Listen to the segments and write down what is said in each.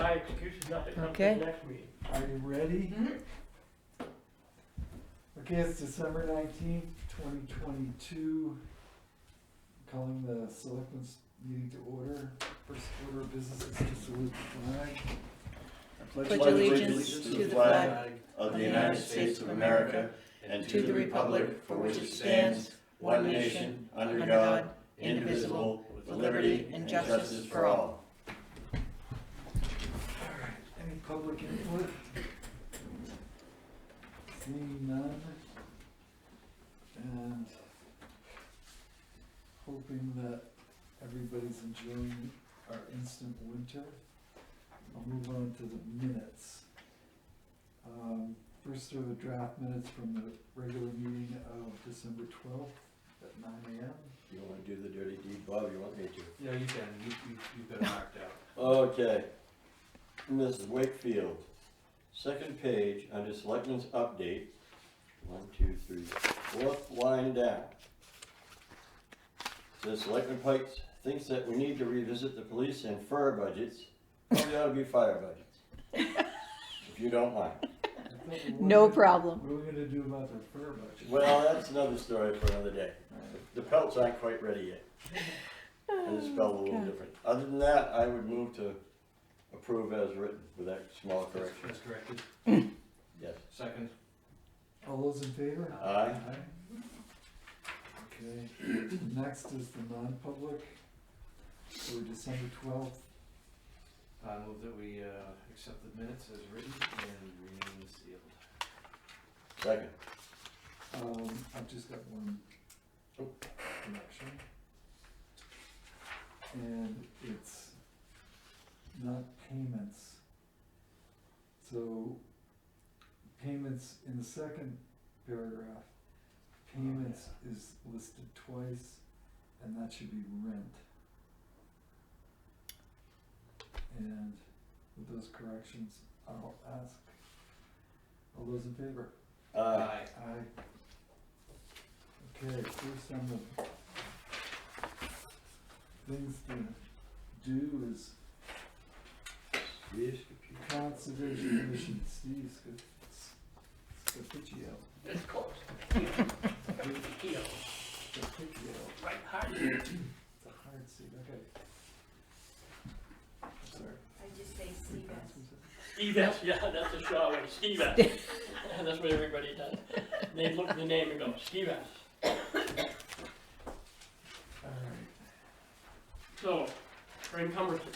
my excuse is not to come to Okay. the next meeting. Are you ready? Okay, it's December 19th, 2022. Calling the Selectmen's meeting to order. First order of business is to salute the flag. Pledge allegiance to the flag of the United States of America and to the republic for which it stands, one nation, under God, indivisible, with liberty and justice for all. Alright, any public input? Seeing none. And hoping that everybody's enjoying our instant winter. I'll move on to the minutes. First are the draft minutes from the regular meeting of December 12th at 9 a.m. You wanna do the dirty deed, Bob, you want me to? Yeah, you can, you've got it marked out. Okay. Mrs. Wakefield, second page, under Selectmen's update, 1, 2, 3, fourth line down. Says Selectman Pikes thinks that we need to revisit the police and fire budgets. Probably ought to be fire budgets. If you don't mind. I thought we were No gonna- problem. What are we gonna do about their fur budget? Well, that's another story for another day. The pelts aren't quite ready yet. And it's spelled a little different. Other than that, I would move to approve as written with that small correction. That's corrected. Yes. Second. All those in favor? Aye. Okay, next is the non-public for December 12th. I move that we accept the minutes as written and remain sealed. Second. I've just got one correction. And it's not payments. So payments in the second paragraph, payments is listed twice, and that should be rent. And with those corrections, I'll ask, all those in favor? Aye. Aye. Okay, first on the things to do is Yes. Conservation Commission, Steve Scapicchio. It's close. Heel. Scapicchio. Right, hard. It's a hard C, okay. Sorry. I just say Stevens. Steve-S, yeah, that's a Shaw way, Steve-S. That's what everybody does. They look at the name and go, Steve-S. Alright, So, for encumbrances,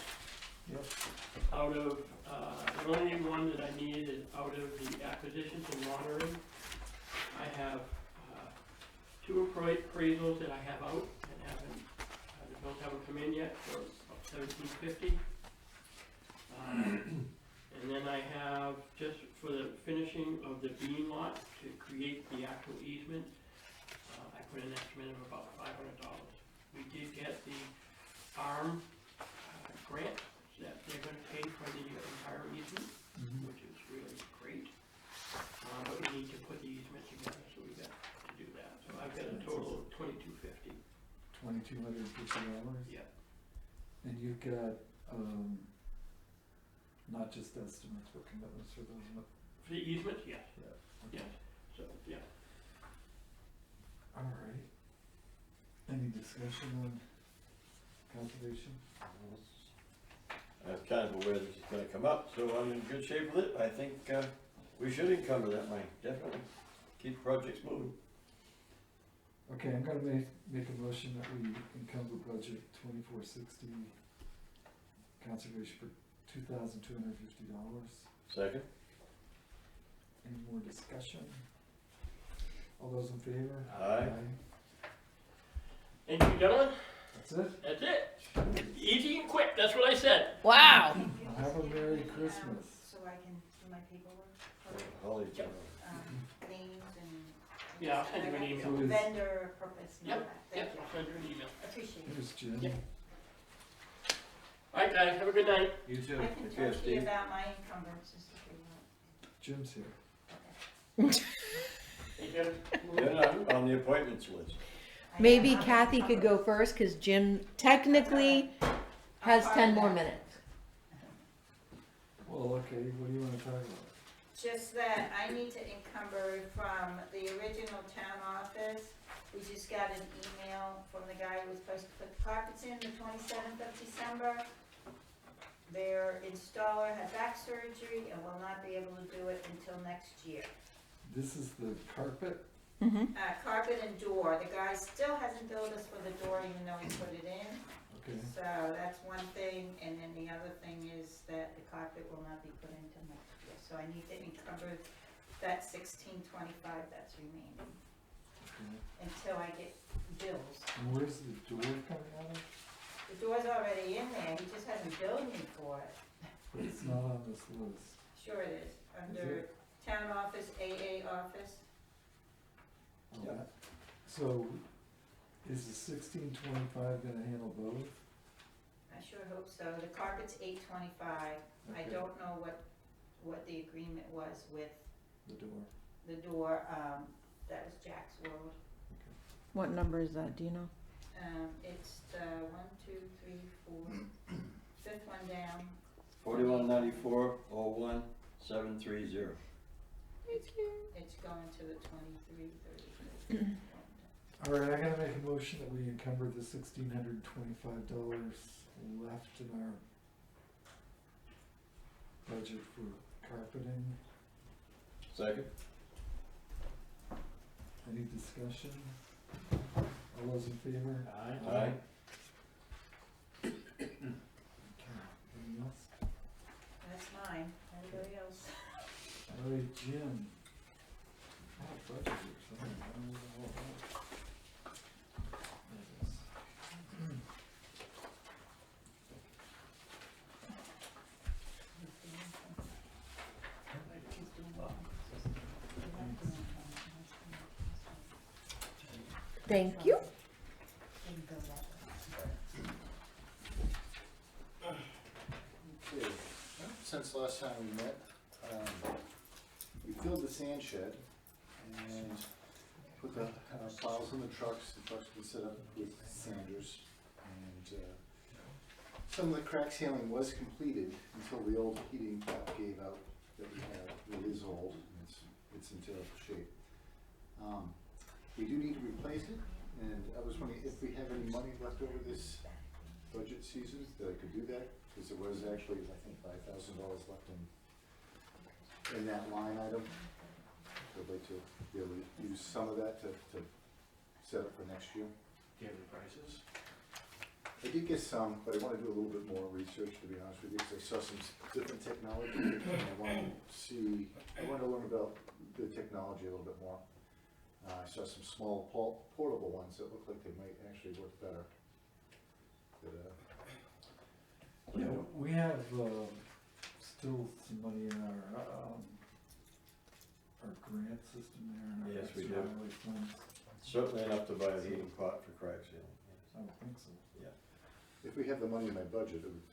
yep, out of, the only one that I needed is out of the acquisitions and monitoring. I have, two appraisals that I have out and haven't, the bills haven't come in yet for about $17.50. And then I have, just for the finishing of the bean lot, to create the actual easement, I put an estimate of about $500. We did get the ARM grant that they're gonna pay for the entire easement, which is really great. But we need to put the easement together, so we got to do that. So I've got a total of $22.50. $2,250. Yeah. And you've got, not just estimates, but commitments for those, For the easement, yes, yeah. yes. So, yeah. Alright. Any discussion on conservation? I was kind of aware this is gonna come up, so I'm in good shape with it. I think, we should encumber that money, definitely. Keep projects moving. Okay, I'm gonna make a motion that we encumber budget 2460 conservation for $2,250. Second? Any more discussion? All those in favor? Aye. Thank you, gentlemen. That's it? That's it. Easy and quick, that's what I said. Wow. Have a Merry Christmas. So I can do my paperwork for, Holly, names and. Yeah, I'll send you an email. So is- Vendor purpose and all Yep, that, yep, thank you, I'll send you an email. appreciate it. Here's Jim. Yep. All right, guys, have a good night. You too. I can Take care, talk to you Steve. about my encumbrances if you want. Jim's here. Hey, Jim. You're not on the appointments list. I Maybe am Kathy could go first, cause Jim technically has 10 more minutes. Okay, what do you wanna talk about? Just that I need to encumber from the original town office. We just got an email from the guy who was supposed to put the carpets in the 27th of December. Their installer had back surgery and will not be able to do it until next year. This is the carpet? Mm-hmm. Carpet and door, the guy still hasn't billed us for the door even though he put it in. Okay, So that's one thing, and then the other thing is that the carpet will not be put in till next year. So I need to encumber that $16.25 that's remaining okay. until I get bills. And where's the door coming out of? The door's already in there, he just hasn't billed me for it. But it's not on this list. Sure it is, under town office, AA office. Oh, Yeah. So, is the 1625 gonna handle both? I sure hope so. The carpet's $8.25. I Okay. don't know what the agreement was with The door, the door, that was Jack's World. okay. What number is that, do you know? It's the 1, 2, 3, 4, fifth one down. 4194-01-730. It's going to the 23, 30. All right, I gotta make a motion that we encumber the $1,625 left in our budget for carpeting. Second? Any discussion? All those in favor? Aye. Okay, anything else? That's mine. Everybody else. All right, Jim. Oh, budget or something, I don't know what that. There it is. Thank you. Okay, since last time we met, we filled the sand shed and put the piles in the trucks. The trucks were set up with sanders, and some of the crack sealing was completed until the old heating tap gave out that we had. It is old, and it's in terrible shape. We do need to replace it, and I was wondering if we have any money left over this budget season that I could do that, because there was actually, I think, $5,000 left in that line item. I'd like to be able to use some of that to set up for next year. Do you have any prices? I did get some, but I want to do a little bit more research, to be honest with you, because I saw some different technology, and I want to learn about the technology a little bit more. I saw some small portable ones that look like they might actually work better. But, Yeah, we have, still some money in our grant system there in our Yes, we extra do. highway funds. Certainly enough to buy a heating pot for crack sealing. I would think so. if we have the money in my budget, it would.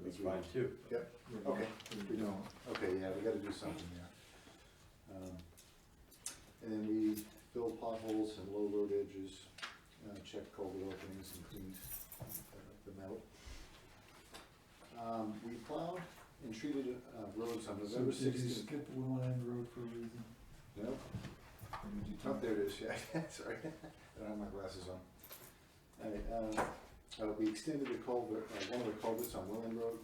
That's fine too. Yep, Yeah, okay. we don't. Okay, yeah, we gotta do something there. And then we filled potholes and low road edges, checked culvert openings and cleaned them out. We plowed and treated roads on So November did you 16th. skip Willine Road for a reason? No, Or did you oh, take- there it is, yeah, sorry, I don't have my glasses on. Alright, we extended the culvert, one of the culverts on Willing Road,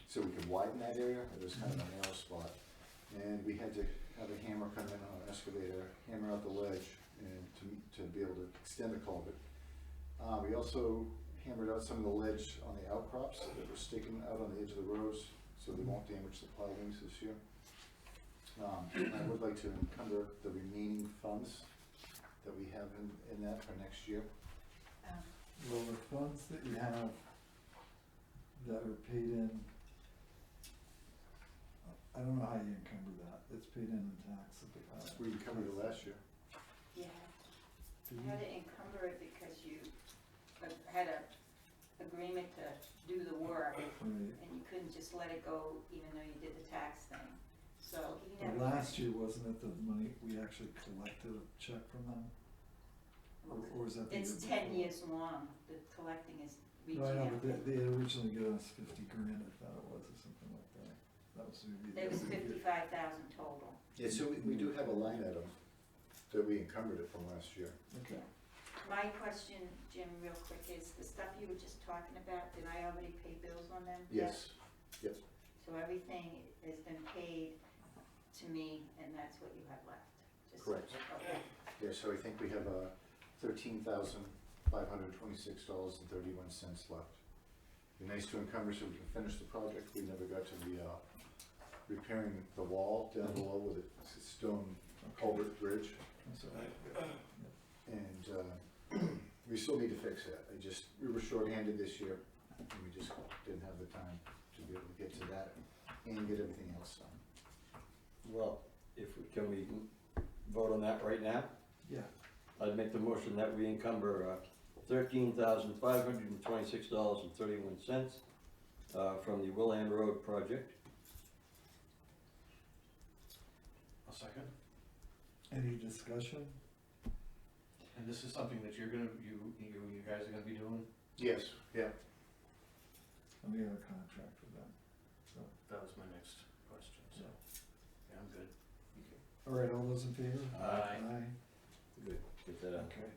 so we could widen that area. It was kind of a narrow spot. And we had to have a hammer come in on an excavator, hammer out the ledge, and to be able to extend the culvert. We also hammered out some of the ledge on the outcrops that were sticking out on the edge of the roads, so they won't damage the plow wings this year. I would like to encumber the remaining funds that we have in that for next year. Well, the funds that you have that are paid in, I don't know how you encumber that, it's paid in tax. We encumbered it last year. Yeah, Did I you? had to encumber it because you had a agreement to do the work, Right, and you couldn't just let it go even though you did the tax thing. So he but never. last year, wasn't it the money, we actually collected a check from them? Or was that the year It's before? 10 years long, the collecting is No, I know, rejam. but they had originally given us 50 grand, I thought it was, or something like that. That was maybe. It was 55,000 total. Yeah, so we do have a line item that we encumbered it from last year. Okay. My question, Jim, real quick, is the stuff you were just talking about, did I already pay bills on them? Yes, yep, So everything has been paid to me, and that's what you have left? Just- Correct. Okay. yeah, so I think we have $13,526.31 left. Be nice to encumber so we can finish the project. We never got to the repairing the wall down below with a stone culvert bridge. That's all right. Good. And we still need to fix that. We were shorthanded this year, and we just didn't have the time to be able to get to that and get everything else done. Well, can we vote on that right now? Yeah, I'd make the motion that we encumber $13,526.31 from the Willand Road project. I'll second. any discussion? And this is something that you guys are gonna be doing? Yes, yeah. And we have a contract with them, so. That was my next question, so, yeah, I'm good. All right, all those in favor? Aye. Aye, Good, get that out. okay.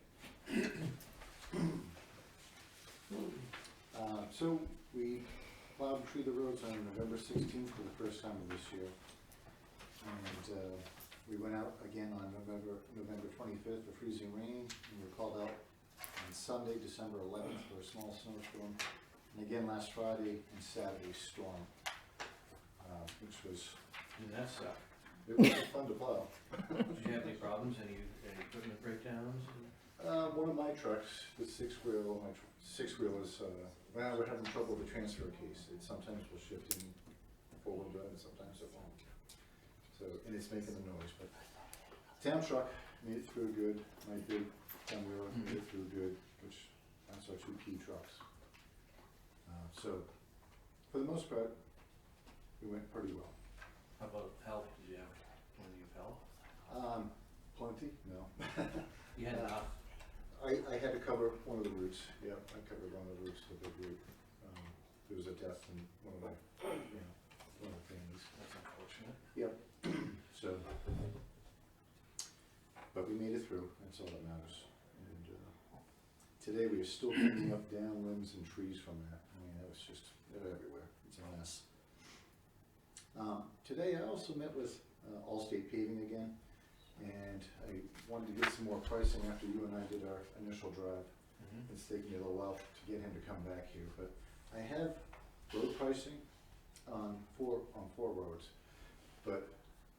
So we plowed and treated the roads on November 16th for the first time of this year. And we went out again on November 25th for freezing rain. And we were called out on Sunday, December 11th for a small snowstorm. And again last Friday and Saturday storm, which was, And that sucked. it was fun to plow. Did you have any problems, any equipment breakdowns? One of my trucks, the six-wheel is, well, we're having trouble with the transfer case. It sometimes will shift in forward drive and sometimes it won't. So, and it's making a noise, but town truck made it through good. My big town wheeler made it through good, which, that's our two key trucks. So, for the most part, it went pretty well. How about help? Did you have plenty of help? Plenty? No. You had enough? I had to cover one of the routes, yeah, I covered one of the routes, the big route. There was a death in one of one of the families. That's unfortunate. Yep. So, but we made it through, that's all that matters. And, today we are still cleaning up down limbs and trees from that. I mean, that was just, they're everywhere, it's a mess. Today I also met with Allstate Paving again. And I wanted to get some more pricing after you and I did our initial drive. It's taken me a little while to get him to come back here, but I have road pricing on four roads. But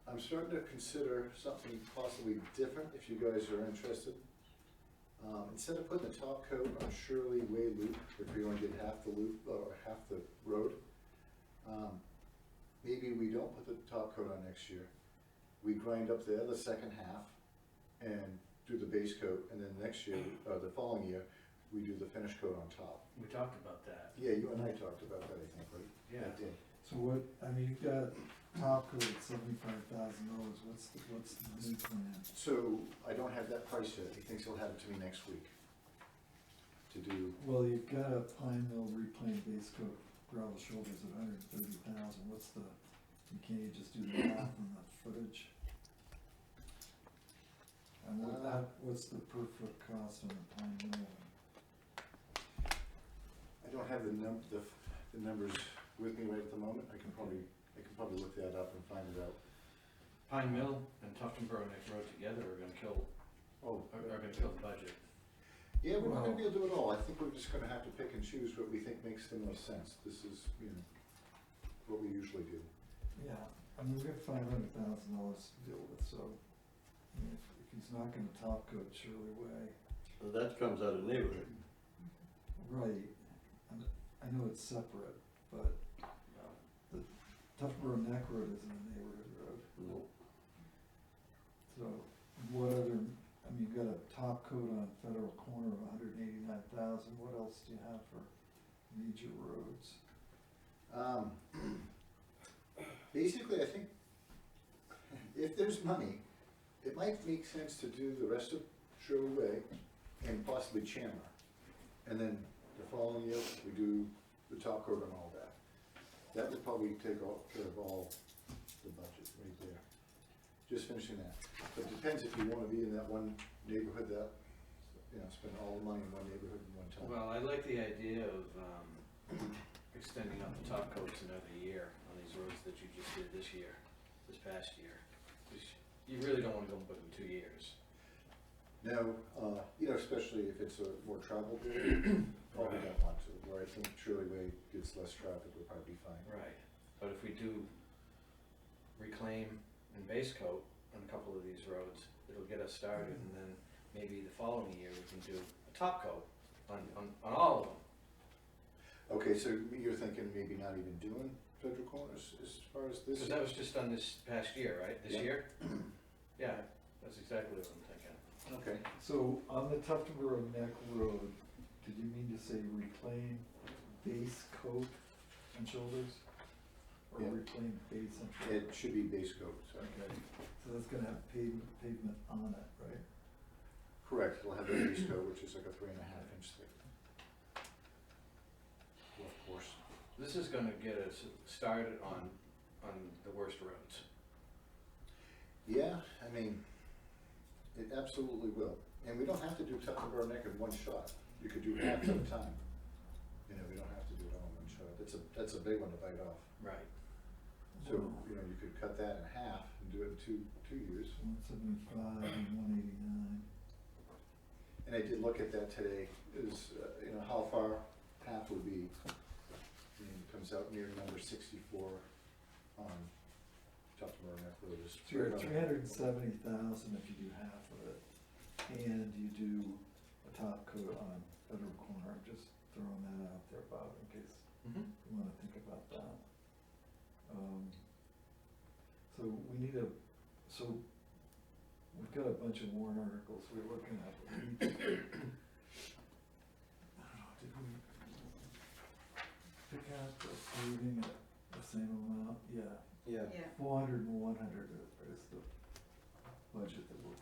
I'm starting to consider something possibly different if you guys are interested. Instead of putting the top coat on Shirley Way Loop, if we only did half the loop or half the road, maybe we don't put the top coat on next year. We grind up the other second half and do the base coat, and then next year, the following year, we do the finish coat on top. We talked about that. Yeah, you and I talked about that, I think, right? Yeah. That day. So what, I mean, you've got top coat at $75,000, what's the new plan? So I don't have that price yet. He thinks he'll have it to me next week to do. Well, you've got a Pine Mill reclaimed base coat, gravel shoulders at $130,000, what's the, can't you just do the math on the footage? And what's the per foot cost on the Pine Mill? I don't have the numbers with me right at the moment. I can probably look that up and find it out. Pine Mill and Tufton Borough Neck Road together are gonna kill the budget. Yeah, we're not gonna be able to do it all. I think we're just gonna have to pick and choose what we think makes the most sense. This is, what we usually do. Yeah, I mean, we have $500,000 to deal with, so, I mean, if he's not gonna top coat Shirley Way, So that comes out of neighborhood. right, and I know it's separate, but the Tufboro Neck Road isn't a neighborhood road. No. So what other, I mean, you've got a top coat on Federal Corner of $189,000, what else do you have for major roads? Basically, I think if there's money, it might make sense to do the rest of Shirley Way and possibly Chandler. And then The following year, we do the top coat and all that. That would probably take care of all the budget right there. Just finishing that. But it depends if you wanna be in that one neighborhood that, spend all the money in one neighborhood in one time. Well, I like the idea of, extending out the top coats another year on these roads that you just did this past year. 'Cause you really don't wanna go more than 2 years. No, especially if it's a more traveled area, probably don't want to. Where I think Shirley Way gets less traffic, we'll probably be fine. Right, but if we do reclaim and base coat on a couple of these roads, it'll get us started, and then maybe the following year we can do a top coat on all of them. Okay, so you're thinking maybe not even doing Federal Corners as far as this? Because that was just done this past year, right, this Yeah. year? Yeah, that's exactly what I'm thinking. Okay, So on the Tuftonboro Neck Road, did you mean to say reclaim base coat and shoulders? Or Yeah. reclaim base and shoulders? it should be base coat, so. Okay, so that's gonna have pavement on it, right? Correct, it'll have the base coat, which is like a 3.5 inch thick. Well, of course. This is gonna get us started on the worst roads. Yeah, I mean, it absolutely will. And we don't have to do Tuftonboro Neck in one shot. You could do half at a time. We don't have to do it all in one shot. That's a big one to bite off. Right. So, you could cut that in half and do it in two years. 175 and 189. And I did look at that today, is, how far half would be. It comes out near number 64 on Tuftonboro Neck Road. So you're at 370,000 if you do half of it, and you do a top coat on Federal Corner. I'm just throwing that out there, Bob, in case Mm-hmm. you wanna think about that. So we need so we've got a bunch of warrant articles we're looking at. I don't know, did we pick out the paving at the same amount? Yeah. Yeah. 400 and 100 is the budget that we're.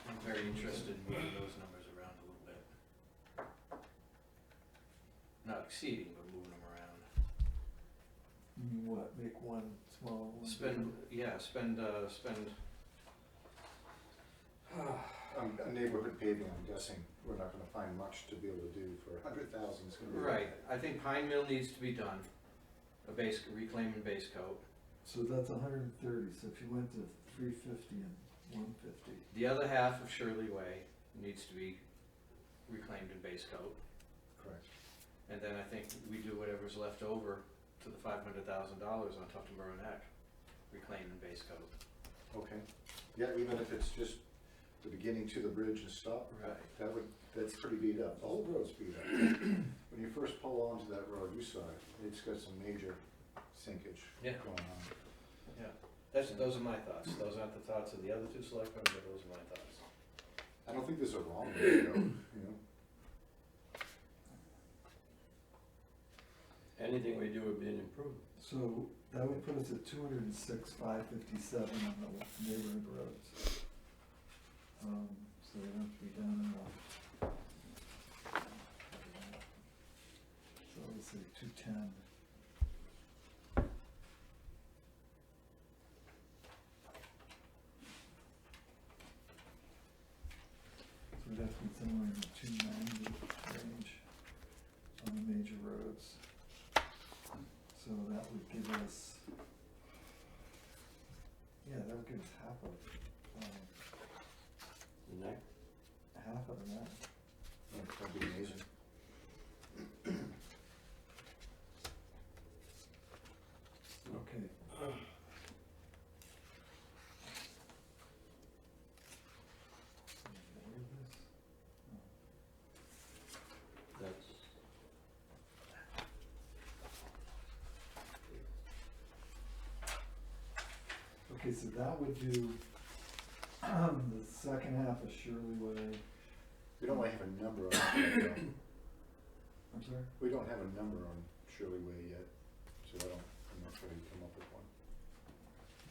I'm very interested in moving those numbers around a little bit. Not exceeding, but moving them around. You mean what, make one small one? Spend. A neighborhood paving, I'm guessing, we're not gonna find much to be able to do for 100,000. It's gonna be. Right, I think Pine Mill needs to be done, reclaim and base coat. So that's 130, so if you went to 350 and 150. The other half of Shirley Way needs to be reclaimed and base coat. Correct. And then I think we do whatever's left over to the $500,000 on Tuftonboro Neck, reclaim and base coat. Okay. Yeah, even if it's just the beginning to the bridge and stop. Right. That's pretty beat up. The whole road's beat up. When you first pull onto that road, you saw it. It's got some major sinkage Yeah. going on. Yeah, those are my thoughts. Those aren't the thoughts of the other two selectmen, but those are my thoughts. I don't think there's a wrong way to go, Anything we do would be an improvement. So that would put us at 206,557 on the neighborhood roads. So we have to be down enough. So let's say 210. So we'd have to be somewhere in the 290 range on the major roads. So that would give us, that would give us half of The neck? half of that. That'd be amazing. Okay. That's. Okay, so that would do the second half of Shirley Way. We don't have a number on it. I'm sorry? We don't have a number on Shirley Way yet, so I'm not sure you come up with one.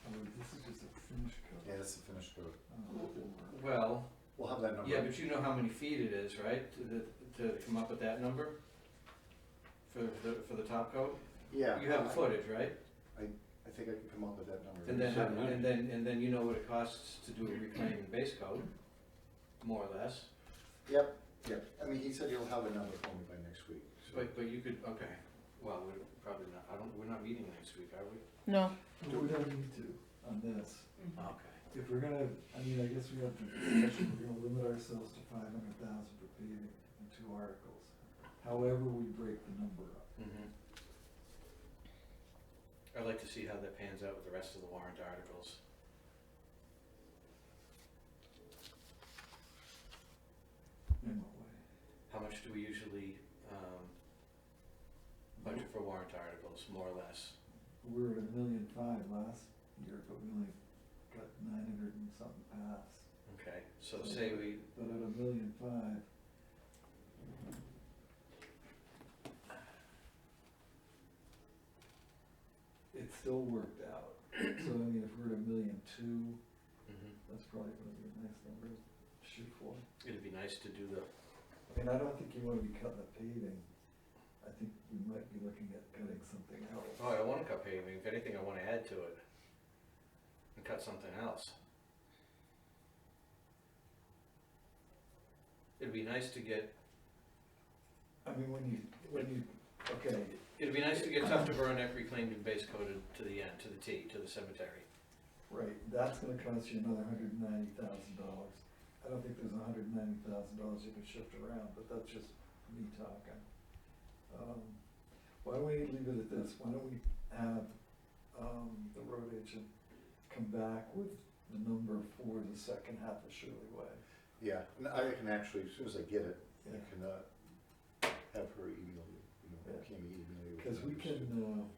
Oh, this is just a finish coat. Yeah, that's the finished coat. Oh, that didn't work. Well, We'll have that number. yeah, but you know how many feet it is, right, to come up with that number? For the top coat? Yeah. You have footage, right? I think I can come up with that number. And then you know what it costs to do a reclaim and base coat, more or less. Yep, I mean, he said he'll have a number for me by next week, so. But you could, okay, well, we're probably not, we're not meeting next week, are we? No, We don't need to on this. Okay. If we're gonna, I mean, I guess we have to, we're gonna limit ourselves to 500,000 for paving and 2 articles. However, we break the number up. Mm-hmm. I'd like to see how that pans out with the rest of the warrant articles. In what way? How much do we usually, budget for warrant articles, more or less? We were at $1.5 million last year, but we only got 900 and something passed. Okay, so say we, But at $1.5 million, it still worked out. So I mean, if we're at $1.2 million, that's probably gonna be a nice number to shoot for. it'd be nice to do the, I mean, I don't think you wanna be cutting the paving. I think we might be looking at cutting something else. oh, I don't wanna cut paving, if anything, I wanna add to it. And cut something else. It'd be nice to get, I mean, when you, okay, it'd be nice to get Tough to Burn Neck reclaimed and base coated to the end, to the T, to the cemetery. right, that's gonna cost you another $190,000. I don't think there's $190,000 you can shift around, but that's just me talking. Why don't we leave it at this? Why don't we have, the road agent come back with the number for the second half of Shirley Way? Yeah, and I can actually, as soon as I get it, I Yeah. can, have her email you, Yeah. Cammy email you. with Cause we numbers. can,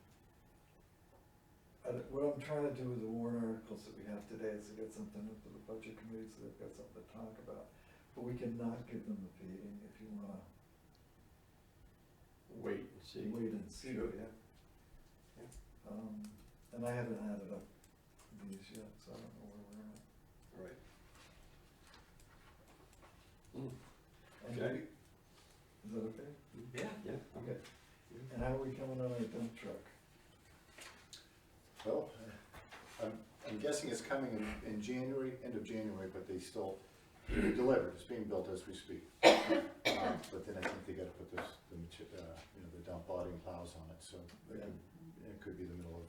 what I'm trying to do with the warrant articles that we have today is to get something up to the budget committee, so they've got something to talk about. But we cannot give them the paving if you wanna Wait and see. wait and see, Sure. yeah. And I haven't added up these yet, so I don't know where we're at. Right. And Okay. Is that okay? Yeah. Yeah. Okay. And how are we coming on our dump truck? Well, I'm guessing it's coming in January, end of January, but they still delivered, it's being built as we speak. But then I think they gotta put the dump body and plows on it, so it could be the middle of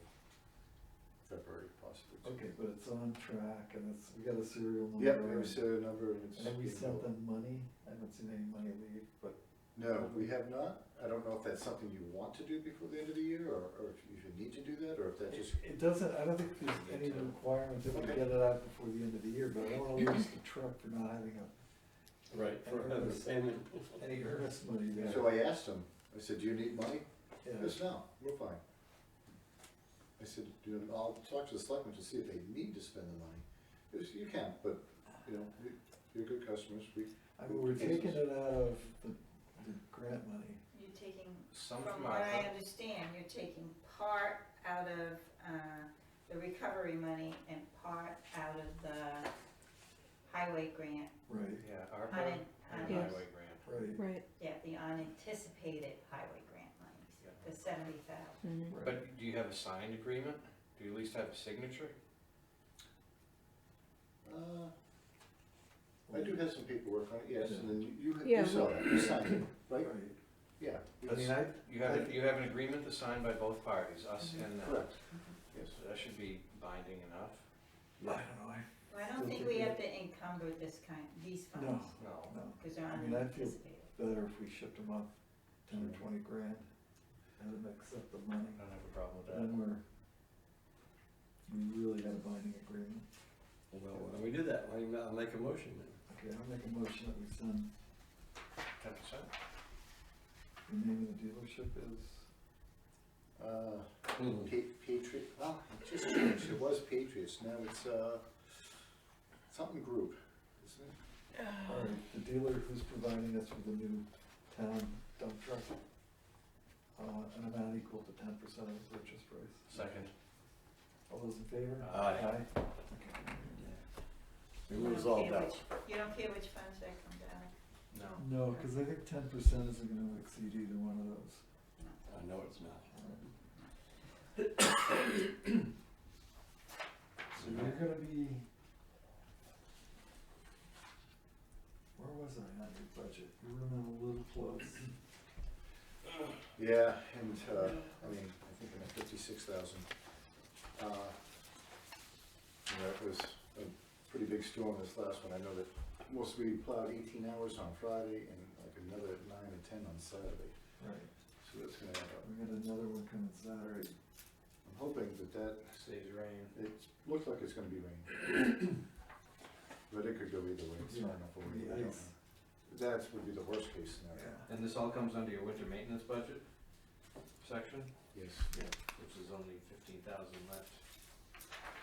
February possibly. Okay, but it's on track and we got a serial number. Yep, we have a serial number and it's. And we being sent built. them money, I haven't seen any money leave, but No, we have not. I don't know if that's something you want to do before the end of the year, or if you need to do that, or if that just. it doesn't, I don't think there's any requirement that we Okay. get it out before the end of the year, but I don't wanna lose the truck for not having Right, for another payment. any earnest money there. So I asked him, I said, do you need money? Yeah. He goes, no, we're fine. I said, I'll talk to the selectmen to see if they need to spend the money. He goes, you can, but, you're good customers, I mean, we're taking it out of the grant money. You're taking, Some from from what I ARPA. understand, you're taking part out of, the recovery money and part out of the highway grant. Right, Yeah, ARPA Unan- and Yes. highway grant. right, right. Yeah, the unanticipated highway grant monies, Yeah. the 70,000. Mhm. right. But do you have a signed agreement? Do you at least have a signature? I do have some paperwork on it, yes, and then you Yeah, saw that, you signed it, right? Right. Yeah. I mean, You have an agreement that's signed by both parties, us and them. Correct, yes. So that should be binding enough. I don't know, Well, I don't think we have to encumber these No. funds, No. no, because they're I mean, I feel- unanticipated. better if we shipped them up 10 or 20 grand, and them accept the money. I don't have a problem with that. Then we really got a binding agreement. Well, why don't we do that? I'll make a motion then. Okay, I'll make a motion that we send, 10%? the name of the dealership is, Patriot, well, it just changed, it was Patriots, now it's, something group, isn't it? all right, the dealer who's providing us with a new town dump truck, an amount equal to 10% of the purchase price. Second. All those in favor? Aye. Okay. We You don't resolved care that. You don't care which funds that comes out of? No. No, cause I think 10% isn't gonna exceed either one of those. I know it's not. So you're gonna be, where was I on your budget? You were running a little close. Yeah, and, I mean, I think I'm at 56,000. It was a pretty big storm this last one. I know that we plowed 18 hours on Friday and like another 9 or 10 on Saturday. Right. So that's gonna add up. We got another one coming Saturday. I'm hoping that Stays rain. it looks like it's gonna be rain. But it could go either way. It's far enough away. The We don't ice. know. That would be the worst case scenario. And this all comes under your winter maintenance budget section, Yes. which is only 15,000 left.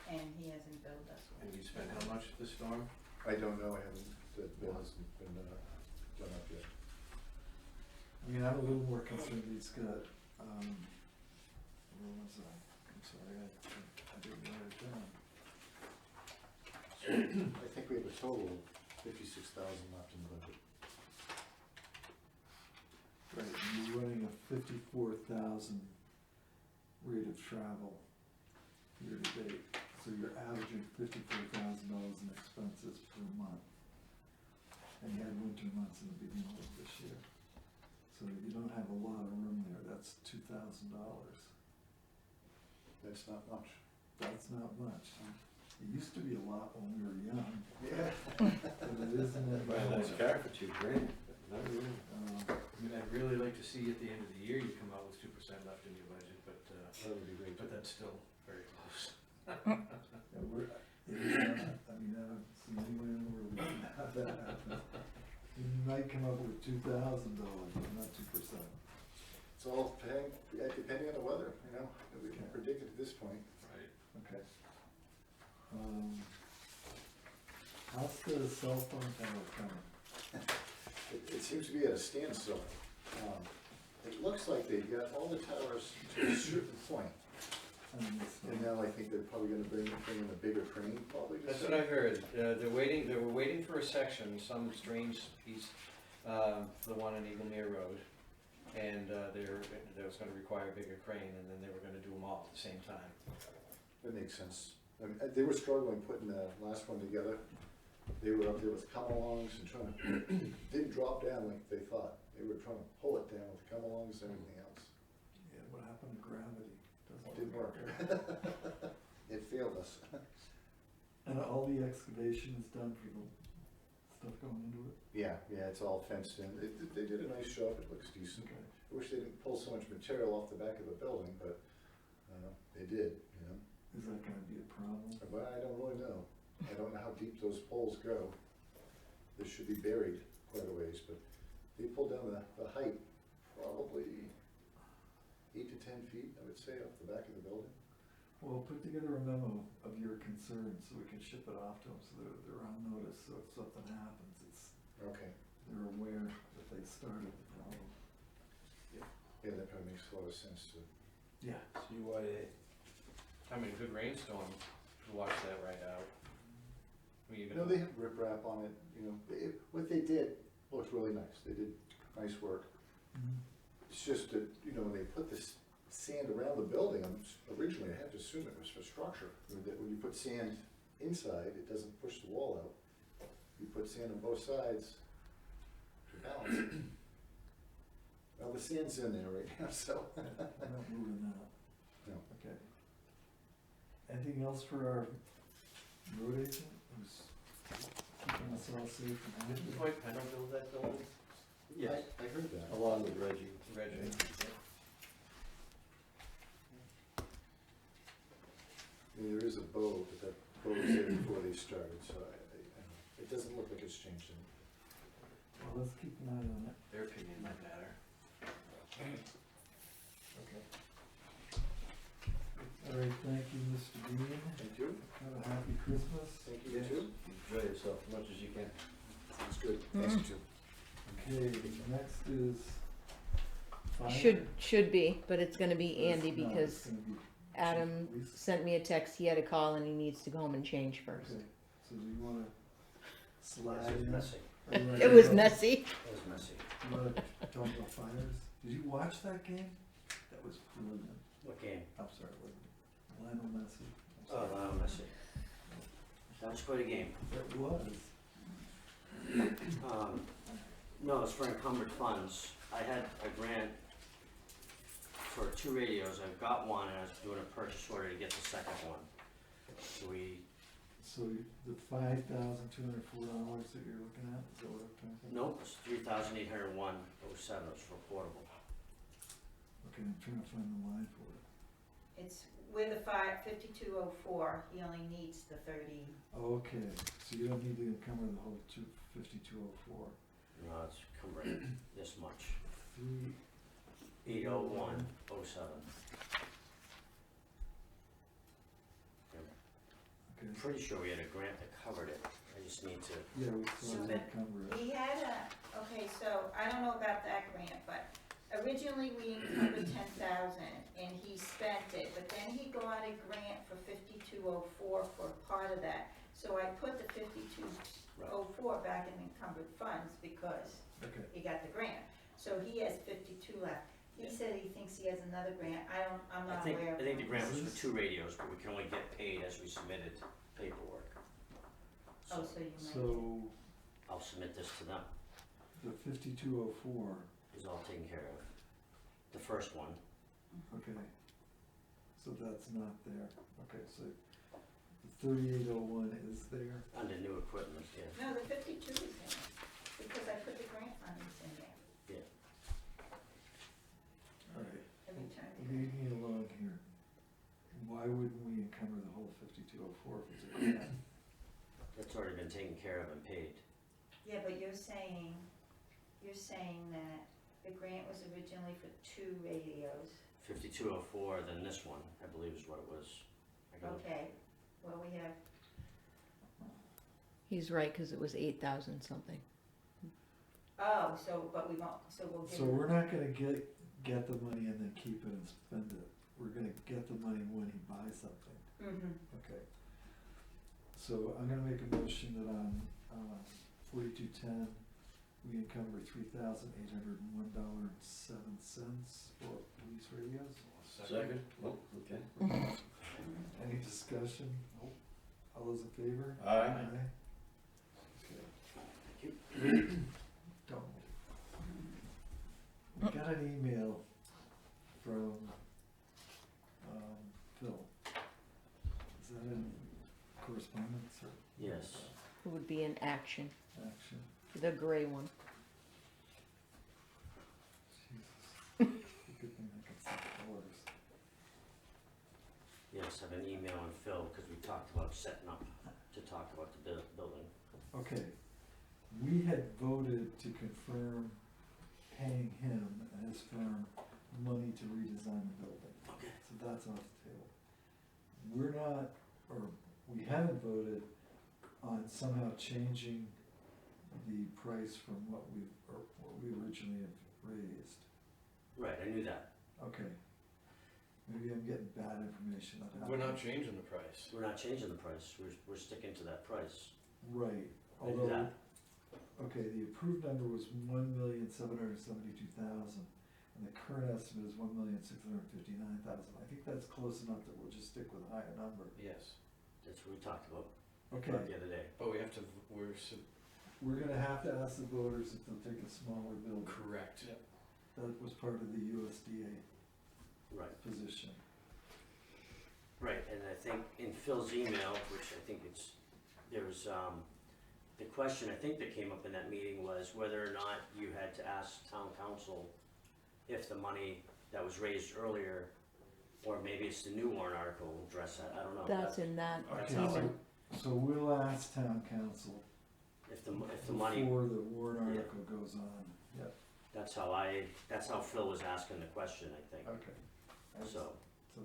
And he hasn't billed us. And you spent how much this storm? I don't know, I haven't, the bill hasn't been, done up yet. I mean, I'm a little more concerned he's got, where was I? I'm sorry, I didn't write it down. I think we have a total of 56,000 left in the budget. Right, and you're running a 54,000 rate of travel year to date. So you're averaging $54,000 in expenses per month. And you had winter months in the beginning of this year. So you don't have a lot of room there, that's $2,000. That's not much. That's not much. It used to be a lot when we were young, Yeah. but it isn't Buy a anymore. nice car for $2,000, not really. I mean, I'd really like to see at the end of the year you come out with 2% left in your budget, but, That would be great. but that's still very close. Yeah, we're, I mean, I don't see anywhere in the world we can have that happen. You might come up with $2,000, but not 2%. It's all depending on the weather, you know, we can predict it at this point. Right. Okay. How's the cell phone tower coming? It seems to be at a standstill. It looks like they got all the towers to a certain point, On this and one? now I think they're probably gonna bring in a bigger crane, probably. That's what I heard. They were waiting for a section, some strange piece, the one on Eaglemere Road. And they was gonna require a bigger crane, and then they were gonna do them all at the same time. That makes sense. I mean, they were struggling putting the last one together. They were up there with come-alongs and trying to, didn't drop down like they thought. They were trying to pull it down with come-alongs and everything else. Yeah, what happened to gravity? Didn't work. It failed us. And all the excavation is done for the stuff going into it? Yeah, it's all fenced in. They did a nice job. It looks decent. Okay. I wish they didn't pull so much material off the back of the building, but, they did, you know. Is that gonna be a problem? But I don't really know. I don't know how deep those poles go. They should be buried quite a ways, but they pulled down the height probably 8 to 10 feet, I would say, off the back of the building. Well, put together a memo of your concerns so we can ship it off to them so they're on notice, so if something happens, Okay. they're aware that they started the problem. Yeah, that probably makes a lot of sense to. Yeah. CYA. I mean, good rainstorm, wash that right out. I mean, No, they have riprap on it, you know. What they did looked really nice. They did nice work. It's just that, you know, when they put this sand around the building, originally I had to assume it was for structure. That when you put sand inside, it doesn't push the wall out. You put sand on both sides to balance it. Well, the sand's in there right now, so. We're not moving that. No. Okay. Anything else for our road agent who's keeping us all safe and Didn't happy? we quite build that building? Yes, I heard that. along with Reggie. Reggie. I mean, there is a bow, but that bow was there before they started, so it doesn't look like it's changed any. Well, let's keep an eye on it. Their opinion might matter. Okay. All right, thank you, Mr. Dean. Thank you. Have a happy Christmas. Thank you, you too. Enjoy yourself as much as you can. Sounds good. Thanks, you too. Okay, next is fire. Should be, but it's gonna be But it's Andy not. because It's gonna be Adam Chief of Police. sent me a text, he had a call and he needs to go home and change first. Okay, so do you wanna slide Yes, it's in? messy. Or you wanna It was go- messy. It was messy. You wanna talk about fires? Did you watch that game? was brilliant. What game? I'm sorry, Lionel Messi. I'm Oh, sorry. Let's see. That was quite a game. It was. No, it's for encumbered funds. I had a grant for 2 radios. I've got one and I was doing a purchase order to get the second one. So So the $5,204 that you're looking at, is that what I'm talking about? nope, it's 3,801.07. It's for portable. Okay, I'm trying to find the line for it. It's with the 5204, he only needs the 30. Okay, so you don't need to encumber the whole 5204. No, it's encumbered this much. 3. 801.07. Okay, I'm pretty sure we had a grant that covered it. I just need to. yeah, we still have to Submit. encumber it. He had okay, so I don't know about that grant, but originally we encumbered 10,000 and he spent it, but then he got a grant for 5204 for part of that. So I put the 5204 back in encumbered funds because Okay, he got the grant. So he has 52 left. He said he thinks he has another grant. I'm not aware of I think the one. grant was for 2 radios, but we can only get paid as we submitted paperwork. Oh, so you might. so I'll submit this to them. the 5204, Is all taken care of. The first one, okay, so that's not there. Okay, so the 3801 is there. under new equipment, yeah. No, the 52 is in it, because I put the grant monies in there. All right, Every time. lead me along here. Why wouldn't we encumber the whole 5204 if it's a grant? That's already been taken care of and paid. Yeah, but you're saying that the grant was originally for 2 radios. 5204, then this one, I believe is what it was. I go- Okay, well, we have, He's right, cause it was 8,000 something. oh, so, but we won't, so we'll give. So we're not gonna get the money and then keep it and spend it. We're gonna get the money when he buys something. Mm-hmm, Okay. So I'm gonna make a motion that on 4210, we encumber $3,801.07 for police radios. Second? Oh, okay. Any discussion? All those in favor? Aye. Okay. Don't. We got an email from Phil. Is that in correspondence or Yes. It would be an action, action? the gray one. Jesus. Good thing I can see colors. Yes, I've been emailing Phil because we talked about setting up to talk about the building. Okay, we had voted to confirm paying him and his firm money to redesign the building. Okay. So that's off the table. We're not, or we haven't voted on somehow changing the price from what we originally have raised. Right, I knew that. Okay. Maybe I'm getting bad information on that. We're not changing the price. We're not changing the price. We're sticking to that price. Right, I knew although, that. okay, the approved number was $1,772,000, and the current estimate is $1,659,000. I think that's close enough that we'll just stick with a higher number. Yes. That's what we talked about Okay, the other day. But we have to, we're gonna have to ask the voters if they'll take a smaller building. correct. That was part of the USDA Right. position. Right, and I think in Phil's email, which I think there was, the question I think that came up in that meeting was whether or not you had to ask town council if the money that was raised earlier, or maybe it's the new warrant article will address that, I don't know. That's in that. That's Okay, how email. so we'll ask town council If the money, before the warrant Yeah. article goes on. Yep, that's how Phil was asking the question, I think. okay. So,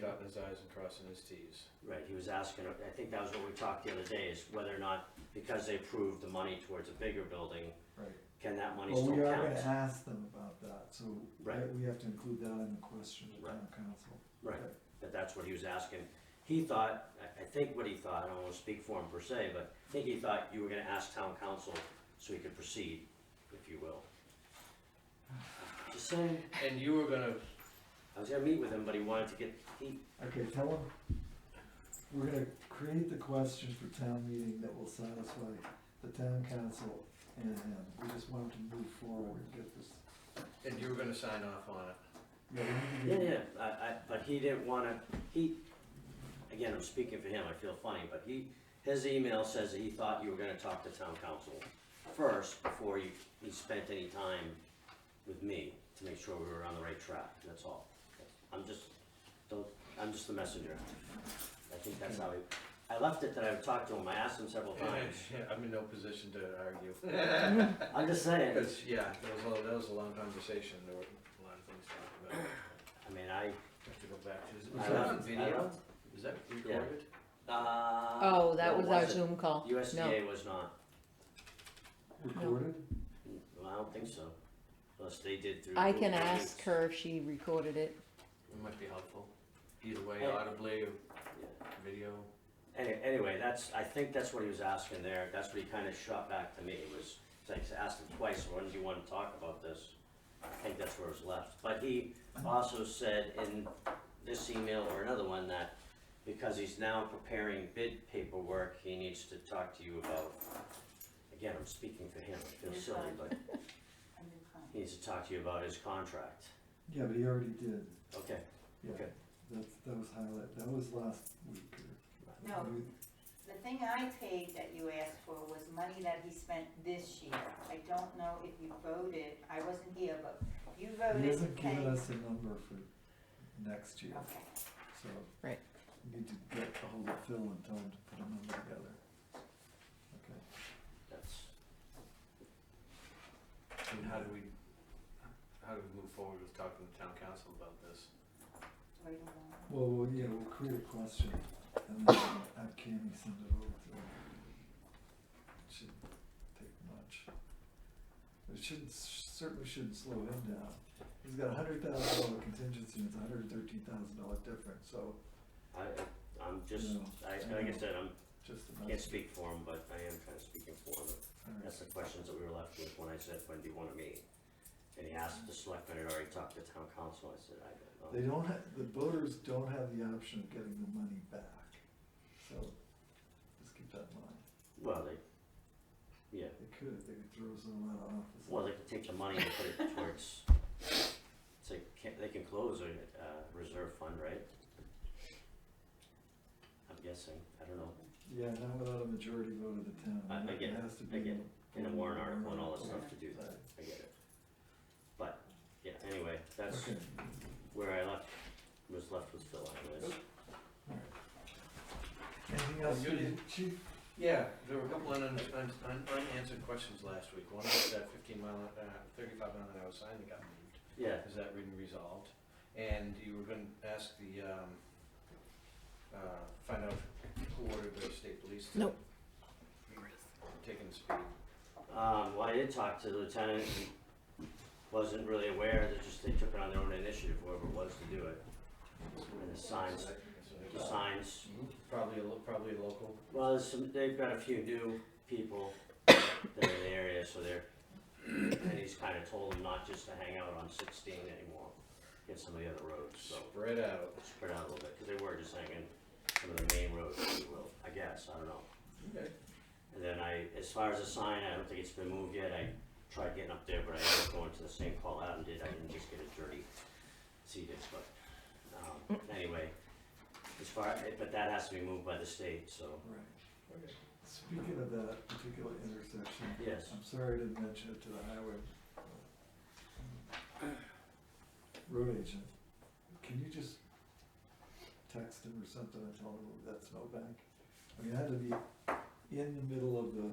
Dotting his i's and crossing his t's. right, he was asking, I think that was what we talked the other day, is whether or not, because they approved the money towards a bigger building, Right. can that money Well, still we are count? gonna ask them about that, so Right. we have to include that in the question to Right. town council. Right, Okay. but that's what he was asking. He thought, I think what he thought, I don't wanna speak for him per se, but I think he thought you were gonna ask town council so he could proceed, if you will. Just saying. And you were gonna I was gonna meet with him, but he wanted to get, Okay, tell him, we're gonna create the questions for town meeting that will satisfy the town council and him. We just want him to move forward and get this. And you were gonna sign off on it. Yeah, we need to get- but he didn't wanna, again, I'm speaking for him, I feel funny, but his email says that he thought you were gonna talk to town council first before he spent any time with me to make sure we were on the right track, that's all. I'm just the messenger. I think that's how I left it that I've talked to him, I asked him several times. Yeah, I'm in no position to argue. I'm just saying, Because, yeah, that was a long conversation, there were a lot of things to talk about. I mean, I Have to go back to, is I that on left- video? Is that recorded? Oh, that no, was it our wasn't. Zoom call. No, USDA was not, Recorded? well, I don't think so, unless they did through. I can Google ask Meets. her if she recorded it. It might be helpful, either way, Yeah. audibly or Yeah. video. Anyway, I think that's what he was asking there, that's what he kinda shot back to me, was, I asked him twice, when do you wanna talk about this? I think that's where it was left, but he also said in this email or another one that because he's now preparing bid paperwork, he needs to talk to you about, again, I'm speaking for him, I feel silly, but he needs to talk to you about his contract. Yeah, but he already did. Okay, Yeah, Okay. that was highlight, that was last week or. No. The thing I paid that you asked for was money that he spent this year. I don't know if you voted, I wasn't here, but you voted He to hasn't pay. given us a number for next year, Okay. so. Right. We need to get a hold of Phil and tell him to put a number together. Okay. that's, And how do we move forward with talking to town council about this? Right along. Well, yeah, we'll create a question and then have Cammy send it over to him. It shouldn't take much. It certainly shouldn't slow him down. He's got $100,000 contingency and it's $113,000 difference, so I'm just, No, like I said, just a I can't message. speak for him, but I am kind of speaking for him. All right. That's the questions that we were left with when I said, when do you wanna meet? And he asked if the selectmen had already talked to town council, I said, I don't know. They don't have, the voters don't have the option of getting the money back, so just keep that in mind. Well, yeah, They could throw some of that off. well, they could take the money and put it towards, it's like, they can close a, reserve fund, right? I'm guessing, I don't know, Yeah, not without a majority vote of the town. I get It it, has to I be get it. In a warrant article and all that article. stuff to do that, Right. I get it. But, yeah, anyway, that's Okay, where I was left with Phil anyways. alright. Anything else, chief? Yeah, there were a couple unanswered questions last week. One was that 35 mile an hour sign that got moved. Yeah, Is that been resolved? And you were gonna ask the, find out who ordered the state police to Nope. taking the speed. well, I did talk to the lieutenant, he wasn't really aware, they took it on their own initiative, whoever it was to do it. And the signs, Probably a local. well, they've got a few new people that are in the area, so and he's kinda told them not just to hang out on 16 anymore, get some of the other roads, so. Spread out. Spread out a little bit, cause they were just hanging some of the main roads, if you will, I guess, I don't know. Okay. And then as far as the sign, I don't think it's been moved yet, I tried getting up there, but I ended up going to the same call Adam did, I didn't just get it dirty seated, but, anyway. But that has to be moved by the state, so, Right. Speaking of that particular intersection, yes. I'm sorry I didn't mention it to the highway road agent. Can you just text him or something and tell him that snowbank? I mean, it had to be in the middle of the,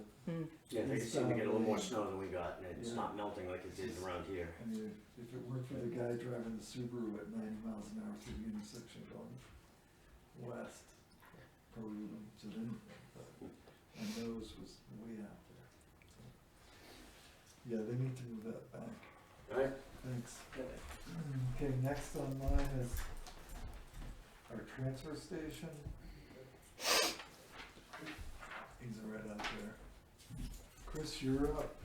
Yeah, they seem to get a little more Eastbound snow than we got, and it's Yeah. not melting like it did around here. I mean, if it weren't for the guy driving the Subaru at 90 miles an hour through the intersection going west, probably wouldn't have said anything, but my nose was way out there. So, yeah, they need to move that back. Alright? Thanks. Okay, next on mine is our transfer station. He's right out there. Chris, you're up.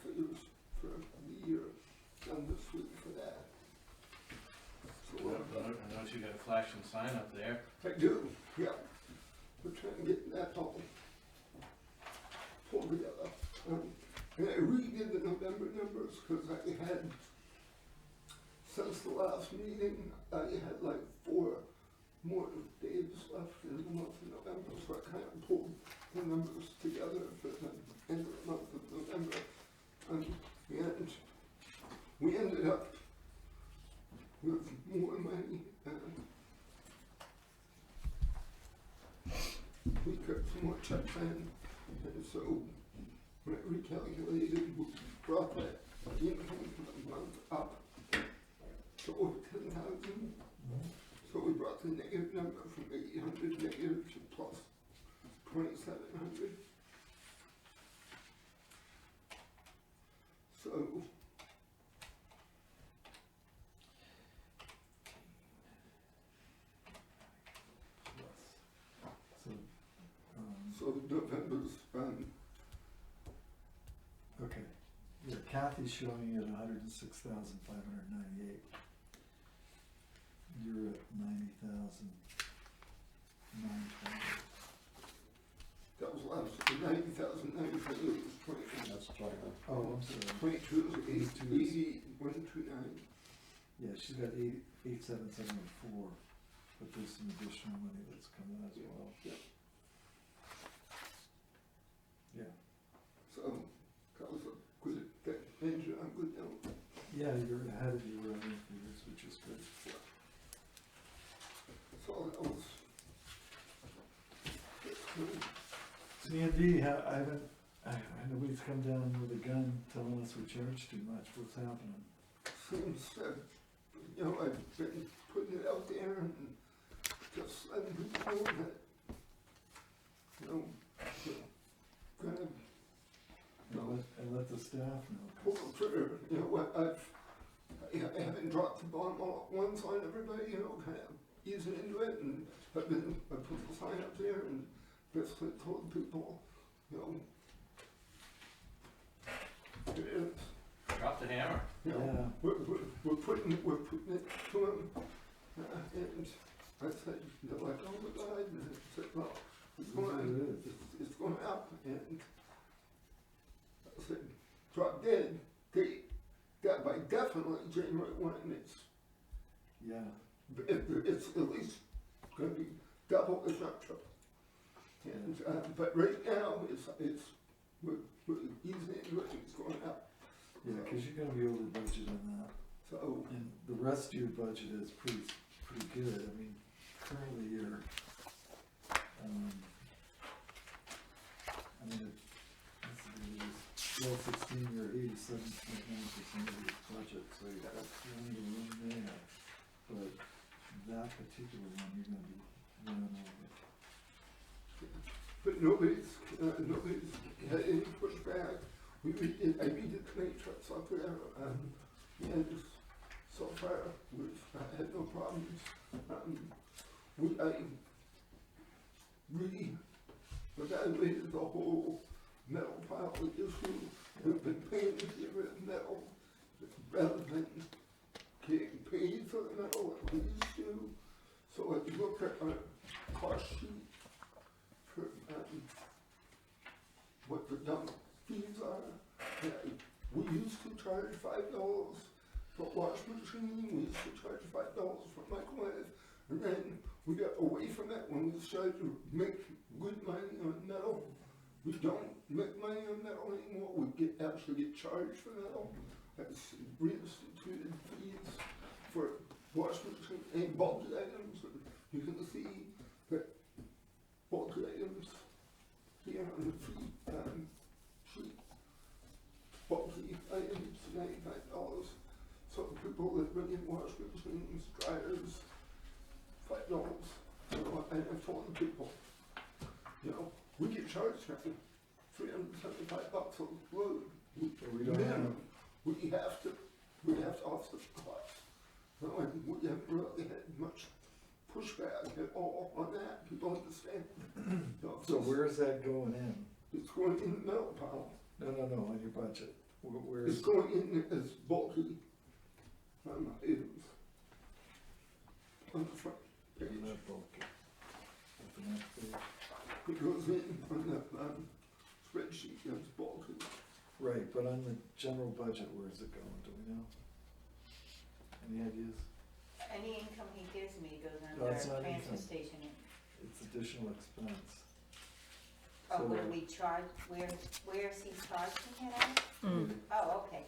figures for the year done this week for that. So, I noticed you got a flashing sign up there. I do, yeah. We're trying to get that all pulled together. And I redid the November numbers because I had, since the last meeting, I had like 4 more days left in the month of November, so I kind of pulled the numbers together for the end of the month of November. And we ended up with more money. We cut some more checks in, and so when I recalculated, we brought that income for the month up to over 10,000. So we brought the negative number from 800 negative to plus 2,700. So So, so November's okay, yeah, Kathy's showing you at 106,598. You're at 90,920. that was last 90,900 was 20. That's 20. Oh, I'm sorry. 22 is 22 is- 80,129. Yeah, she's got 8,774, but there's some additional money that's coming as well. Yeah. Yeah. So that was a good venture. I'm good now. Yeah, you're ahead of your revenue figures, which is good. So that was. C&D, nobody's come down with a gun telling us we charge too much. What's happening? Seems that, I've been putting it out there and just letting people know that, kind of And let the staff know. pull the trigger. I haven't dropped the bomb all at once on everybody, kind of easing into it, and I put the sign up there and basically told people, it is. Drop the hammer. Yeah. We're putting it to them, and I said, they're like, oh my God, and I said, well, it's going up, and I said, drop dead, that by definitely January 1, Yeah. it's at least gonna be double, if not triple. And, but right now, we're easing into it, it's going up. Yeah, because you're gonna be over budget on that. So, And the rest of your budget is pretty good. I mean, currently you're, let's see, 12/16, you're 87.9% of your budget, so you've got plenty of room there. But that particular one, you're gonna be running over. but nobody's had any pushback. I redid the matrix up there, and so far, we've had no problems. I re-evaluated the whole metal pile issue. We've been paying to get rid of metal rather than getting paid for the metal that we used to. So if you look at our cost sheet for what the dump fees are, we used to charge $5 for wash machine, we used to charge $5 for microwave, and then we got away from that when we started to make good money on metal. We don't make money on metal anymore, we actually get charged for metal. That's reinstituted fees for wash machine and bulky items. You can see that bulky items here on the fee sheet. Bulky items, $95. So people that bring in wash machines, dryers, $5. And I've told the people, we get charged now $375 a load. We don't have. We have to offset the cost. And we haven't really had much pushback at all on that. People understand. So where is that going in? It's going in the metal pile. No, on your budget. Where's, It's going in as bulky, items. On the front page. is that bulky? At the next page? It goes in on that, spreadsheet, it's bulky. Right, but on the general budget, where's it going, do we know? Any ideas? Any income he gives me goes No, under it's not transfer income. station. It's additional expense. Oh, So- where we charge, where is he charging it at? Mm. Oh, okay.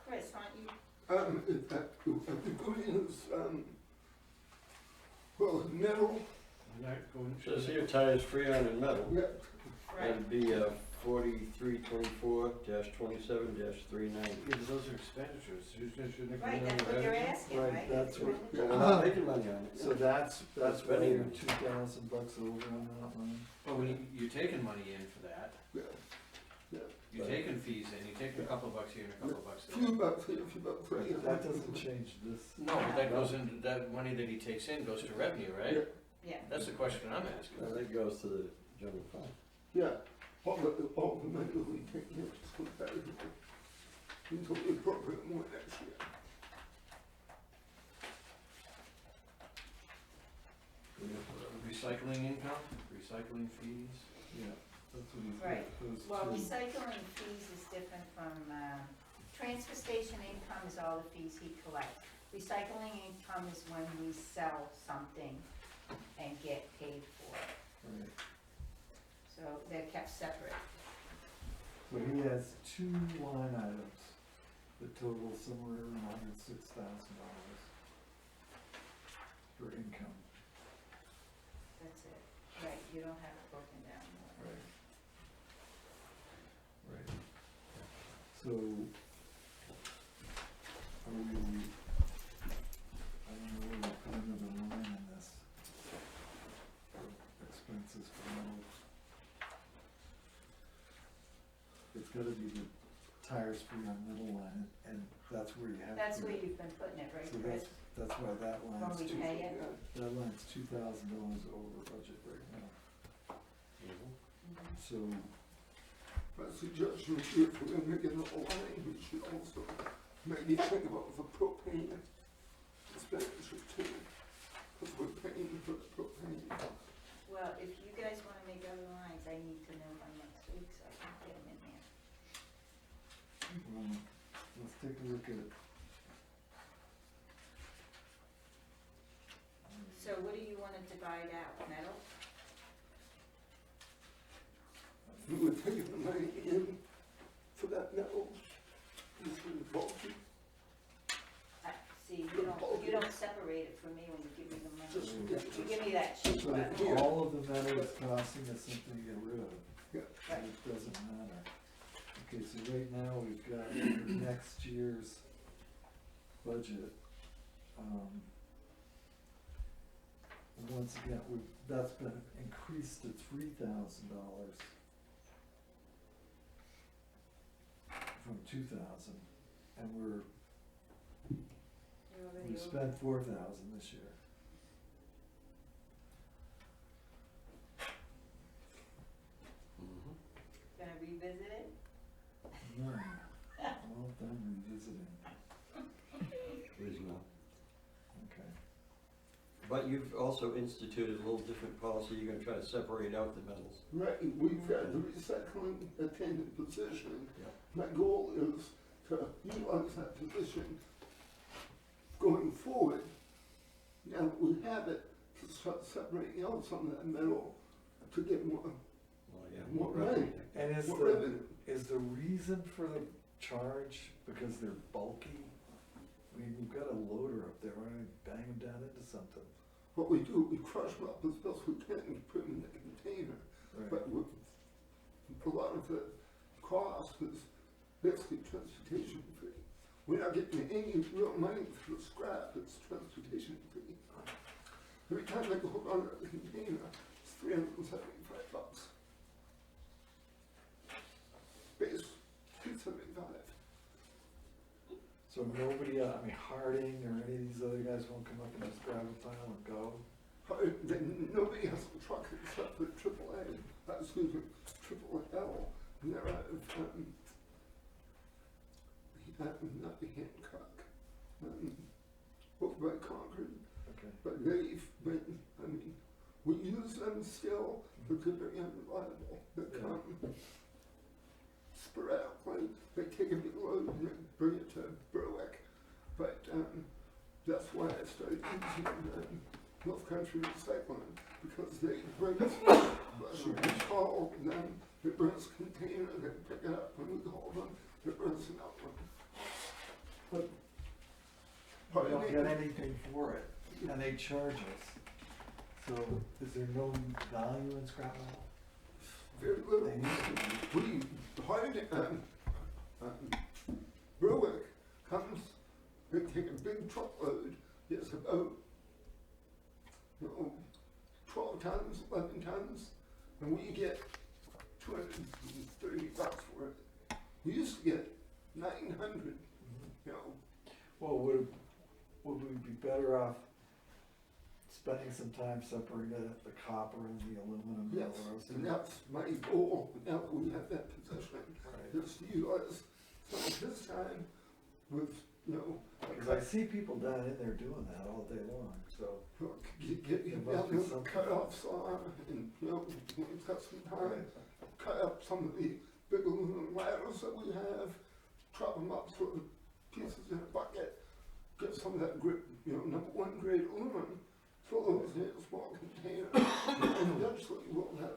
Chris, aren't you, I think going is, well, metal, We're not going So this here tires Freon and metal. yeah, right, That'd be 4324-27-390. Yeah, but those are expenditures, shouldn't it come right, in that's under what you're revenue? asking, Right, right? that's what- Yeah, we're not making money on it. So that's why spending you're it. $2,000 over on that line? Well, you're taking money in for that, yeah, yeah. you're taking fees in, you're taking a couple of bucks here and a couple of bucks Few there. bucks here, few bucks there. Right, that doesn't change this. No, but that goes into, that money that he takes in goes to revenue, right? Yeah, That's the question I'm asking. Now that goes to the general fund. Yeah, all the money that we take here just goes back to the, until we appropriate more next year. Recycling income, recycling fees. Yeah, that's what he's Right. got, those well, two. recycling fees is different from, transfer station income is all the fees he collects. Recycling income is when we sell something and get paid for it, Right. so they're kept separate. So he has two line items that total somewhere around $106,000 for income. That's it, right, you don't have it broken down more. Right. Right. So, are we, I don't know where we put another line in this. For expenses for metal. It's gotta be the tires free on middle line, and that's where you have. That's to- where you've been putting it, right, So Chris? that's why that When line's we two, pay it? that line's $2,000 over budget right now. Mhm. So, My suggestion is if we're gonna get a line, we should also maybe think about the propane expenditure too. Cause we're paying for the propane. Well, if you guys wanna make other lines, I need to know by next week, so I can get them in there. let's take a look at. So what do you wanna divide out, metal? We were taking the money in for that metal. This is bulky, See, you don't separate it for me when you give me the money. just, You give me that sheet, So but, if all of the metal is costing us something to get rid of, Yeah. right, it doesn't matter. Okay, so right now we've got for next year's budget, once again, that's been increased to $3,000 from 2,000, and you're already we over. spent 4,000 this year. Gonna revisit it? No, all done revisiting, Please no. okay. But you've also instituted a little different policy, you're gonna try to separate out the metals. right, we've got the recycling attendant position. Yep. My goal is to utilize that position going forward. Now that we have it, to start separating out some of that metal to get more, Well, yeah. More revenue. money. And more revenue. is the reason for the charge because they're bulky? I mean, we've got a loader up there, why don't we bang them down into something? What we do, we crush them up as best we can and put them in the container. Right. But a lot of the cost is basically transportation fee. We're not getting any real money for the scrap, it's transportation fee. Every time I go on a container, it's $375. Base, $275. So nobody, I mean Harding or any of these other guys won't come up and just grab a pile and go? Then nobody has a truck except for AAA, excuse me, Triple L, and they're out of at the Hancock, over by Concord. Okay. But they've been, I mean, we use them still, but they're very unreliable. They Yeah. come sporadically, they take a big load and then bring it to Berwick. But that's why I started using North Country Recycling, because they bring us, we call them, they bring us a container, they pick it up, when we call them, they bring us another one. But We don't get anything for it, and they charge us. So is there no value in scrap metal? very little. They used to be. We hired Berwick comes, they take a big truckload, it's about, 12 tons, 11 tons, and we get $230 for it. We used to get 900, Well, would we be better off spending some time separating the copper and the aluminum? yes, and that's my goal, now that we have that position, Right. is to utilize some of his time with, Because I see people down in there doing that all day long, so. get There must be the something. cut-offs on, and, we've got some time, cut up some of the big aluminum ladders that we have, chop them up, throw the pieces in a bucket, get some of that grip, number one grade aluminum, throw those in a small container, and eventually we'll have,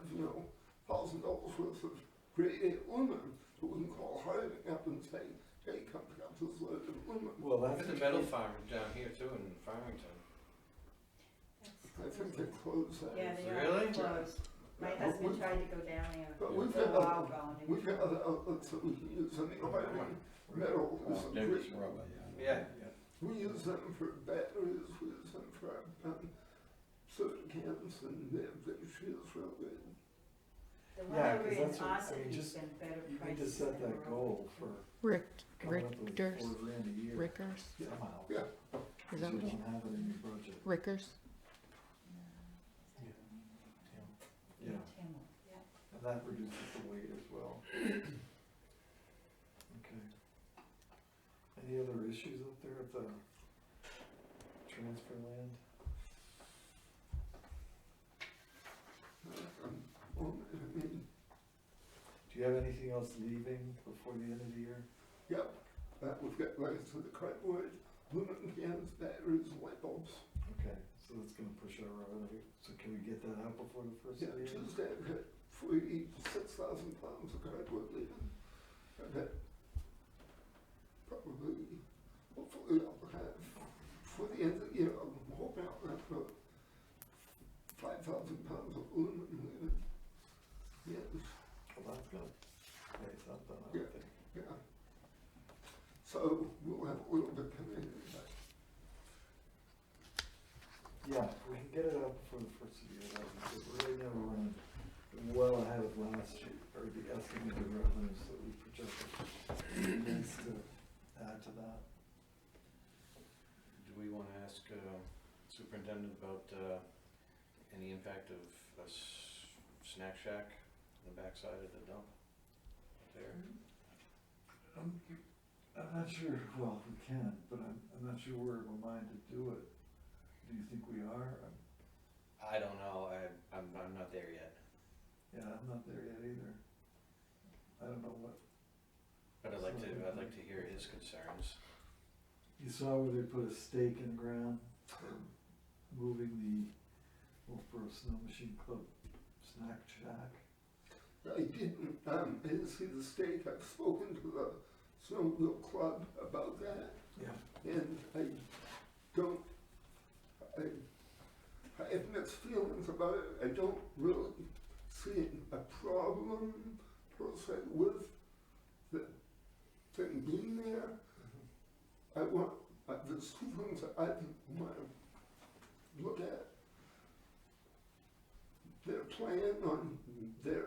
$1,000 worth of grade A aluminum, that we can call Harding up and say, hey, come pick up this load of aluminum. Well, Look that's. at the metal farm down here too in Farmington. I think they closed that. Yeah, they are Really? closed. My Yeah, husband we- tried to go down there But a we've little got while other, ago. and we've got other outlets that we can use, I mean, Harding metal is a Davis great. rubber, Yeah. We use them for batteries, we use them for soda cans, and they feels real good. The one Yeah, over 'cause in that's what- I mean, Ossity's just- been better You need to prices set than that we're- goal for coming up with Rickers, $4,000 a year Rickers, somehow. Yeah. is Because that you what you, don't have it in your budget. Rickers? Yeah, Timmel, yeah. and that reduces the weight as well. Okay. Any other issues up there at the transfer land? I mean, Do you have anything else leaving before the end of the year? yep, we've got, like I said, the cardboard, aluminum cans, batteries, light bulbs. Okay, so that's gonna push our revenue, so can we get that out before the first Yeah, of the year? Tuesday, I've got 46,000 pounds of cardboard leaving. I've got probably, hopefully I'll have, before the end of the year, I'm hoping I'll have about 5,000 pounds of aluminum leaving. Yes, Well, that's gonna pay something, I Yeah. would think. yeah. So we'll have a little bit coming in, but Yeah, if we can get it out before the first of the year, that would be good. Right now, we're running well ahead of last year, or the estimated revenues that we projected. Needs to add to that. Do we wanna ask superintendent about any impact of a snack shack on the backside of the dump there? I'm not sure, well, we can, but I'm not sure we're aligned to do it. Do you think we are? I don't know, I'm not there yet, Yeah, I'm not there yet either. I don't know what, but I'd like to hear his concerns. you saw where they put a stake in the ground for moving the Wolfboro Snow Machine Club snack shack? I didn't see the stake. I've spoken to the snowmobile club about that, Yeah. and I have mixed feelings about it. I don't really see a problem per se with the thing being there. There's two things that I want to look at. Their plan on their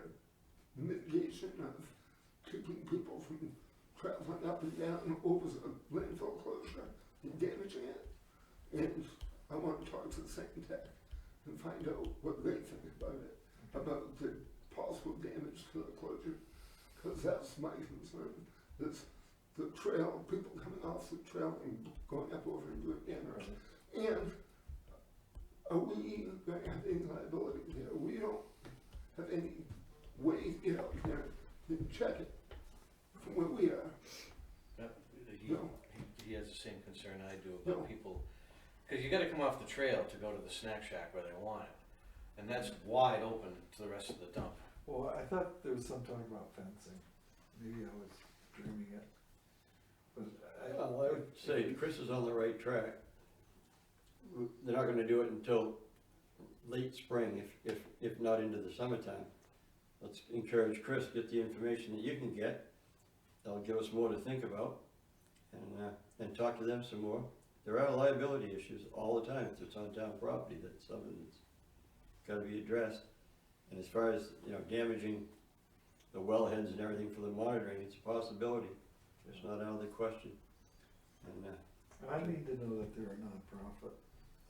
mitigation of keeping people from traveling up and down over the landfill closure and damaging it. And I want to talk to the Tech and find out what they think about it, about the possible damage to the closure. Because that's my concern, is the trail, people coming off the trail and going up over and doing damage. And are we gonna have any liability there? We don't have any way to get out there and check it from where we are. No. He has the same concern I do No. about people, cause you gotta come off the trail to go to the snack shack where they want it. And that's wide open to the rest of the dump. Well, I thought there was some talk about fencing. Maybe I was dreaming it. But Well, I would say Chris is on the right track. They're not gonna do it until late spring, if not into the summertime. Let's encourage Chris, get the information that you can get. That'll give us more to think about, and talk to them some more. There are liability issues all the time, if it's on town property, that's something that's gotta be addressed. And as far as, damaging the wellheads and everything for the monitoring, it's a possibility. It's not out of the question. And, I need to know that they're a nonprofit.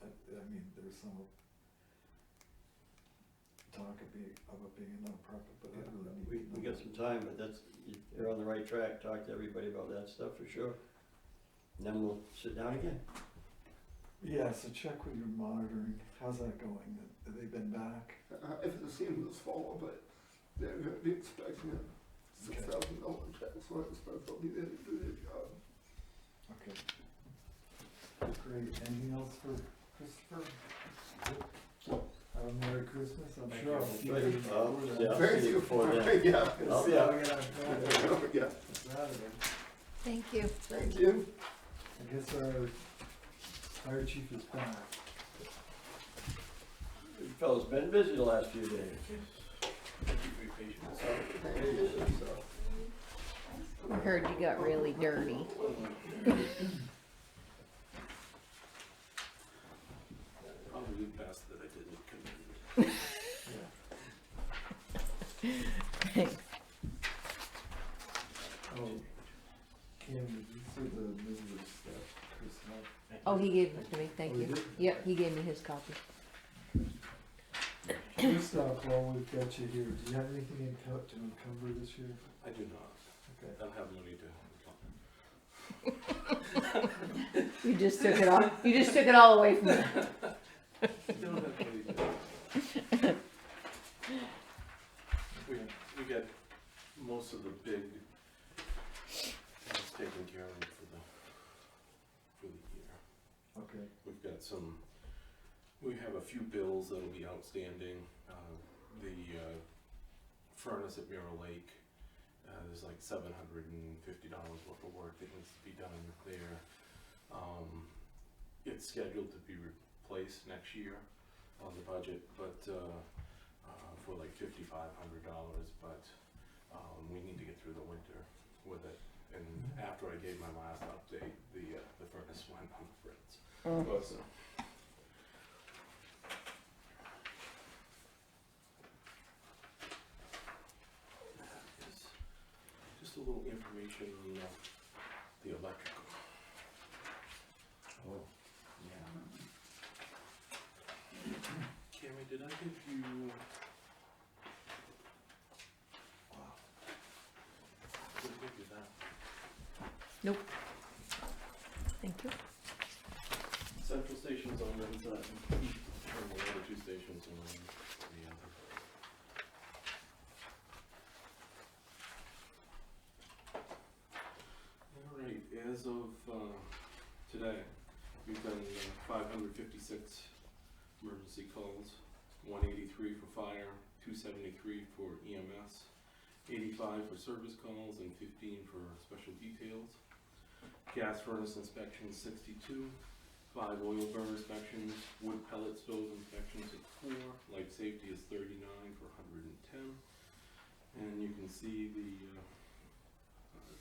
I mean, there's some talk of it being a nonprofit, but I really need to know. we got some time, but they're on the right track, talk to everybody about that stuff for sure. And then we'll sit down again. Yeah, so check with your monitoring. How's that going? Have they been back? I haven't seen this fall, but they're gonna be expecting a $6,000 check, so I expect they'll be there to do their job. Okay. Great. Anything else for Christopher? Have a Merry Christmas. I'm Thank sure you. I'll see Right. you before Yeah, that. I'll Thank see you you. before then. Yeah. I'll be Yeah, out. we got Saturday. Yeah, Saturday. Thank you. thank you. I guess our fire chief is back. You fellas been busy the last few days. Thank you for your patience. I heard you got really dirty. Probably best that I didn't come in. Oh, Cam, did you see the movie stuff Chris had? Oh, he gave it to me, thank Oh, he you. did? Yep, he gave me his copy. Christoph, while we've got you here, do you have anything to encumber this year? I do not. Okay. I don't have money to. You just took it all, you just took it all away from me. I don't have money to. We got most of the big things taken care of for the year. Okay. We've got we have a few bills that'll be outstanding. The furnace at Mirror Lake, there's like $750 worth of work that needs to be done there. It's scheduled to be replaced next year on the budget, but for like $5,500, but we need to get through the winter with it. And after I gave my last update, the furnace went on the fritz. So, just a little information on the electrical. Oh, Cammy, did I give you? Did I give you that? Nope. Thank you. Central station's on one side, and the other two stations are on the other. Alright, as of today, we've done 556 emergency calls, 183 for fire, 273 for EMS, 85 for service calls, and 15 for special details. Gas furnace inspections, 62. 5 oil burner inspections, wood pellet stove inspections at 4, life safety is 39 for 110. And you can see the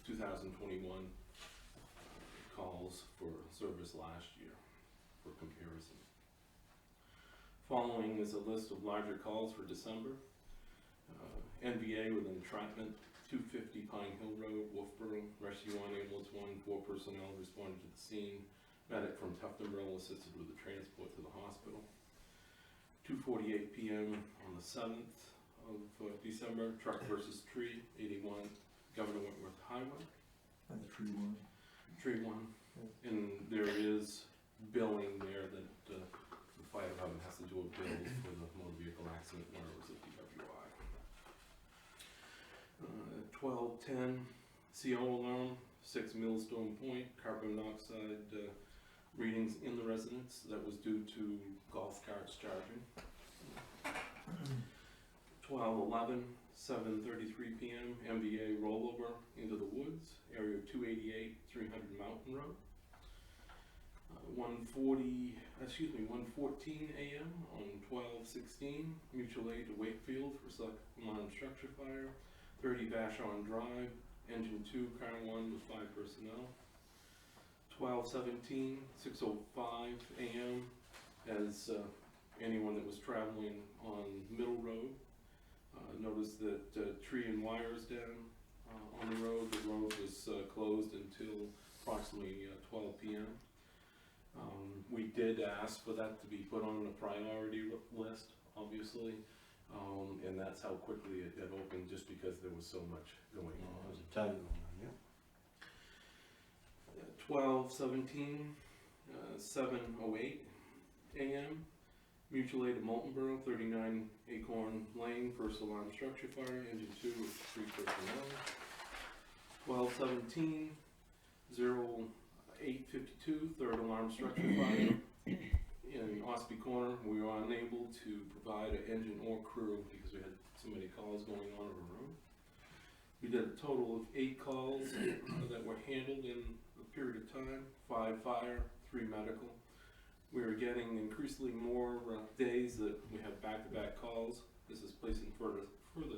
2021 calls for service last year for comparison. Following is a list of larger calls for December. NVA with entrapment, 250 Pine Hill Road, Wolfboro, Rescue on Ambulance 1, 4 personnel responded to the scene. Medic from Tuftonboro assisted with the transport to the hospital. 2:48 p.m. on the 7th of December, truck versus tree, 81 Governor Wentworth Highway. And the tree one. Tree one, and there is billing there that the fire department has to do a bill for the motor vehicle accident where it was a DWI. 1210, CO alarm, 6 Millstone Point, carbon monoxide readings in the residence. That was due to golf carts charging. 1211, 7:33 p.m. MBA rollover into the woods, area 288, 300 Mountain Road. 1:14 a.m. on 12/16, mutual aid to Wakefield for Selectmen structure fire. 30 Vashon Drive, engine 2, car 1 with 5 personnel. 12/17, 6:05 a.m. as anyone that was traveling on Middle Road noticed that tree and wires down on the road. The road was closed until approximately 12 p.m. We did ask for that to be put on a priority list, obviously, and that's how quickly it opened, just because there was so much going There on. was a ton going on, yeah. 12/17, 7:08 a.m. Mutual aid of Moultonborough, 39 Acorn Lane, first alarm structure fire, engine 2 with 3 personnel. 12/17, 08:52, third alarm structure fire in Ospey Corner. We were unable to provide an engine or crew because we had so many calls going on in the room. We did a total of 8 calls that were handled in a period of time, 5 fire, 3 medical. We are getting increasingly more days that we have back-to-back calls. This is placing further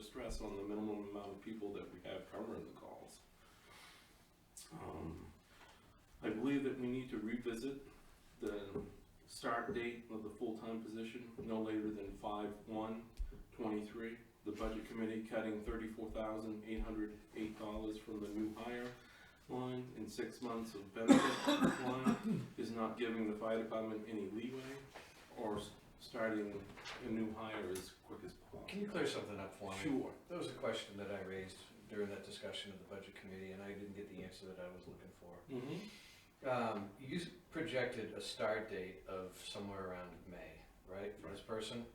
stress on the minimum amount of people that we have covering the calls. I believe that we need to revisit the start date of the full-time position no later than 5/1/23. The budget committee cutting $34,808 from the new hire line in 6 months of benefit line is not giving the fire department any leeway or starting a new hire as quick as possible. Can you clear something up for me? Sure. There was a question that I raised during that discussion of the budget committee, and I didn't get the answer that I was looking for. You projected a start date of somewhere around May, right, for this person?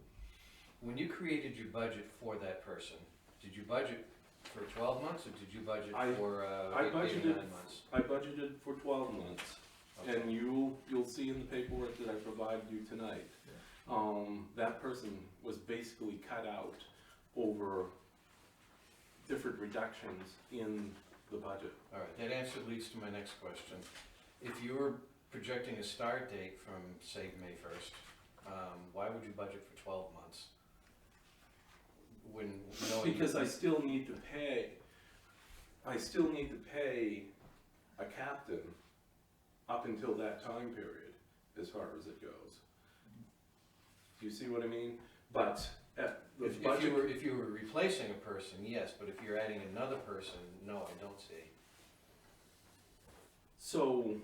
When you created your budget for that person, did you budget for 12 months, or did you budget for 9 months? I budgeted for 12 months, Okay. and you'll see in the paperwork that I provided you tonight. That person was basically cut out over different reductions in the budget. All right, that answer leads to my next question. If you were projecting a start date from, say, May 1st, why would you budget for 12 months? When knowing Because I still need to pay a captain up until that time period, as far as it goes. Do you see what I mean? But at the if budget. you were replacing a person, yes, but if you're adding another person, no, I don't see. So,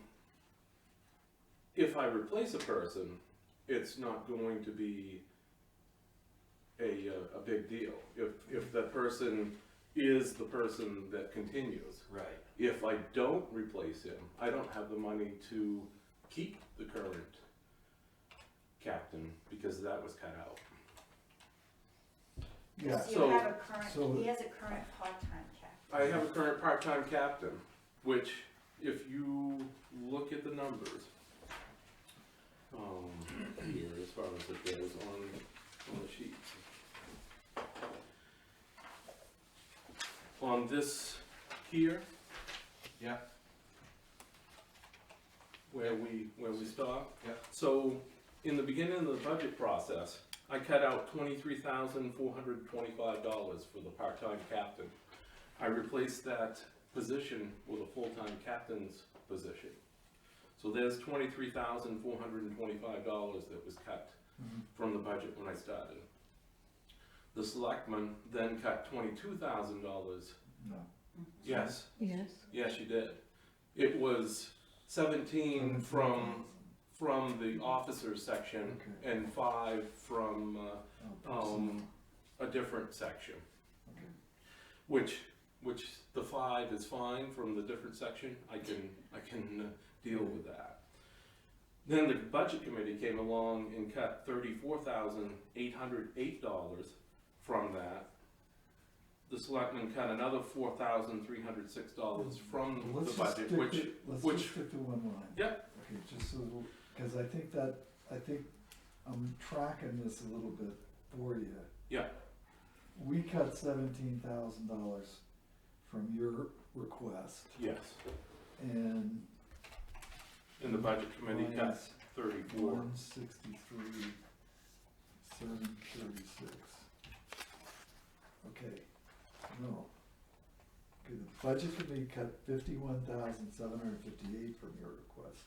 if I replace a person, it's not going to be a big deal. If that person is the person that continues. Right. If I don't replace him, I don't have the money to keep the current captain because that was cut out. Yeah, So So- you have a current, so- he has a current part-time captain. I have a current part-time captain, which if you look at the numbers, here as far as it goes on the sheets. On this here. Yeah. Where we stop. Yeah. So, in the beginning of the budget process, I cut out $23,425 for the part-time captain. I replaced that position with a full-time captain's position. So there's $23,425 that was cut from the budget when I started. The selectmen then cut $22,000. no. Yes, Yes. yes, you did. It was 17 from the officers section Okay. and 5 from Personnel. a different section. Okay. Which which the 5 is fine from the different section, I can deal with that. Then the budget committee came along and cut $34,808 from that. The selectmen cut another $4,306 from Well, the let's just budget, stick which, to- Let's which- just stick to one line. Yep. Okay, just so, because I think I'm tracking this a little bit for you. Yeah. We cut $17,000 from your request, yes, and and the budget committee cut minus 34. 163, 736. Okay, no. Okay, the budget committee cut 51,758 from your request.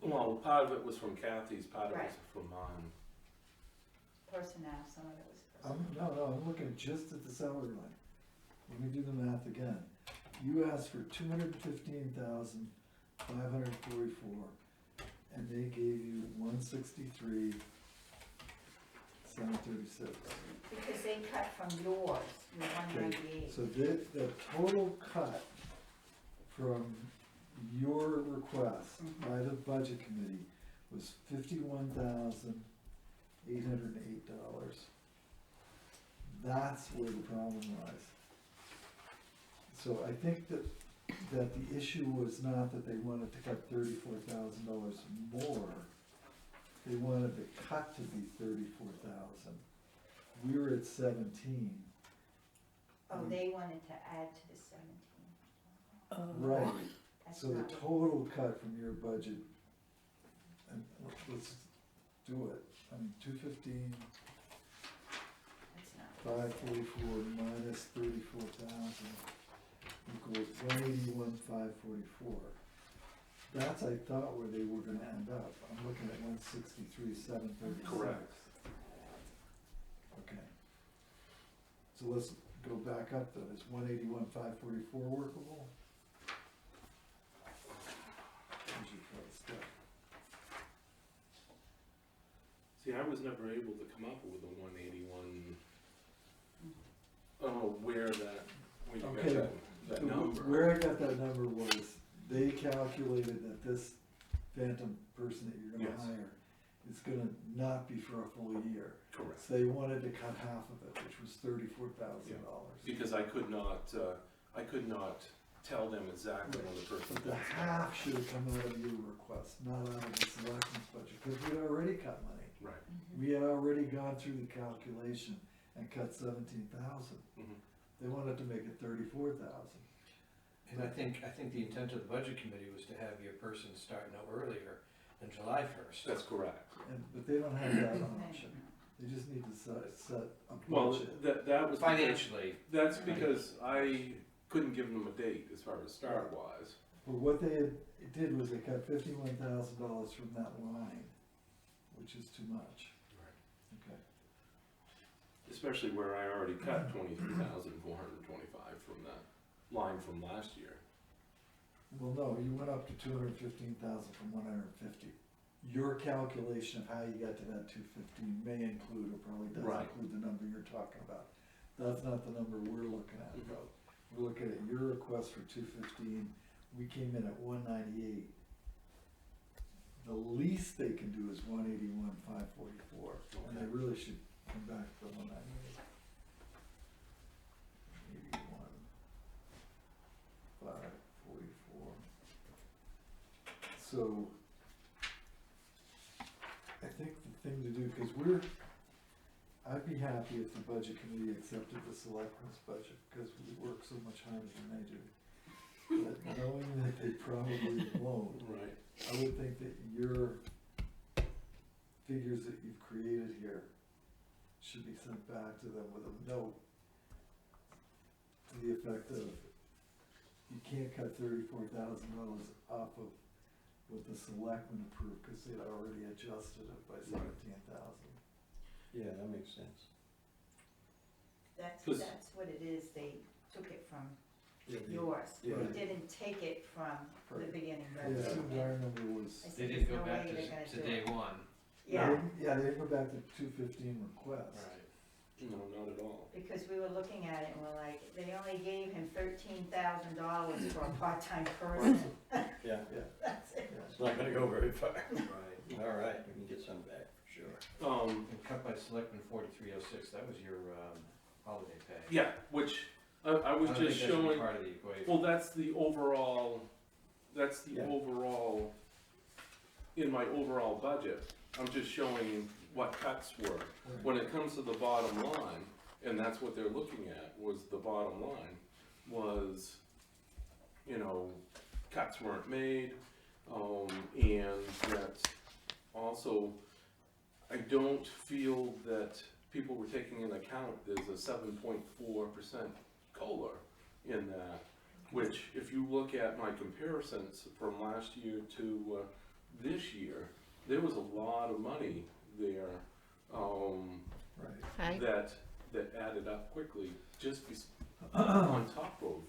Well, part of it was from Kathy's, part of it was Right. from mine. Personnel, some of it was personnel. No, I'm looking just at the salary line. Let me do the math again. You asked for 215,544, and they gave you 163,736. Because they cut from yours, your 198. So the total cut from your request by the budget committee was $51,808. That's where the problem lies. So I think that the issue was not that they wanted to cut $34,000 more. They wanted the cut to be 34,000. We were at 17. Oh, they wanted to add to the 17. Right. That's So the not, total cut from your budget, and let's do it. I mean, 215, that's not. 544 minus 34,000 equals 181,544. That's, I thought, where they were gonna end up. I'm looking at 163,736. Correct. Okay. So let's go back up though. Is 181,544 workable? Here's your first step. See, I was never able to come up with a 181. I don't know where you Okay. got that number. Where I got that number was, they calculated that this phantom person that you're gonna Yes. hire is gonna not be for a full year. Correct. So they wanted to cut half of it, which was $34,000. Because I could not tell them exactly when the person. But the half should have come out of your request, not out of the selectmen's budget, because we'd already cut money. Right. We had already gone through the calculation and cut 17,000. Mhm. They wanted to make it 34,000. And I think the intent of the budget committee was to have your person start no earlier than July 1st. That's correct. But they don't have that option. They just need to set a Well, budget. that was. Financially, That's because I couldn't give them a date as far as start wise. But what they did was they cut $51,000 from that line, which is too much. Okay. Especially where I already cut 23,425 from that line from last year. Well, no, you went up to 215,000 from 150. Your calculation of how you got to that 215 may include, or probably does Right. include the number you're talking about. That's not the number we're looking at, Mhm. though. We're looking at your request for 215, we came in at 198. The least they can do is 181,544, and they Okay. really should come back to the 198. 81,544. So, I think the thing to do, because I'd be happy if the budget committee accepted the selectmen's budget, because we work so much harder than they do. But knowing that they probably won't, Right. I would think that your figures that you've created here should be sent back to them with a note to the effect of, you can't cut $34,000 off of what the selectmen approved, because they'd already adjusted it by 17,000. Yeah, that makes sense. That's 'Cause- what it is, they took it from Yeah, yours. yeah. They didn't take it from the Right. beginning Yeah, budget. our number was, I they said, didn't "There's go no back way they're gonna to do day it." one. Yeah, yeah, they go back to 215 request. Right. No, not at all. Because we were looking at it and we're like, they only gave him $13,000 for a part-time person. Yeah, That's it. Yeah. it's not gonna go very far. Right. All right, we can get some back for sure. And cut by Selectmen 4306, that was your, holiday pay. Yeah, which I was I don't just think that should be showing, part of the equation. well, that's the overall, Yeah. in my overall budget. I'm just showing what cuts were. When it comes to the bottom line, and that's what they're looking at, was the bottom line, was, you know, cuts weren't made, and that also, I don't feel that people were taking into account there's a 7.4% COLA in that, which if you look at my comparisons from last year to this year, there was a lot of money there, Right. that added up quickly, just on top of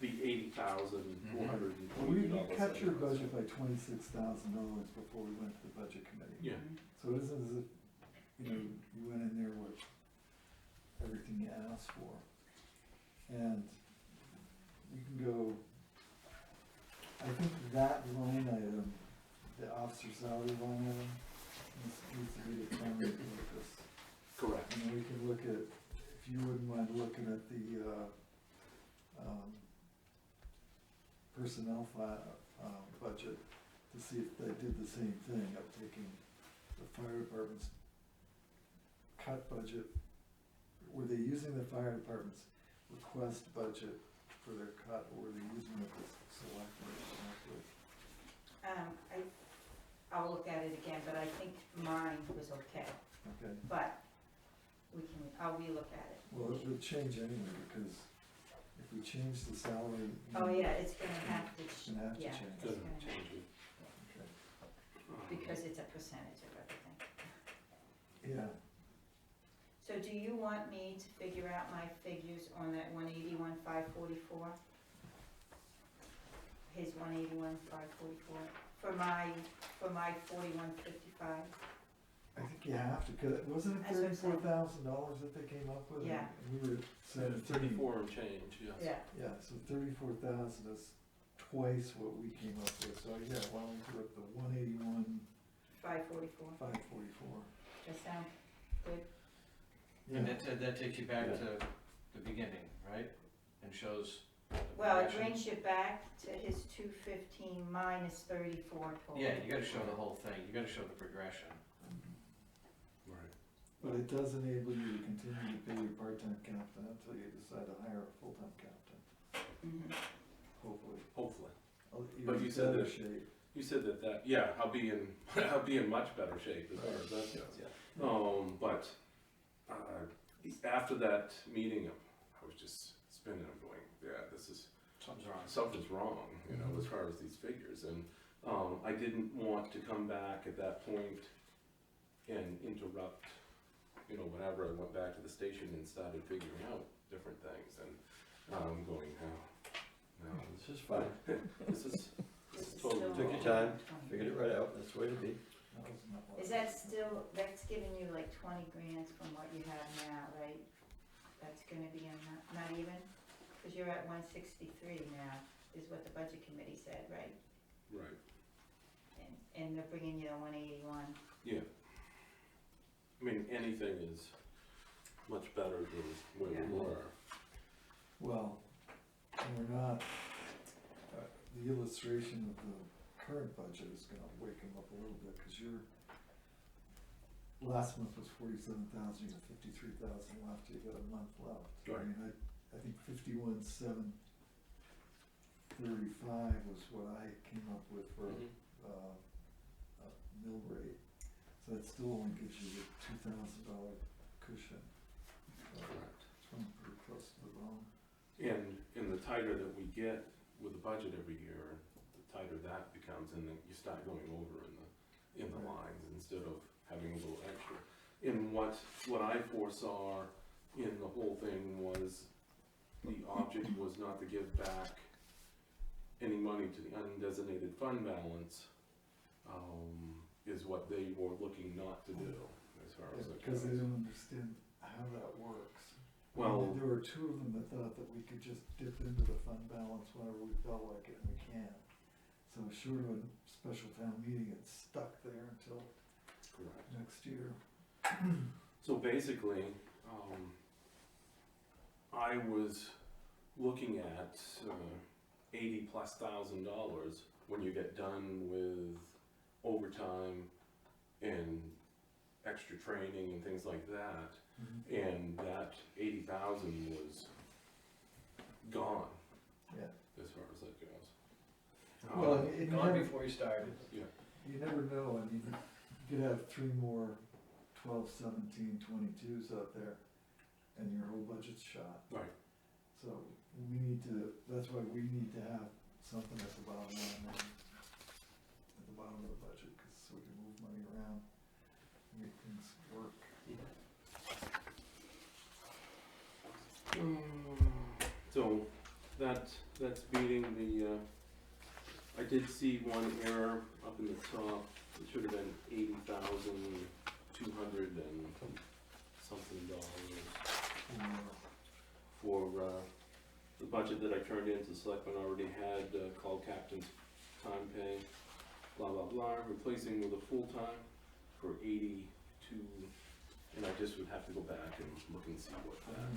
the $80,420. Well, we cut your budget by $26,000 before we went to the budget committee. Yeah, So it isn't as if, you know, you went in there with everything you asked for. And you can go, I think that line item, the officer salary line item, needs to be the primary focus. correct. And then we can look at, if you wouldn't mind looking at the, personnel budget to see if they did the same thing of taking the fire department's cut budget. Were they using the fire department's request budget for their cut, or were they using it as selectmen? I'll look at it again, but I think mine was okay, Okay, but I'll relook at it. well, it would change anyway, because if we change the salary. Oh, yeah, it's gonna have to, It's gonna have to yeah, change. it's Doesn't gonna, change it. Okay. because it's a percentage of everything. Yeah, So do you want me to figure out my figures on that 181,544? His 181,544 for my 4155? I think you have to, cause wasn't it That's what I'm saying. $34,000 that they came up with? Yeah. And we were So saying 34 and change, yes. Yeah, Yeah, so 34,000 is twice what we came up with, so yeah, why don't we do it the 544. 181,544? That sound good? And Yeah, that takes you back Yeah. to the beginning, right? And shows the Well, it progression. brings you back to his 215 minus 34 total. Yeah, you gotta show the whole thing, you gotta show the progression. Right. but it does enable you to continue to pay your part-time captain until you decide to hire a full-time captain, Mhm. hopefully. Hopefully. You're But in you said better that- shape. You said that, yeah, I'll be in, I'll be in much better shape as far as that goes. But, after that meeting, I was just spinning, I'm going, yeah, something's wrong, you know, as far as these figures, and, I didn't want to come back at that point and interrupt, you know, whenever I went back to the station and started figuring out different things, and, I'm going, no, This is fine, this is totally still- took your time, figured it right out, that's the way to be. That was not Is that still, that's giving you like 20 grand from what you have now, right? That's gonna be not even? Cause you're at 163 now, is what the budget committee said, right? right. And they're bringing you to 181. Yeah. I mean, anything is much better than where Yeah. we were. Well, and we're not, the illustration of the current budget is gonna wake them up a little bit, cause your last month was 47,000, you got 53,000 left, you got a month left. Right. I mean, I think 51,735 was what I came up with for, Mhm. a mill rate. So that still only gives you a $2,000 cushion. So Correct. it's running pretty close to the bone. And the tighter that we get with the budget every year, the tighter that becomes, and then you start going over in the lines instead of having a little extra. And what I foresaw in the whole thing was the object was not to give back any money to the undesignated fund balance, is what they were looking not to do, as far as. Because they don't understand how how that works. Well, There were two of them that thought that we could just dip into the fund balance whenever we felt like it, and we can. So short of a special town meeting, it's stuck there until correct. next year. So basically, I was looking at $80,000+ when you get done with overtime and extra training and things like that. And that 80,000 was gone. Yeah. As far as that goes. Well, and you Gone never, before you started. you never know, I mean, you could have 3 more 12, 17, 22s out there, and your whole budget's shot. Right. So we need to, that's why we need to have something at the bottom line, at the bottom of the budget, cause so we can move money around, and make things work. So that's beating the, I did see one error up in the top. It should have been $80,200 and something for the budget that I turned in to Selectmen already had call captain's time pay, blah, blah, blah, replacing with a full-time for 82, and I just would have to go back and look and see what that,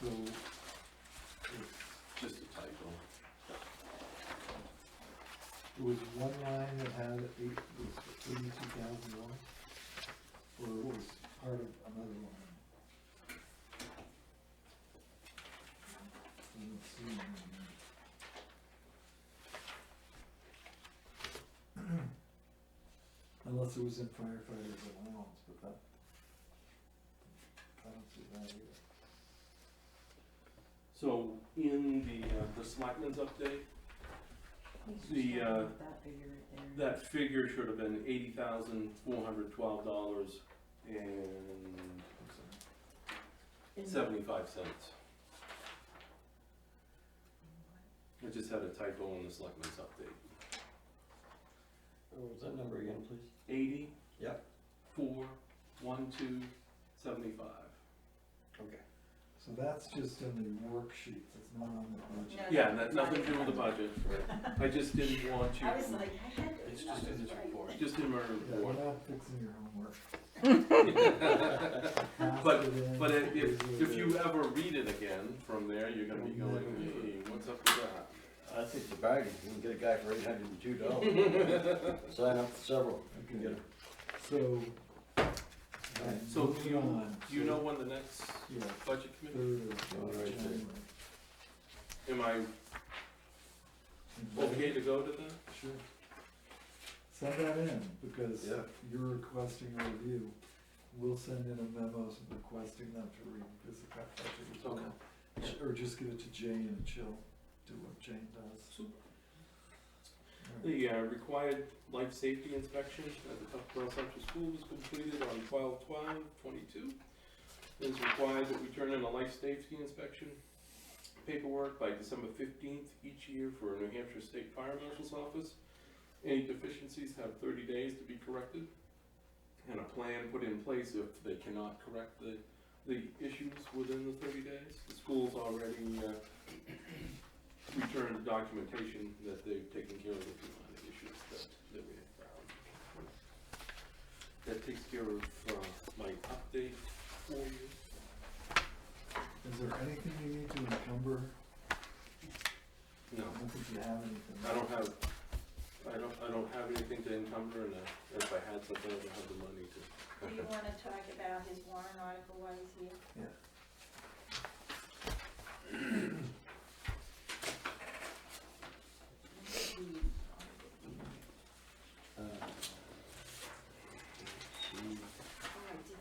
So, just a typo. there was one line that had $82,000, or it was part of another line. Let's see. Unless it was in firefighter's allowance, but that, I don't see that either. So in the Selectmen's update, that figure should have been $80,412.75. I just had a typo in the Selectmen's update. What was that number again, please? 80. Yep. 412.75. Okay. So that's just in the worksheets, it's not on the budget. No, Yeah, and that's nothing to do with the budget. I just didn't want you. I was like, I had those It's just in numbers this right. report. Just in my Yeah, report. we're not fixing your homework. But if you ever read it again from there, you're gonna be going, hey, what's up with that? I think it's a bargain. You can get a guy for $802. Sign up for several. You can get Okay, him. so. So do moving you, on, do you so know when the next Yeah, budget committee? 3rd of All right, January. Am I okay to go to that? Sure. Send that in, because Yeah. you're requesting a review. We'll send in a memo requesting them to revisit that budget as well. Okay. Or just give it to Jane and she'll do what Jane does. Super. All right. The required life safety inspection at the Tufts Central School was completed on 12/12/22. It is required that we turn in a life safety inspection paperwork by December 15th each year for New Hampshire State Fire Marshal's Office. Any deficiencies have 30 days to be corrected, and a plan put in place if they cannot correct the issues within the 30 days. The school's already returned the documentation that they've taken care of the few minor issues that we have found. That takes care of my update for you. Is there anything you need to encumber? No, I don't think you have anything. I don't have anything to encumber, and if I had something, I would have the money to. Do you wanna talk about his warrant article while he's here? Yeah.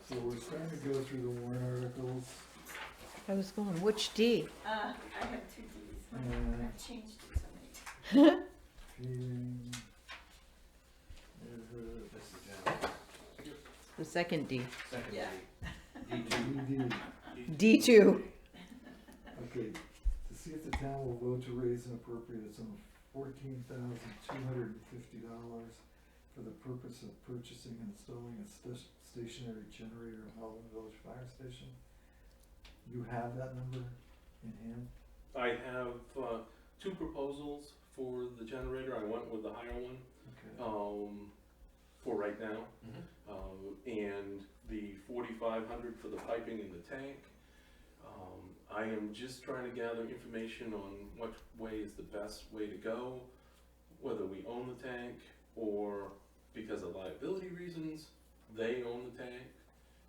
So we're starting to go through the warrant articles. I was going, which D? I have 2 Ds, Yeah. I've changed it so many times. Paving, neighborhood, This is general. The second D. Second Yeah. DD. D2. Okay, to see if the town will vote to raise and appropriate a sum of $14,250 for the purpose of purchasing and installing a stationary generator at Holland Village Fire Station. You have that number in hand? I have, two proposals for the generator. I went with the higher one, Okay. for right now. Mm-hmm. And the 4,500 for the piping in the tank. I am just trying to gather information on what way is the best way to go, whether we own the tank or because of liability reasons, they own the tank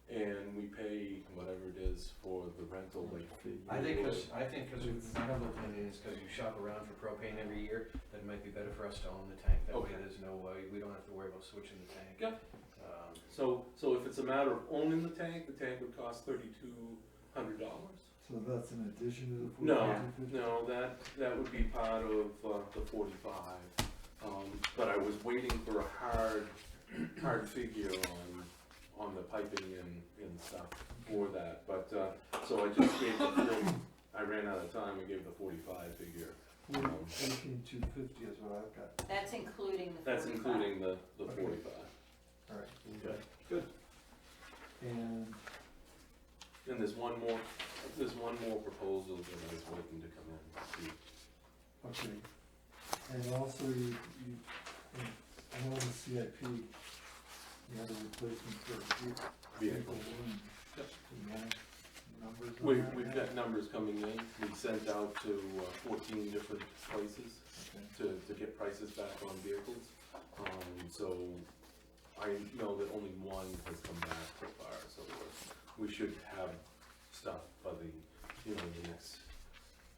and we pay whatever it is for the rental, like. I think cause my humble opinion is cause you shop around for propane every year, that it might be better for us to own the tank. That way Okay. there's no, we don't have to worry about switching the tank. Yeah. So if it's a matter of owning the tank would cost $3,200. So that's in addition to the No, 4,250? no, that would be part of the 45. But I was waiting for a hard figure on the piping and stuff for that. But, so I just gave I ran out of time, I gave the 45 figure. 14,250 is what I've got. That's including the 45. That's including the Okay. 45. All right. Okay, good. And And there's one more proposal that I was waiting to come in. okay, and also you, I know in the CIP, you had a replacement for Vehicle. one. Yep. Do you have numbers on that We've yet? got numbers coming in. We sent out to 14 different places Okay. to get prices back on vehicles. So I know that only one has come back so far, so we should have stuff by the next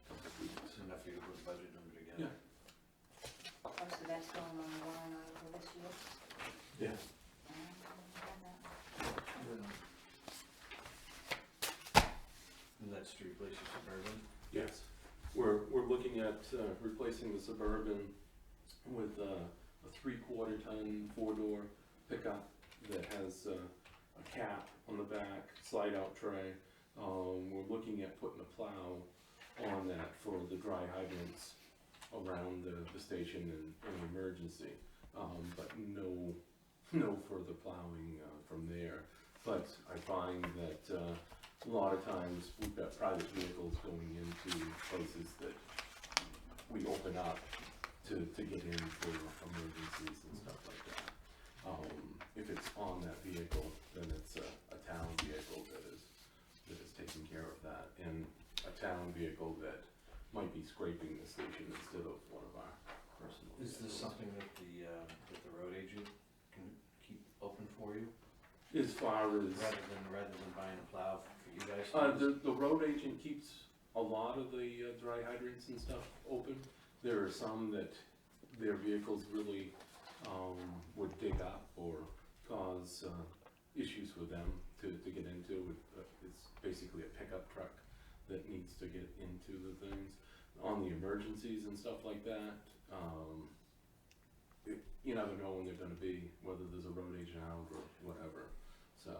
couple of weeks. It's enough for you to put a budget number together. Oh, so that's going on the warrant article this year? Yeah. And that's to replace your Suburban. Yes, we're looking at replacing the Suburban with a 3/4 ton 4-door pickup that has a cap on the back, slide out tray. We're looking at putting a plow on that for the dry hydrants around the station and emergency. But no further plowing from there. But I find that a lot of times we've got private vehicles going into places that we open up to get in for emergencies and stuff like that. If it's on that vehicle, then it's a town vehicle that is taking care of that, and a town vehicle that might be scraping the station instead of one of our personal Is this vehicles. something that the road agent can keep open for you? As far as Rather than buying a plow for you guys to use? the road agent keeps a lot of the dry hydrants and stuff open. There are some that their vehicles really would dig up or cause issues with them to get into. It's basically a pickup truck that needs to get into the things. On the emergencies and stuff like that, you never know when they're gonna be, whether there's a road agent out or whatever, so.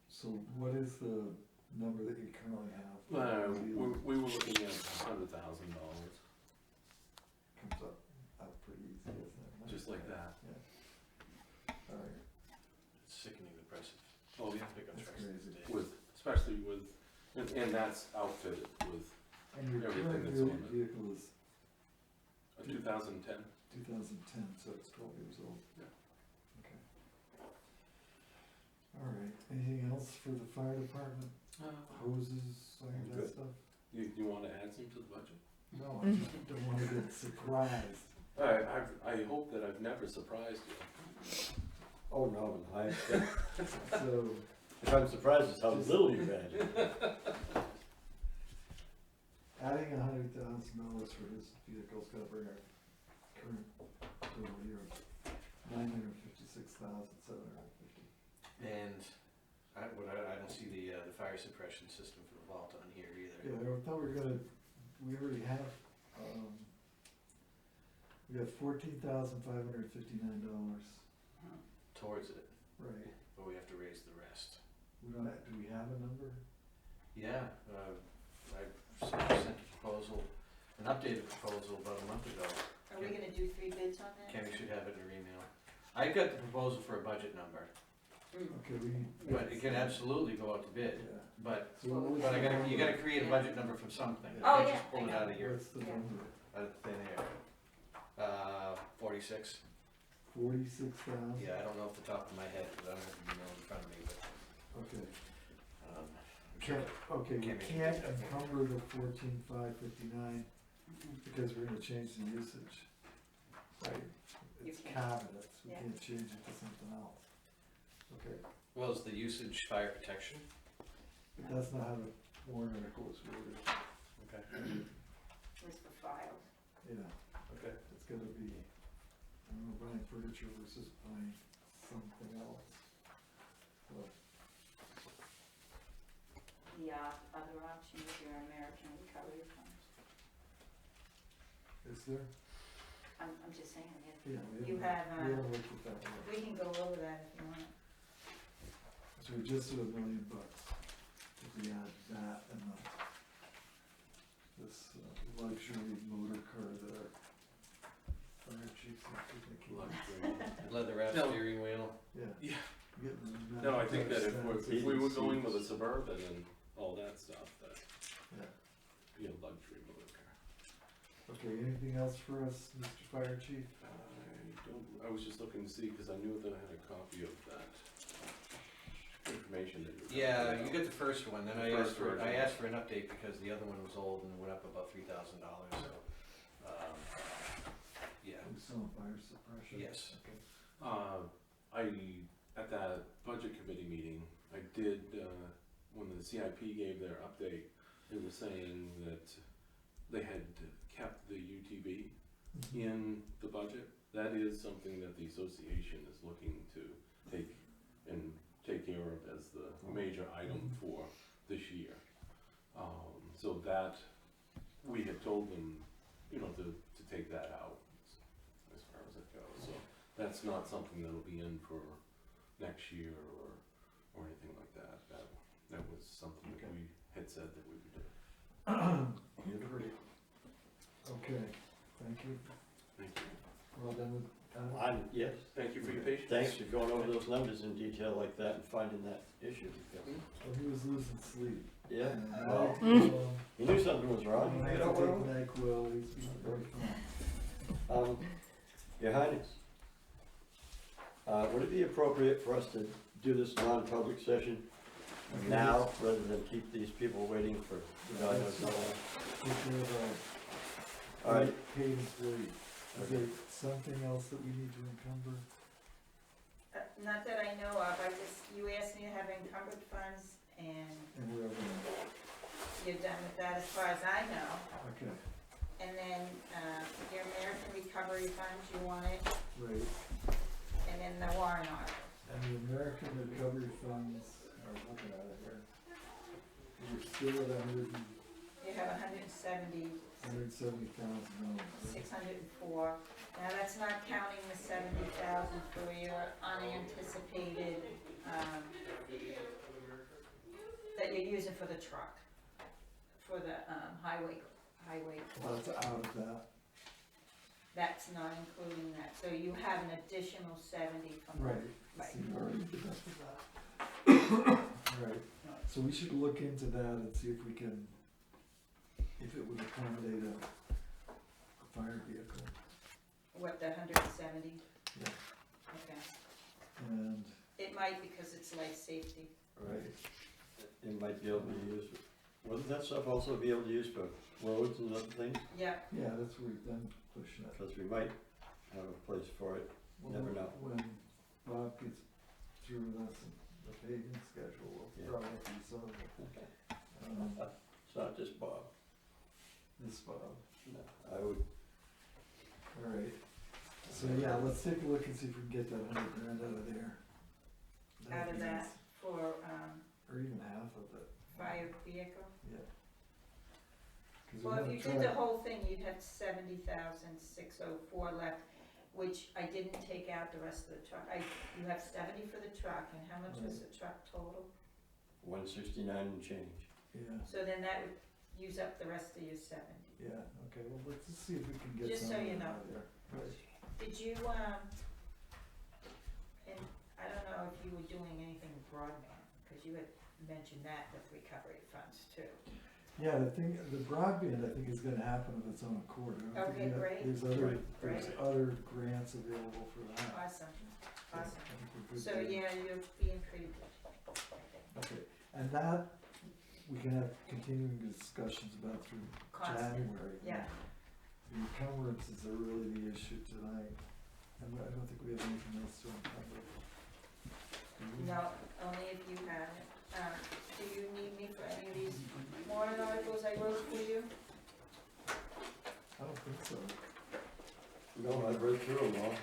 So what is the number that you currently have? We were looking at $100,000, Comes up pretty easy, isn't it? just like that. Yeah. All right, It's sickening the price Oh, of yeah, pickup that's trucks these crazy. days. especially with, and that's outfitted with and your Everything current that's on it. vehicle is a 2010. 2010, so it's 12 years old? Yeah. Okay. All right, anything else for the fire department? Hoses, all I'm that good. stuff? You wanna add some to the budget? No, I just don't wanna get surprised. I hope that I've never surprised you. Oh, no, So, if I'm surprised at how little you've added. adding $100,000 for his vehicle's gonna bring our current total year of $956,750. And I don't see the fire suppression system for the vault on here either. Yeah, I thought we already have, we have $14,559, Towards it, right? but we have to raise the rest. We don't have, do we have a number? Yeah, I sent a proposal, an updated proposal about a month ago. Are we gonna do 3 bids on that? Kenny should have it in her email. I've got the proposal for a budget number, Okay, we need. but it can absolutely go out to bid, Yeah. but, So what was but the you gotta number? create a budget number from something. You Oh, can't yeah, just pull I it know. out of your, What's the Yeah. number? out of thin air. 46. 46,000? Yeah, I don't know off the top of my head, because I don't have the email in front of me, but, Okay. I'm sure. Okay, we Can't make it can't easy, I think. encumber the 14,559 because we're gonna change the usage. Right? You It's can't. cabinets, we Yeah. can't change it to something else. Okay, Well, is the usage fire protection? but that's not how the warrant article was worded. Okay. Was for files. Yeah, Okay. it's gotta be, I don't know, buying furniture versus buying something else. Well, The other option is your American Recovery Funds. is there? I'm just saying, if Yeah, you we have, haven't looked at that one. we can go over that if you want. So we just do $1 million. If we add that and this luxury motor car that our fire chief seems to think. Leather wrap No. steering wheel. Yeah. Yeah. Getting No, I think that if expensive. we were going with a Suburban and all that stuff, that, Yeah. be a luxury motor car. Okay, anything else for us, Mr. Fire Chief? I was just looking to see, cause I knew that I had a copy of that information that you were. Yeah, talking you about. get the first one, then The I first asked for, version. I asked for an update because the other one was old and went up about $3,000, so, yeah, We saw fire suppression. yes. Okay. At that budget committee meeting, I did, when the CIP gave their update, it was saying that they had kept the UTV in the budget. That is something that the association is looking to take care of as the major item for this year. So that, we had told them, to take that out as far as it goes. So that's not something that'll be in for next year or anything like that. That was something that we had said that we would do. You're great. Okay, thank you. Thank you. Well done with, Yes, Thank you for your patience. thanks for going over those numbers in detail like that and finding that issue. well, he was losing sleep. Yeah, And, well, he knew something was wrong. I You had know to what? take NyQuil, he's being very calm. Your Highness, would it be appropriate for us to do this non-public session now, rather than keep these people waiting for God knows how long? Take care of All our right, paid employee. Is there something else that we need to encumber? Not that I know of, you asked me to have encumbered funds, and And we're over, you're done with that as far as I know. okay, And then, your American Recovery Funds, you want it, right. and then the warrant article. And the American Recovery Funds are looking at it here. We're still at You have $170,604. $170,000. Now, that's not counting the 70,000 for your unanticipated, that you're using for the truck, for the, highway, Well, that's out of that. that's not including that, so you have an additional 70 from Right. Right. So you already deducted that. Right, so we should look into that and see if we can, if it would accommodate a fire vehicle. What, the 170? Yeah. Okay. And, It might because it's life safety. right, it might be able to be used, wouldn't that stuff also be able to use for roads and other things? Yeah, yeah, that's where we've been pushing it. Because we might have a place for it, never know. When Bob gets through with us and the paving schedule, we'll Yeah. probably do some. Okay. This It's not just Bob, Bob. no, I would, Alright, so yeah, let's take a look and see if we can get that $100,000 out of there. out of that for, Or even half of it, fire vehicle. yeah. 'Cause we Well, if wanna you try- did the whole thing, you'd have 70,604 left, which I didn't take out the rest of the truck. You have 70 for the truck, and how much was the truck total? 169 and change. Yeah, So then that would use up the rest of your 70. yeah, okay, well, let's just see if we can get Just some so of you that know. out of there. Right. Did you, you were doing anything with broadband, because you had mentioned that with recovery funds too. Yeah, the broadband, I think, is gonna happen of its own accord. I don't Okay, think great. there's Great. other grants available for that. Awesome, So awesome. I think we're good So, there. yeah, you're being pretty good, I think. Okay, and that, we can have continuing discussions about through Constant, January. yeah. The encumbrances are really the issue tonight, and I don't think we have anything else to encumber. Do we? No, only if you have it. Do you need me for any of these warrant articles I wrote for you? I don't think so. No, I've read through them all.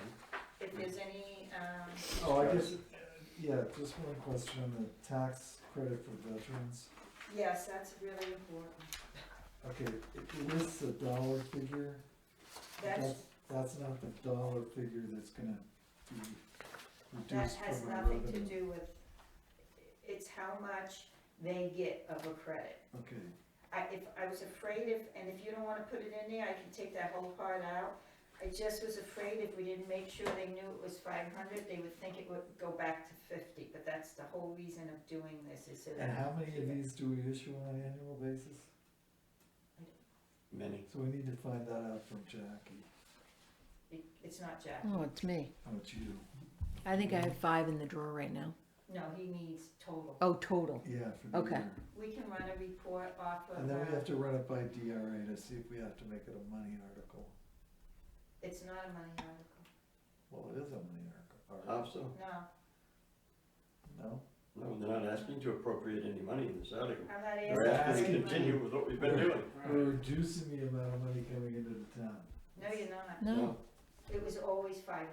If there's any, Oh, I guess, yeah, just one question on the tax credit for veterans. yes, that's really important. Okay, it lists a dollar figure. That's not the dollar figure that's gonna be That reduced has from our nothing to revenue. do with, it's how much they get of a credit. Okay, I was afraid and if you don't wanna put it in there, I can take that whole part out. I just was afraid if we didn't make sure they knew it was 500, they would think it would go back to 50, but that's the whole reason of doing this, is so that. and how many of these do we issue on an annual basis? Many. So we need to find that out from Jackie. It's not Jack. Oh, it's me. Oh, it's you. I think I have 5 in the drawer right now. No, he needs total. Oh, total. Yeah, for the Okay. year. We can run a report off of, And then we have to run it by DRA to see if we have to make it a money article. it's not a money article. Well, it is a money article. How so? No, No? No, they're not asking to appropriate any money in this article. I'm not They're asking. asking to for any continue money. with what we've been doing. We're reducing the amount of money coming into the town. No, you're not. No. It was always 500.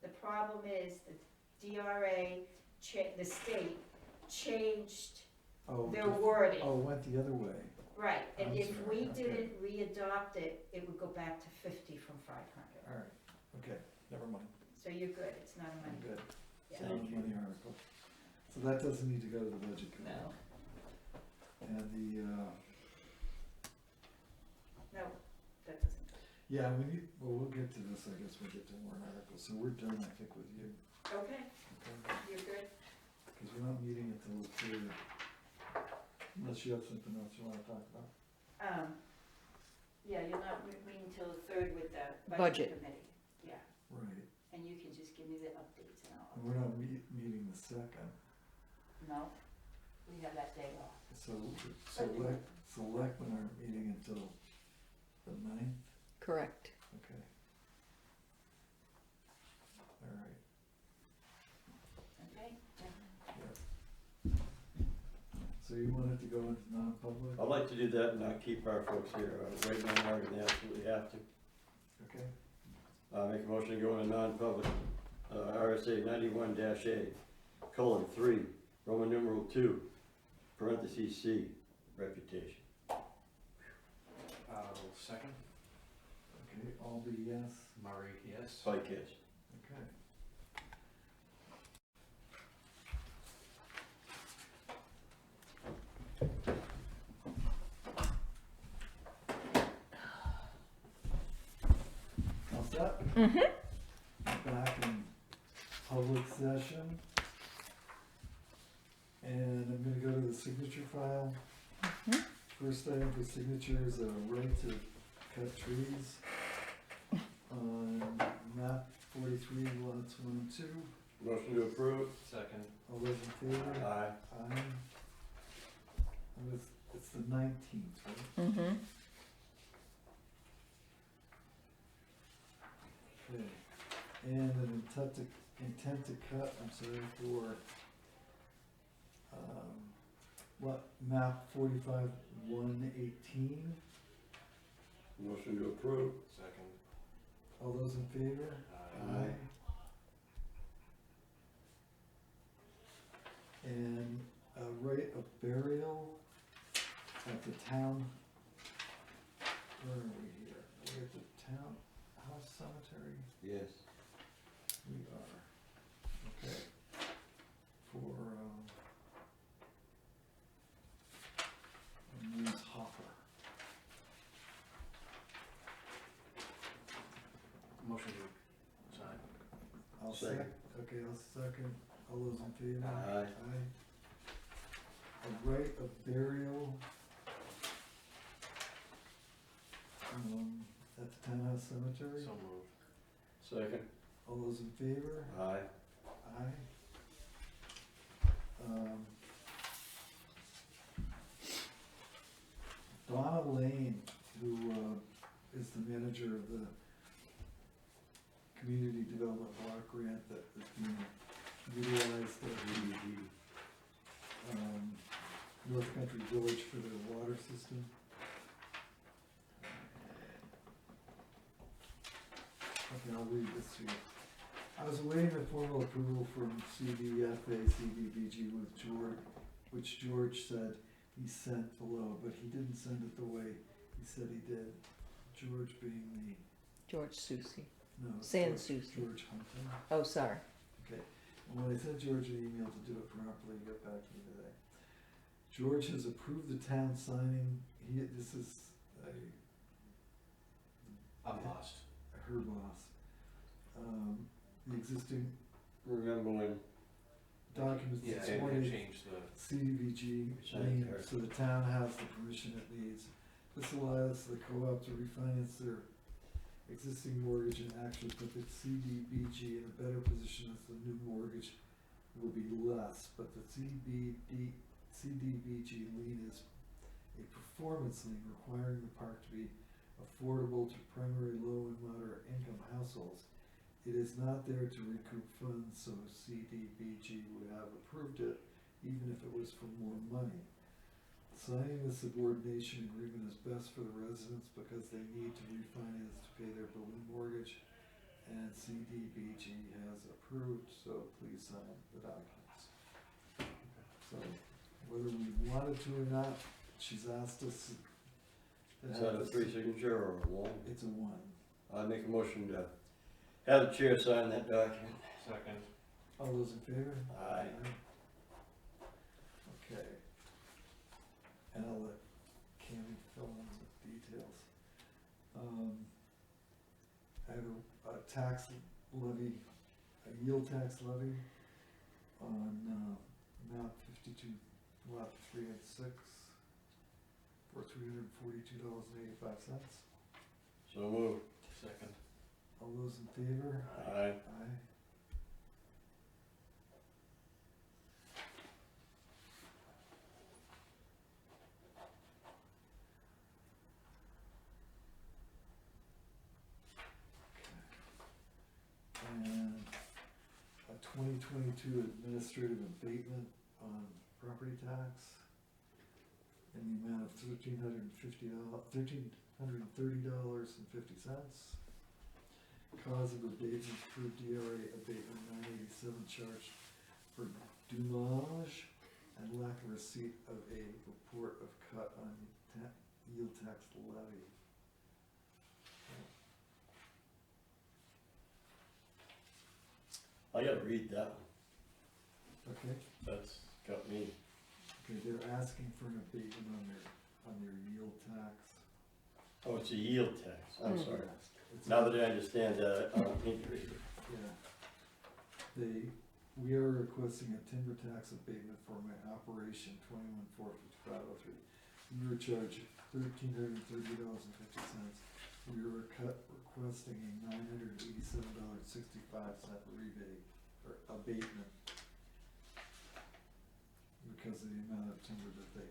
The problem is the DRA, the state, changed Oh, their wording. oh, it went the other way. Right, and I'm if sorry, we okay. didn't re-adopt it, it would go back to 50 from 500. All right, okay, never mind. So you're good, it's not a I'm money. good. Yeah. It's not a money article. So that doesn't need to go to the budget committee. No, And the, no, that doesn't. yeah, we need, well, we'll get to this, I guess, when we get to warrant articles. So we're done, I think, with you. Okay, Okay? you're good. Because we're not meeting until the third. Unless you have something else you want to talk about. Yeah, you're not meeting until the 3rd with the Budget. budget committee. Yeah, Right. and you can just give me the updates and all. And we're not meeting the second. No, we have that day off. So selectmen aren't meeting until the 9th? Correct. Okay. All right. Okay? So you wanted to go into non-public? I'd like to do that and not keep our folks here waiting on longer than they absolutely have to. Okay. Make a motion to go into non-public, RSA 91-A:3, Roman numeral 2, parentheses C, reputation. Second, Okay, all be yes? Murray, yes. Pike, yes. Okay. All set? Back in public session. And I'm gonna go to the signature file. First item for signature is a right to cut trees on map 43 lots 1 and 2. Motion to approve. Second, All those in favor? Aye. Aye. It's the 19th, right? Mm-hmm. Okay. And an intent to cut, I'm sorry, for, what, map 45 118. Motion to approve. second, All those in favor? Aye. And a right of burial at the town, where are we here? We're at the town house cemetery? Yes. We are, okay. For, Ms. Hopper. motion to sign. I'll Second. Okay, I'll second. All those in favor? Aye. Aye. A right of burial, at the townhouse cemetery. So moved. Second. All those in favor? Aye. Aye. Donna Lane, who, is the manager of the community development block grant that is being utilized at the, North Country Village for their water system. Okay, I'll read this to you. I was awaiting the formal approval from CDFA, CDBG with George, which George said he sent below, but he didn't send it the way he said he did. George being George Susi. the, no. Sans George- Souci. George Hunton. Oh, sorry. Okay, and when I sent George an email to do it properly, he got back to me today. George has approved the town signing, this is I'm lost. her boss. The existing Remember when documents Yeah, this I morning, changed the, CDBG, Signed her. so the town has the permission it needs. This allows the co-op to refinance their existing mortgage and actually put the CDBG in a better position as the new mortgage will be less, but the CDBG lien is a performance lien requiring the park to be affordable to primary low and moderate income households. It is not there to recoup funds, so CDBG would have approved it even if it was for more money. Signing the subordination agreement is best for the residents because they need to refinance to pay their building mortgage, and CDBG has approved, so please sign the documents. So, whether we wanted to or not, she's asked us to is have that a this- three signature or a one? It's a one. I make a motion to have the chair sign that document. second. All those in favor? Aye. Okay. And I'll let Cammy fill in the details. I have a tax levy, a yield tax levy on, map 52, lot 3 and 6 for $342.85. So move. Second. All those in favor? Aye. Aye. And a 2022 administrative abatement on property tax in the amount of $1,330.50. Cause of abatement for DRA abatement 987 charged for dumage and lack of receipt of a report of cut on yield tax levy. I gotta read that one. Okay, That's got me. okay, they're asking for an abatement on their yield tax. Oh, it's a yield tax. I'm Mm. sorry. It's Now that I understand that, I don't need to read it. Yeah. We are requesting a timber tax abatement for my operation 21,455.03. We were charged $1,330.50. We were requesting a $987.65 rebate or abatement because of the amount of timber that they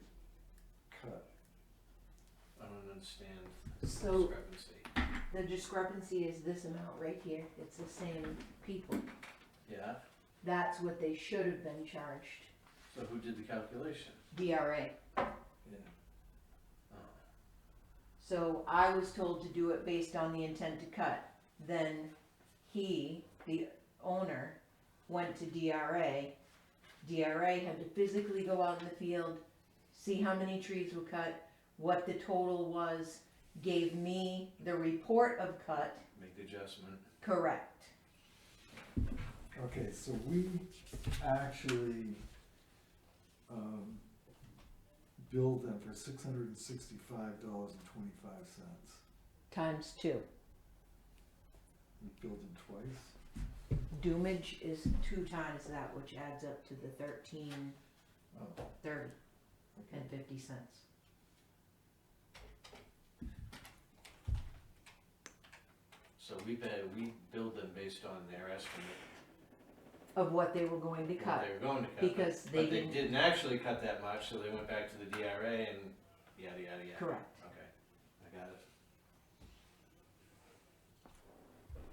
cut. I don't understand the So- discrepancy. The discrepancy is this amount right here. It's the same people. Yeah, That's what they should have been charged. so who did the calculation? DRA. Yeah. Oh. So I was told to do it based on the intent to cut. Then he, the owner, went to DRA. DRA had to physically go out in the field, see how many trees were cut, what the total was, gave me the report of cut, Make the adjustment. correct. Okay, so we actually, billed them for $665.25. Times 2. We billed them twice. Doomage is 2 times that, which adds up to the $13.30 Oh, okay. and 50 cents. So we billed them based on their estimate Of what they were going to of what cut, they were going to cut. because they But they didn't, didn't actually cut that much, so they went back to the DRA and yada, yada, yada. correct. Okay, I got it.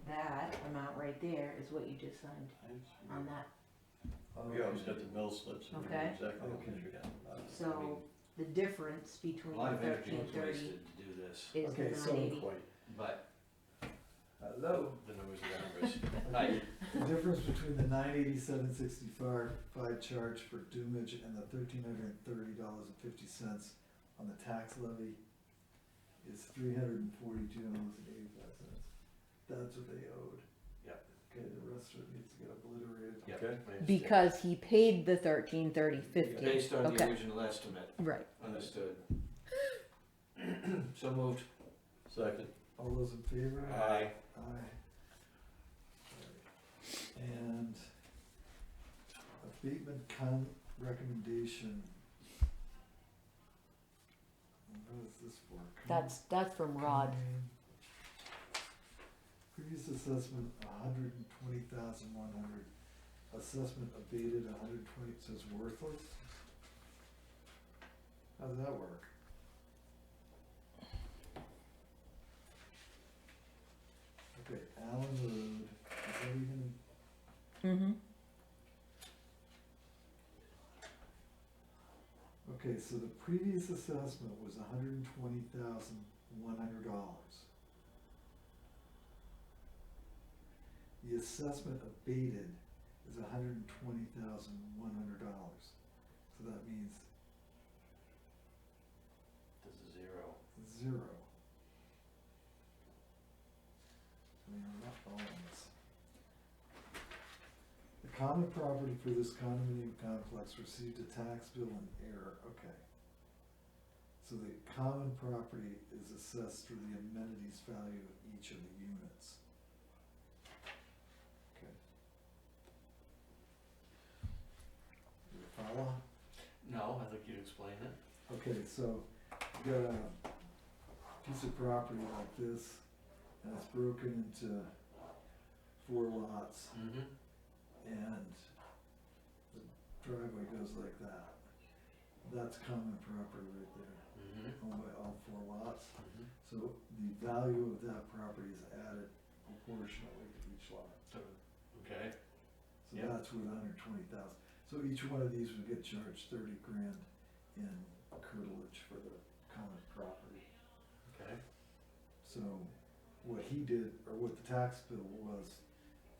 That amount right there is what you just signed on that. We always got the bill slips and we know Okay. exactly how much Okay. we got. So the difference A between lot the of energy was 13.30 wasted to do this, is the Okay, so 980. Quite. but Hello? the numbers are the numbers. Right, The difference between the $987.65 charge for Doomage and the $1,330.50 on the tax levy is $342.85. That's what they owed. Yep. Okay, the rest of it needs to get obliterated. yep. Okay. I understand. Because he paid the 13.30.50. Based on the Okay. original estimate, Right. understood. So moved. Second. All those in favor? Aye. Aye. And abatement recommendation. What is this for? That's from Rod. Previous assessment, 120,100. Assessment abated 120, it says worthless? How does that work? Okay, Allen Road, is that even, Mm-hmm. okay, so the previous assessment was $120,100. The assessment abated is $120,100. So that means This is zero. 0. I mean, I'm not following this. The common property for this condominium complex received a tax bill in error, okay. So the common property is assessed through the amenities value of each of the units. Okay. Do you follow? No, I'd like you to explain it. Okay, so you got a piece of property like this, and it's broken into 4 lots, Mm-hmm. and the driveway goes like that. That's common property right there, Mm-hmm. owned by all 4 lots. Mm-hmm. So the value of that property is added proportionally to each lot. Okay, So Yep. that's where the 120,000. So each one of these would get charged 30 grand in curtilage for the common property. okay. So what he did, or what the tax bill was,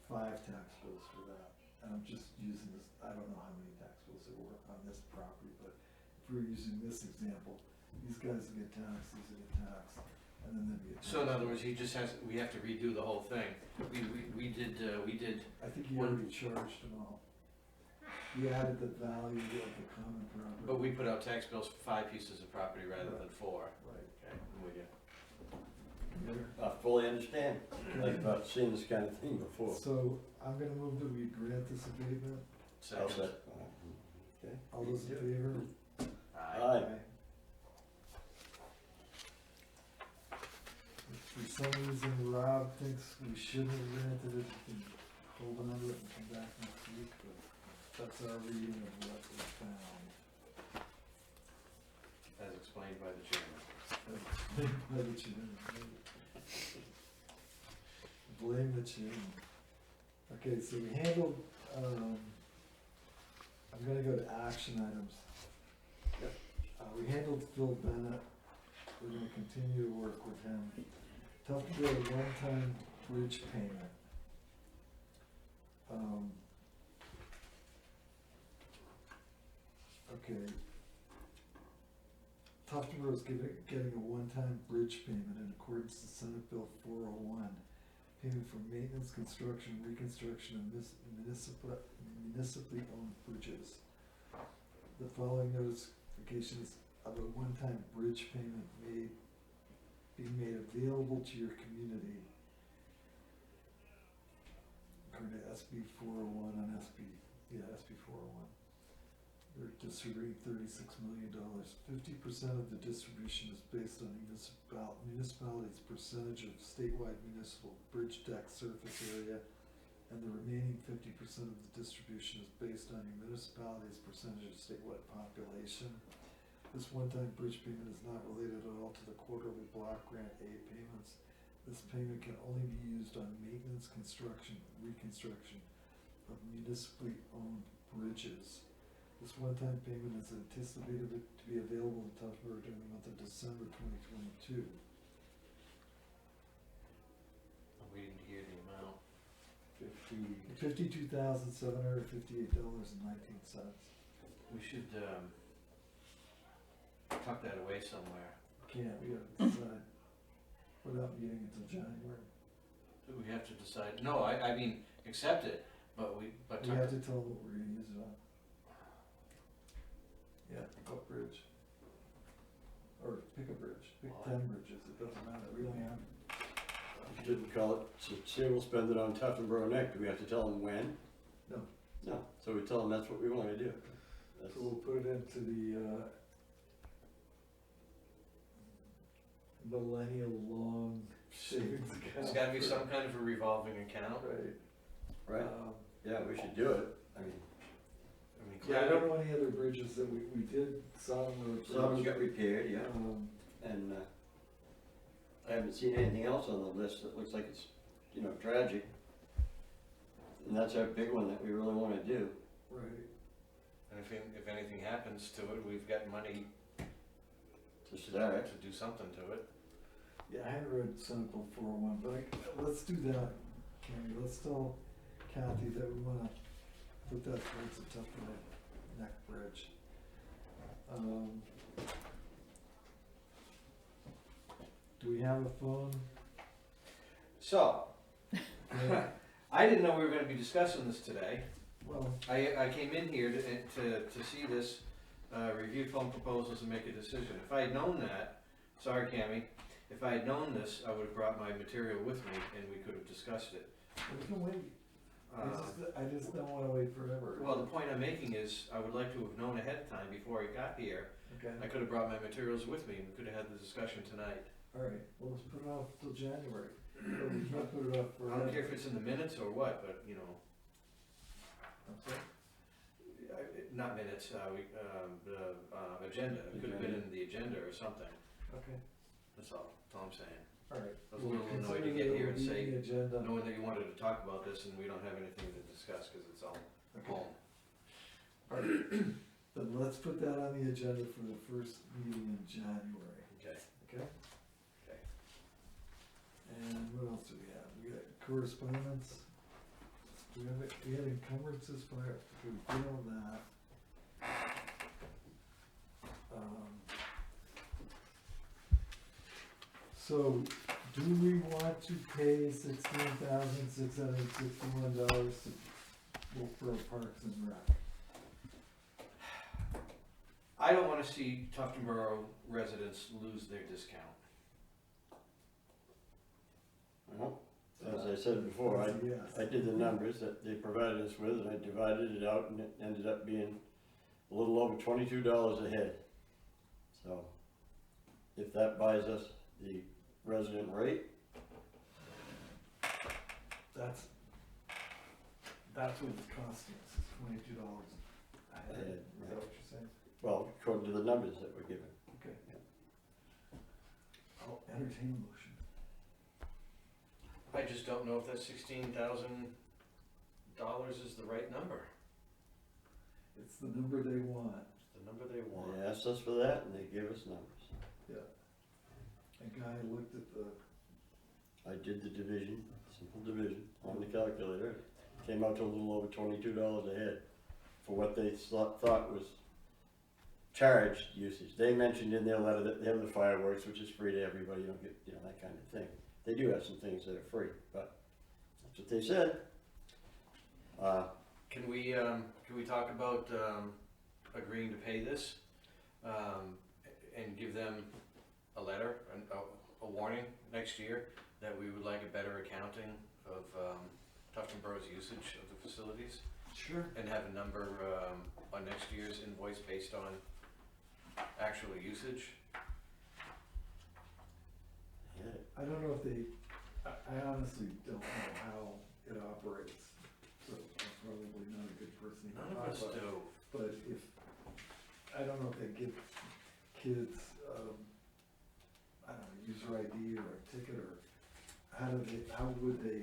5 tax bills for that. And I'm just using this, I don't know how many tax bills there were on this property, but if we're using this example, these guys will get taxed, these will get taxed, and then there'd be a tax. So in other words, he just has, we have to redo the whole thing. We did, I think he one- already charged them all. He added the value of the common property. but we put out tax bills for 5 pieces of property rather than 4. Right. Okay, I'm with you. There. I fully understand. I've seen this kind of thing before. So I'm gonna move that we grant this abatement. How's Second. that? Okay. All those in favor? Aye. Aye. If for some reason Rob thinks we shouldn't have granted it, we can hold on to it and come back next week, but that's our reading of what we found. As explained by the chairman. By the chairman. Blame the chairman. Okay, so we handled, I'm gonna go to action items. Yep. We handled Phil Bennett, we're gonna continue to work with him. Tough to get a one-time bridge payment. Okay. Tufton is getting a one-time bridge payment in accordance to Senate Bill 401. Payment for maintenance, construction, reconstruction of municipally owned bridges. The following notifications of a one-time bridge payment may be made available to your community according to SB 401 and SB 401. They're distributing $36 million. 50% of the distribution is based on municipalities' percentage of statewide municipal bridge deck surface area, and the remaining 50% of the distribution is based on your municipality's percentage of statewide population. This one-time bridge payment is not related at all to the quarterly block grant aid payments. This payment can only be used on maintenance, construction, reconstruction of municipally owned bridges. This one-time payment is anticipated to be available in Tuftonboro during the month of December 2022. I'm waiting to hear the amount. $52,758.19. We should, tuck that away somewhere. Can't, we have to decide. We're not meeting until January. Do we have to decide? No, I mean, accept it, but We have to tell them what we're gonna use it on. Yeah, what bridge? Or pick a bridge, pick Well, 10 bridges, it doesn't matter, we only have. Didn't call it, so say we'll spend it on Tuftonboro Neck, do we have to tell them when? No. No, so we tell them that's what we wanna do. That's, So we'll put it into the, millennial long savings account. there's gotta be some kind of a revolving account. Right. right, yeah, we should do it, I mean, Yeah, I don't know any other bridges that we did, Sodom Road Bridge. some of them got repaired, yeah, and, I haven't seen anything else on the list that looks like it's, you know, tragic. And that's our big one that we really wanna do. Right, And if anything happens to it, we've got money To start. to do something to it. yeah, I haven't read Senate Bill 401, but let's do that, Cammy, let's tell Kathy that we wanna put that towards the Tufton Neck Bridge. Do we have a phone? So, Yeah, I didn't know we were gonna be discussing this today. well, I came in here to see this, review phone proposals and make a decision. If I had known that, sorry Cammy, if I had known this, I would've brought my material with me and we could've discussed it. we can wait, I just don't wanna wait forever. Well, the point I'm making is, I would like to have known ahead of time before I got here. Okay, I could've brought my materials with me and we could've had the discussion tonight. alright, well, let's put it off till January, but we can't put it off I forever. don't care if it's in the minutes or what, but, you know, I'm sorry? not minutes, agenda. It could've been in the agenda or something. Okay, That's all I'm saying. alright. I was a little annoyed to get here and say, The agenda. knowing that you wanted to talk about this and we don't have anything to discuss because it's all Okay. home. Alright, then let's put that on the agenda for the first meeting in January, Okay. okay? Okay. And what else do we have? We got correspondence. Do we have encumbrances for, we did on that. So, do we want to pay $16,661 for Parks and Rec? I don't wanna see Tuftonboro residents lose their discount. Well, as I said before, Yes. I did the numbers that they provided us with, and I divided it out, and it ended up being a little over $22 a head. So, if that buys us the resident rate, That's what it's costing us, is $22 a head. head, Is that what you're saying? well, according to the numbers that were given. Okay. I'll entertain a motion. I just don't know if that $16,000 is the right number. It's the number they want. It's the number they want. They asked us for that, and they gave us numbers. A guy looked at the, I did the division, simple division, on the calculator, came out to a little over $22 a head for what they thought was charged usage. They mentioned in their letter that they have the fireworks, which is free to everybody, you don't get, you know, that kind of thing. They do have some things that are free, but that's what they said. Can we talk about, agreeing to pay this, and give them a letter, a warning next year that we would like a better accounting of, Tuftonborough's usage of the facilities Sure. and have a number, on next year's invoice based on actual usage. Yeah, I don't know if they, I honestly don't know how it operates, so I'm probably not a good person to None talk of us about it. do. But if, I don't know if they give kids, I don't know, user ID or a ticket, or how would they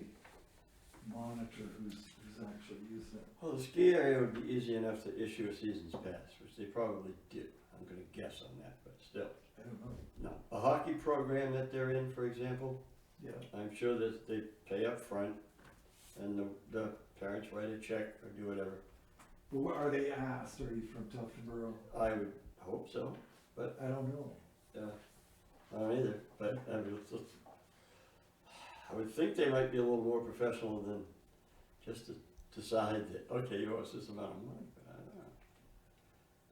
monitor who's actually using it? well, the ski area would be easy enough to issue a season's pass, which they probably do, I'm gonna guess on that, but still. I don't know. No, a hockey program that they're in, for example, Yeah, I'm sure that they pay up front, and the parents write a check or do whatever. but what, are they asked, are you from Tuftonboro? I would hope so, I don't know. I don't either, but I would think they might be a little more professional than just to decide that, okay, you owe us this amount of money, but I don't know.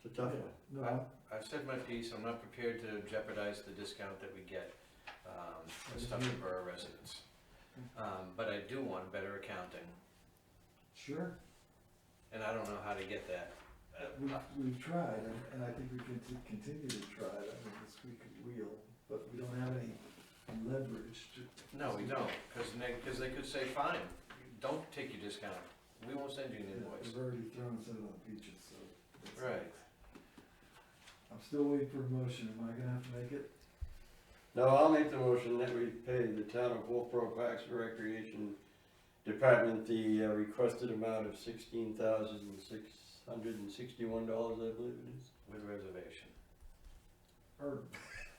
It's a tough one. No, I've said my piece, I'm not prepared to jeopardize the discount that we get, as Tuftonboro residents. But I do want better accounting, sure. and I don't know how to get that. We've tried, and I think we can continue to try it, I mean, this week wheel, but we don't have any leverage to. No, we don't, cause they could say, fine, don't take your discount, we won't send you an invoice. They've already thrown us out on the beaches, so. that's Right. it. I'm still waiting for a motion, am I gonna have to make it? No, I'll make the motion that we pay the town of Wolfboro Parks and Recreation Department the requested amount of $16,661, I believe it is. With reservation. Or,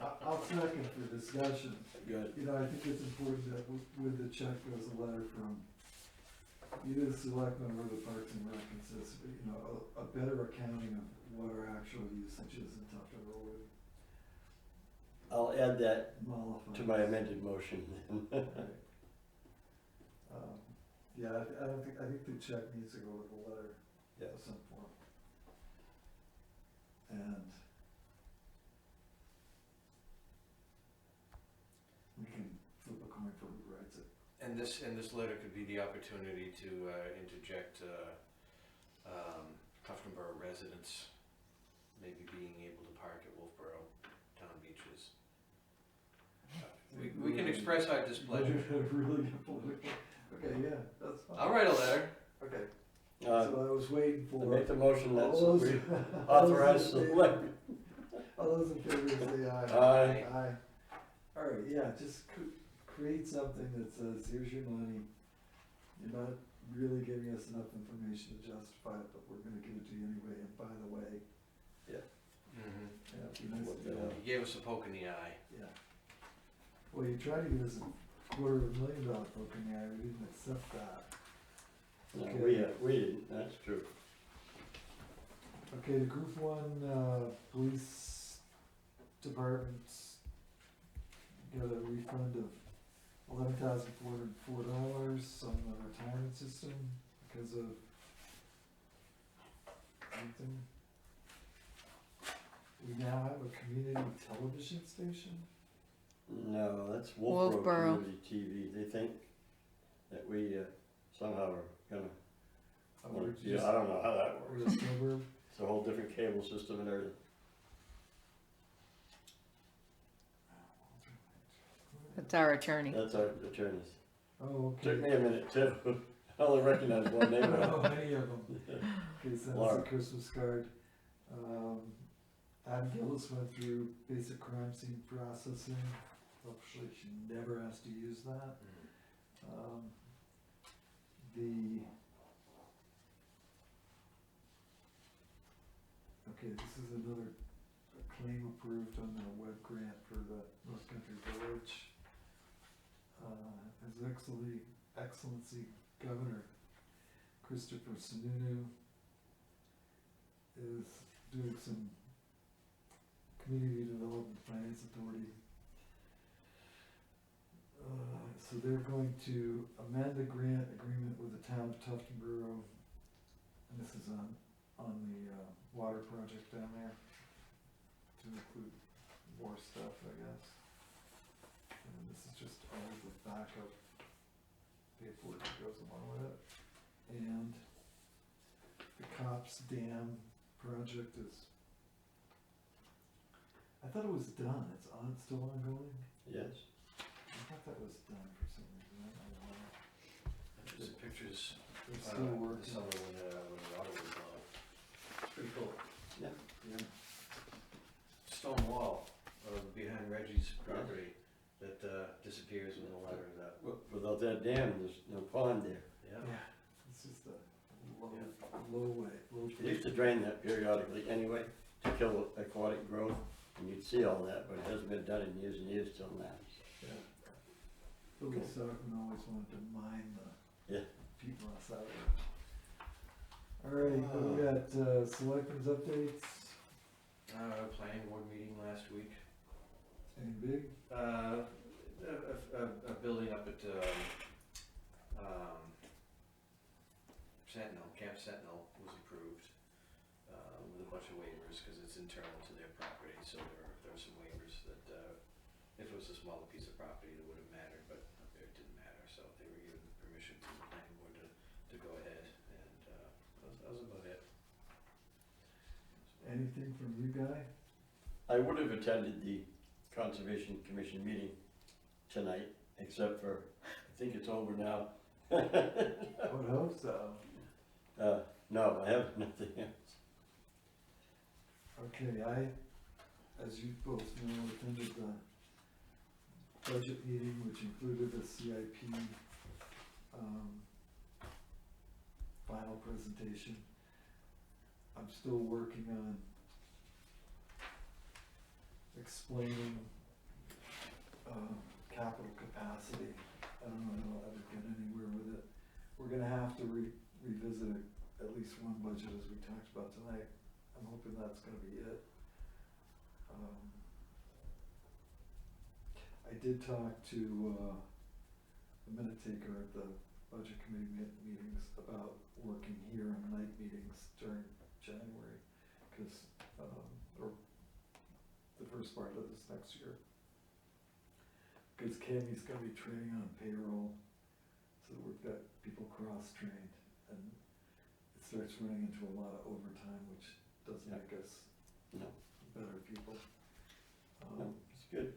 I'll second for discussion. Good. You know, I think it's important that with the check goes a letter from either the selectmen or the Parks and Rec, and says, you know, a better accounting of what our actual usage is in Tuftonboro would I'll add that mollify. to my amended motion then. Right. Yeah, I think the check needs to go with a letter Yeah. of some form. And we can flip a coin for who writes it. And this letter could be the opportunity to interject Tuftonboro residents maybe being able to park at Wolfboro town beaches. We can express our displeasure. Really good political. Okay, yeah, that's fine. I'll write a letter. Okay, Uh, so I was waiting I for. make the motion that all those- we all those authorize in favor- select. All those in favor say aye. Aye. Aye. All right, yeah, just create something that says, here's your money. You're not really giving us enough information to justify it, but we're gonna give it to you anyway, and by the way, Mm-hmm. yeah, it'd be nice to get out. You gave us a poke in the eye. Yeah. Well, you tried to give us $250,000 poke in the eye, we didn't accept that. No, Okay. we didn't, that's true. Okay, the group one, police departments got a refund of $11,404 on the retirement system because of something. We now have a community television station? No, that's Wolfboro Wolfboro. Community TV. They think that we somehow are gonna, We're yeah, just- I don't know how that We're works. a suburb? It's a whole different cable system and everything. That's our attorney. That's our attorneys. Oh, Took me okay. a minute too. I only recognize one I name. don't know any of them. Okay, so that's Laura. a Christmas card. Adam Gillis went through basic crime scene processing. Hopefully she never has to use that. Okay, this is another claim approved on the web grant for the North Country Village. His Excellency Governor Christopher Sununu is doing some community development finance authority. So they're going to amend the grant agreement with the town of Tuftonboro, and this is on the water project down there, to include more stuff, I guess. And this is just all the backup paperwork that goes along with it. And the Cops Dam project is, I thought it was done, it's still ongoing? Yes. I thought that was done for some reason, I don't know why. There's pictures, They're still this working. summer when the water was low. It's pretty cool. Yeah. Stone wall, behind Reggie's property that, disappears when the water is up. Without that dam, there's no pond there. Yeah. Yeah, it's just a low, Yeah. low. They used to drain that periodically anyway to kill aquatic growth, and you'd see all that, but it hasn't been done in years and years till now. Yeah. Billy Stockman always wanted to mine the Yeah. PFAS out of it. Alright, we got, selectmen's updates, Planning board meeting last week. any big? A building up at, Sentinel, Camp Sentinel was approved, with a bunch of waivers, cause it's internal to their property, so there were some waivers that, if it was a smaller piece of property, it wouldn't matter, but up there it didn't matter, so they were given permission to the planning board to go ahead, and, that was about it. Anything from you, Guy? I would have attended the Conservation Commission meeting tonight, except for, I think it's over now. I would hope so. No, I have nothing else. Okay, as you both know, attended the budget meeting, which included the CIP, final presentation. I'm still working on explaining, capital capacity. I don't know if I'll ever get anywhere with it. We're gonna have to revisit at least one budget as we talked about tonight. I'm hoping that's gonna be it. I did talk to, the minute taker at the budget committee meetings about working here on night meetings during January, cause, or the first part of this next year. Cause Cammie's gonna be training on payroll, so we've got people cross-trained, and it starts running into a lot of overtime, which doesn't Yeah. make us No, better people. no, it's good.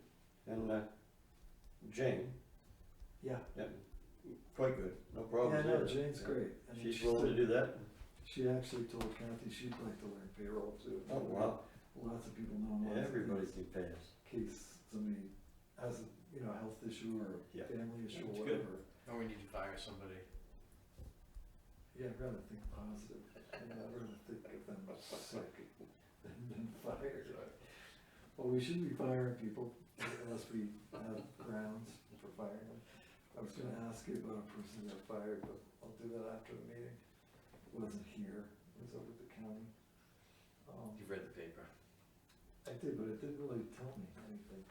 And, Jane, Yeah, quite good, no yeah, problems no, there. Jane's great. I mean, She's willing to do that? She actually told Kathy she'd like to learn payroll too. Oh, wow. Lots of people know lots of Everybody things. can pay us. In case somebody has a, health issue or Yeah. family issue That's or good. whatever. Or we need to fire somebody. Yeah, I'd rather think positive. I'd rather think of them sick than fired. Well, we shouldn't be firing people unless we have grounds for firing them. I was gonna ask you about a person that got fired, but I'll do that after the meeting. It wasn't here, it was over at the county. You've read the paper. I did, but it didn't really tell me anything.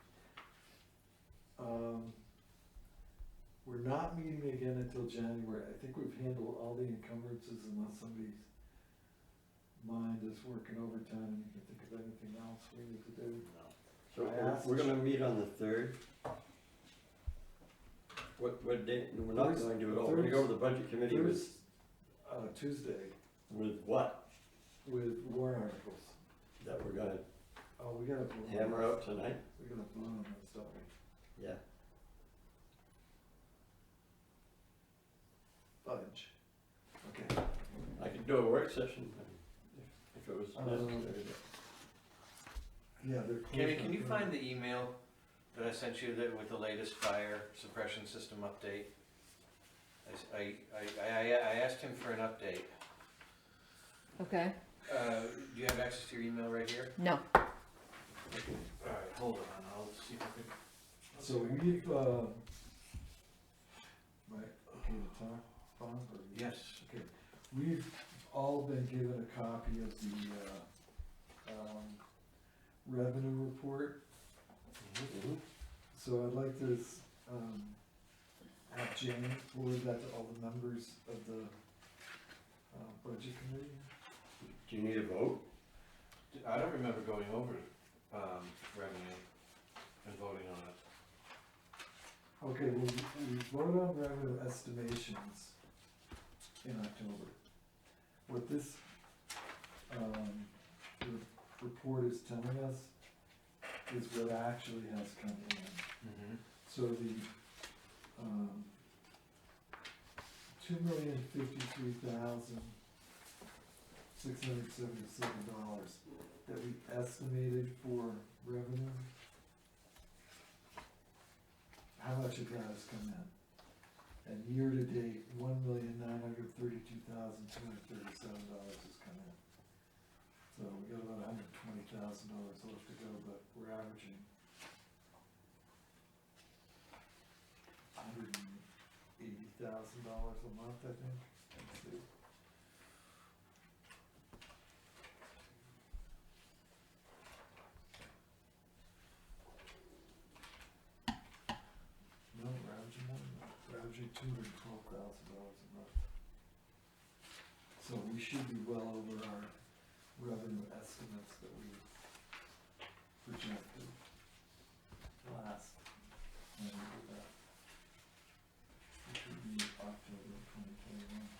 We're not meeting again until January. I think we've handled all the encumbrances unless somebody's mind is working overtime and you can think of anything else we need to do. So I asked- we're gonna meet on the 3rd. What day, we're not Thursday- going to at all, we're gonna go to the budget committee with, Tuesday with what? with warrant articles. That we're gonna Oh, we gotta vote. hammer out tonight? We gotta vote on those, don't we? Yeah. Fudge. Okay. I could do a work session if it was necessary. Yeah, they're closed. Cammy, can on you Friday. find the email that I sent you that with the latest fire suppression system update? I asked him for an update. Okay, Do you have access to your email right here? no, Alright, hold on, I'll see if I can. So we've, right, okay to talk, Bob, or? Yes. Okay, we've all been given a copy of the, revenue report, Mhm. so I'd like to, have Jane forward that to all the members of the, budget committee. Do you need a vote? I don't remember going over, revenue and voting on it. Okay, we voted on revenue estimations in October. What this, report is telling us is what actually has come in. Mm-hmm. So the, $2,053,677 that we estimated for revenue, how much of that has come in? And year to date, $1,932,237 has come in. So we got about $120,000 left to go, but we're averaging $180,000 a month, I think. Let's see. No, we're averaging more than that. We're averaging $212,000 a month. So we should be well over our revenue estimates that we projected last when we did that. Which would be October of 2021.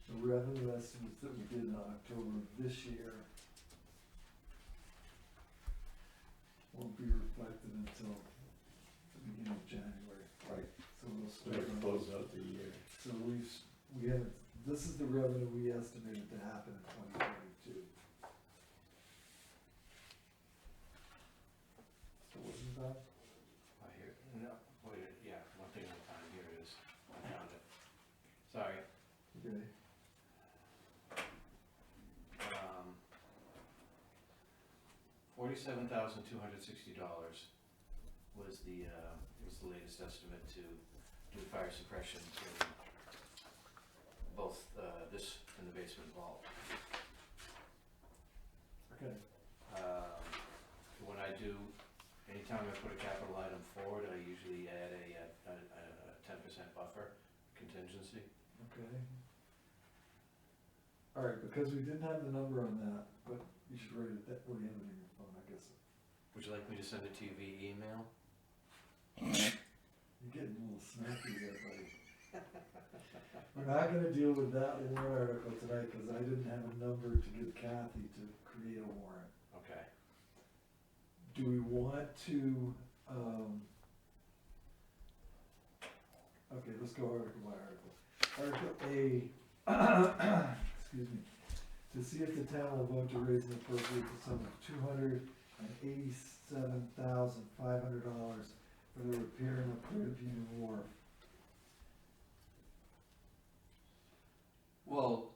The revenue estimates that we did in October of this year won't be reflected until the beginning of January. Right. So we'll So start to on. close out the year. So we haven't, this is the revenue we estimated to happen in 2022. So wasn't that? I hear, no, wait, yeah, one thing at a time, here it is, I found it. Sorry. Okay. $47,260 was the latest estimate to do fire suppression in both, this and the basement vault. Okay. When I do, anytime I put a capital item forward, I usually add a 10% buffer contingency. Okay. All right, because we didn't have the number on that, but you should write it, that, or you have it in your phone, I guess. Would you like me to send it to you via email? You're getting a little snappy there, buddy. We're not gonna deal with that warrant article tonight, cause I didn't have a number to give Kathy to create a warrant. Okay. Do we want to, okay, let's go article by article. Article A, excuse me, to see if the town will vote to raise and appropriate the sum of $287,500 for the repair and repair of Union Wharf. Well,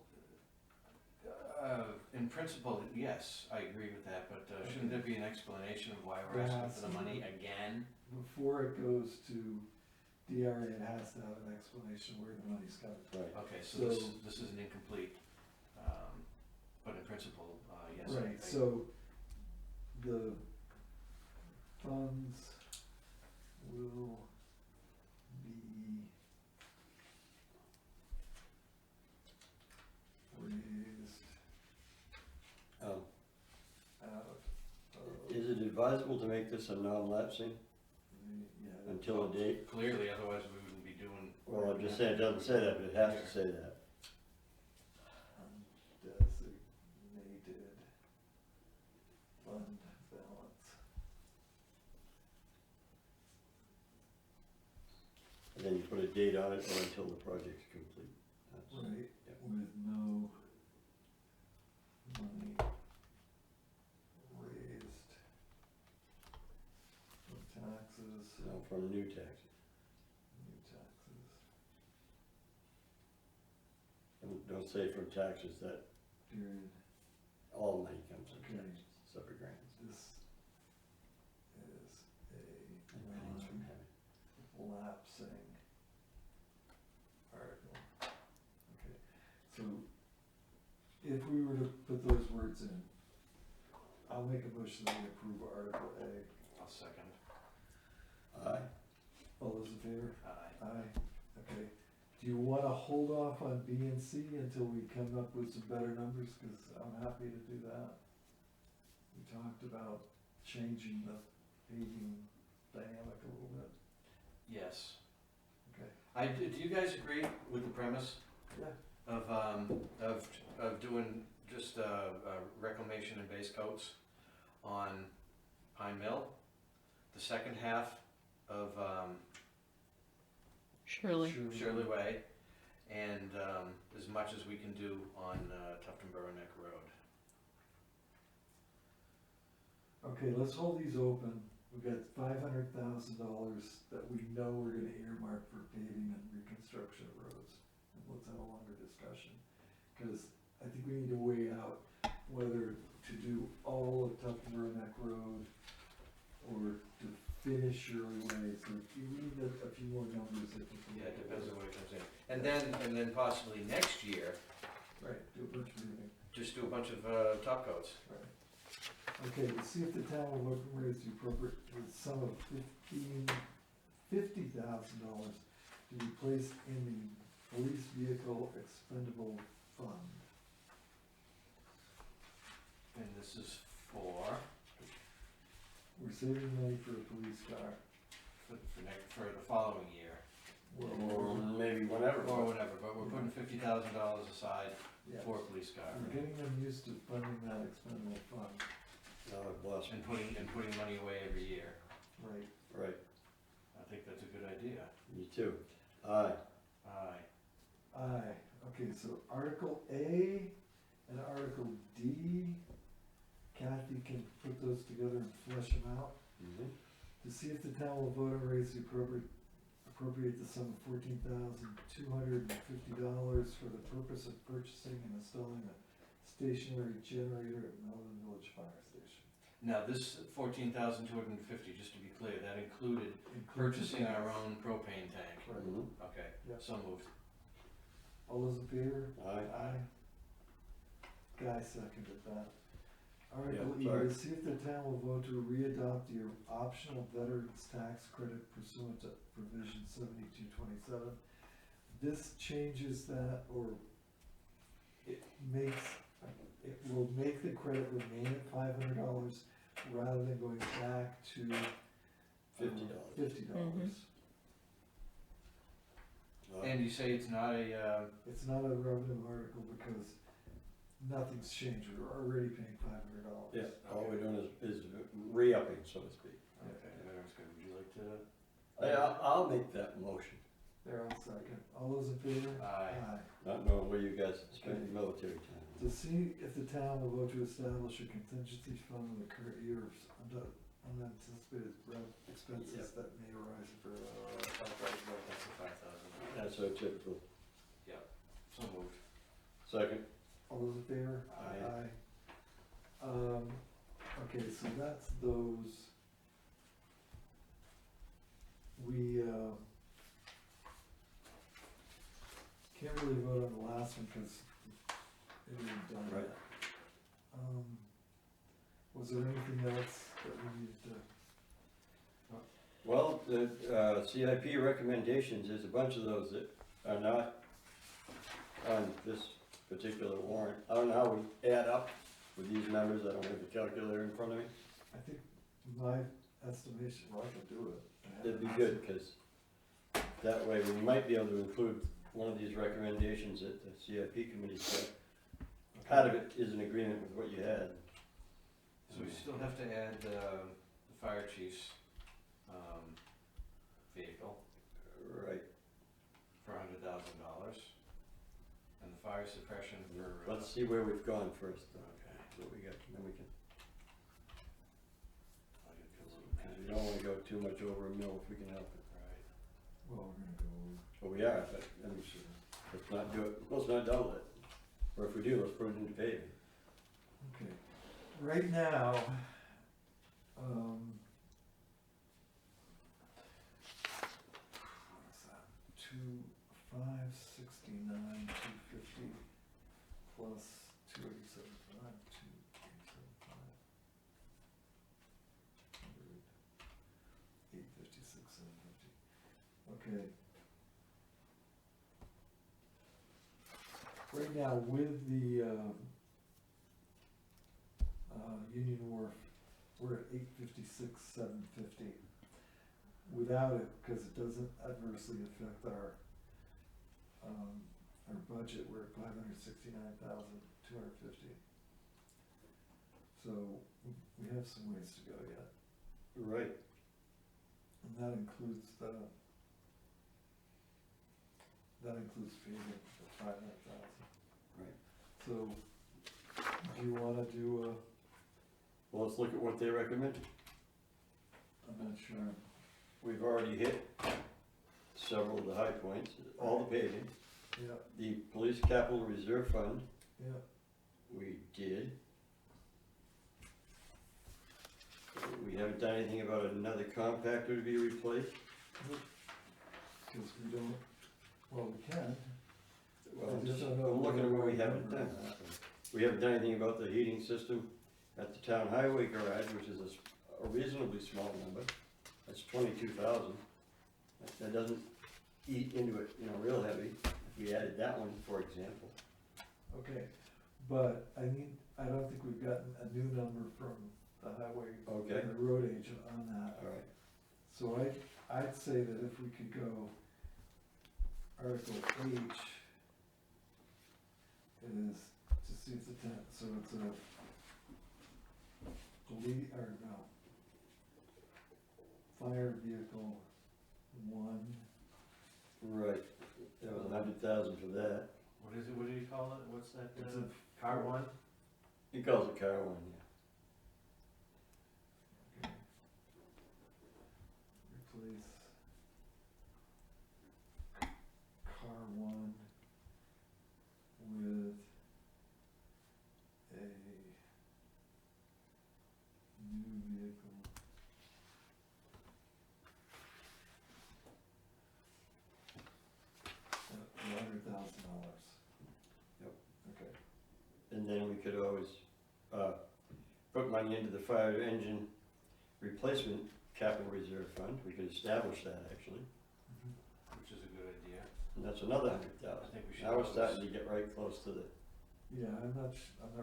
in principle, yes, I agree with that, but shouldn't there be an explanation of why we're asking for the money again? Before it goes to DRA, it has to have an explanation where the money's coming from. Right. Okay, so So- this is an incomplete, but in principle, yes. Right, so the funds will be raised Um, out of Is it advisable to make this a non-lapsing yeah, until a date? Clearly, otherwise we wouldn't be doing. Well, I'm just saying, it doesn't say that, but it has to say that. undesignated fund balance. And then you put a date on it or until the project's complete. That's- Right, yeah. with no money raised from taxes, No, from new taxes. new taxes, And don't say from taxes that period. all money comes from Okay. taxes, separate grants. This is And pennies from heaven. a lapsing article. Okay, so if we were to put those words in, I'll make a motion that we approve Article A. I'll second. Aye. All those in favor? Aye. Aye, okay. Do you wanna hold off on B and C until we come up with some better numbers, cause I'm happy to do that. We talked about changing the paving dynamic a little bit. Yes. Okay. Do you guys agree with the premise Yeah. of doing just, reclamation and base coats on Pine Mill? The second half of, Surely. Shirley Way, and, as much as we can do on, Tufton Borough Neck Road. Okay, let's hold these open. We've got $500,000 that we know we're gonna earmark for paving and reconstruction of roads. And let's have a longer discussion, cause I think we need to weigh out whether to do all of Tufton Neck Road or to finish Shirley Way. So we need a few more numbers, I think. Yeah, it depends on what it comes in. And then possibly next year, Right, do a bunch of paving. just do a bunch of, top coats. Right. Okay, to see if the town will vote to raise the appropriate sum of $50,000 to be placed in the police vehicle expendable fund. And this is for, We're saving money for a police car. for the following year, Or maybe whenever. or whatever, but we're putting $50,000 aside Yes. for a police car. We're getting them used to funding that expendable fund. God bless me. And putting money away every year. Right. Right, I think that's a good idea. me too. Aye. Aye. Aye. Okay, so Article A and Article D, Kathy can put those together and flesh them out. Mhm. To see if the town will vote and raise the appropriate the sum of $14,250 for the purpose of purchasing and installing a stationary generator at Melvin Village Fire Station. Now, this $14,250, just to be clear, that included purchasing our own propane tank. Right. Mhm. Okay, Yep. so moved. All those in favor? Aye. Aye. Guy seconded that. Article E, Yeah, sorry. to see if the town will vote to re-adopt the optional veterans tax credit pursuant to provision 7227. This changes that, or it will make the credit remain at $500 rather than going back to $50. $50. And you say it's not a, It's not a revenue article because nothing's changed, we're already paying $500. Yeah, all we're doing is re-upping, so to speak. okay, that's good. Would you like to? I'll make that motion, There, I'll second. All those in favor? Aye. not knowing where you guys spend your military time. To see if the town will vote to establish a contingency fund in the current year of unanticipated expenses Yep. that may arise for, That's the 5,000. That's so typical. So moved. Second? all those in favor? Aye. Okay, so that's those. We, can't really vote on the last one because it isn't done Right. yet. Was there anything else that we needed to? Well, the CIP recommendations, there's a bunch of those that are not on this particular warrant. I don't know how we add up with these numbers, I don't have the calculator in front of me. I think my estimation, well, I can do it. I have That'd be it. good, because that way we might be able to include one of these recommendations that the CIP committee said. Part of it is in agreement with what you had. So we still have to add, the fire chief's, vehicle Right, for $100,000. And the fire suppression for, let's see where we've gone first, okay. what we got, then we can, I'll get because Bill we don't wanna go too much over a mill if we can help it. Right. Well, we're gonna go over. Well, we are, but, let's not do it, let's not double it. Or if we do, let's put it into paving. Okay, right now, what is that, 2,569, 250 plus 287.5, 287.5. 856, 750. Okay. Right now, with the, Union Wharf, we're at 856, 750. without it, cause it doesn't adversely affect our budget, we're at $569,250. So, we have some ways to go yet, Right. and that includes paving the 500,000. Right. So, do you wanna do Well, let's look at what they recommend. I'm not sure. We've already hit several of the high points, all the paving. Yeah, The police capital reserve fund, yeah, we did. We haven't done anything about another compactor to be replaced. cause we don't, well, we can. Well, I I'm just just, don't know I'm looking at what we whether I haven't done. remember that. We haven't done anything about the heating system at the town highway garage, which is a reasonably small number. That's 22,000. That doesn't eat into it, real heavy. If we added that one, for example. Okay, but I don't think we've gotten a new number from the highway, Okay. the road agent on that. All right. So I'd say that if we could go Article H is to see if the so it's a fire vehicle 1, Right. That was 100,000 for that. What is it, what do you call it, what's that, It's car one? He calls it car one, yeah. okay. Replace car 1 with a new vehicle. $100,000. Yep. Okay. And then we could always, put money into the fire engine replacement capital reserve fund. We could establish that actually. Which is a good idea. And that's another I 100,000. think we should Now we're always- starting to get right close to the, Yeah, I'm not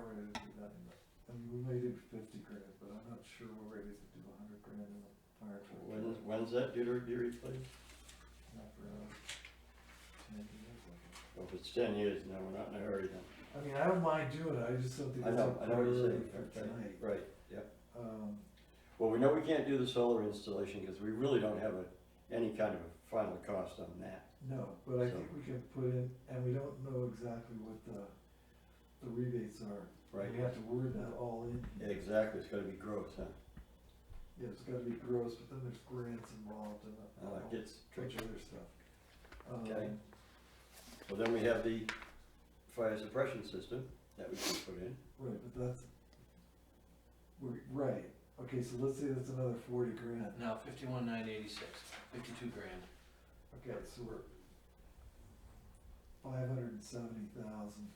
ready to do that anymore. I mean, we may do 50 grand, but I'm not sure we're ready to do 100 grand in a fire truck. when's that due to be replaced? Not for 10 years, I think. Well, if it's 10 years now, we're not in a hurry then. I mean, I don't mind doing it, I just don't think I it's know a what you're priority saying. for tonight. Right, yeah. Um, Well, we know we can't do the solar installation because we really don't have any kind of a final cost on that. no, but I So- think we can put in, and we don't know exactly what the rebates are. Right. We have to word that all in. here. Exactly, it's gotta be gross, huh? Yeah, it's gotta be gross, but then there's grants involved and It gets bunch tricky. of other stuff. Okay. Well, then we have the fire suppression system that we can put in. Right, but that's, right, okay, so let's say that's another 40 grand. No, 51,986, 52 grand. Okay, so we're 570,000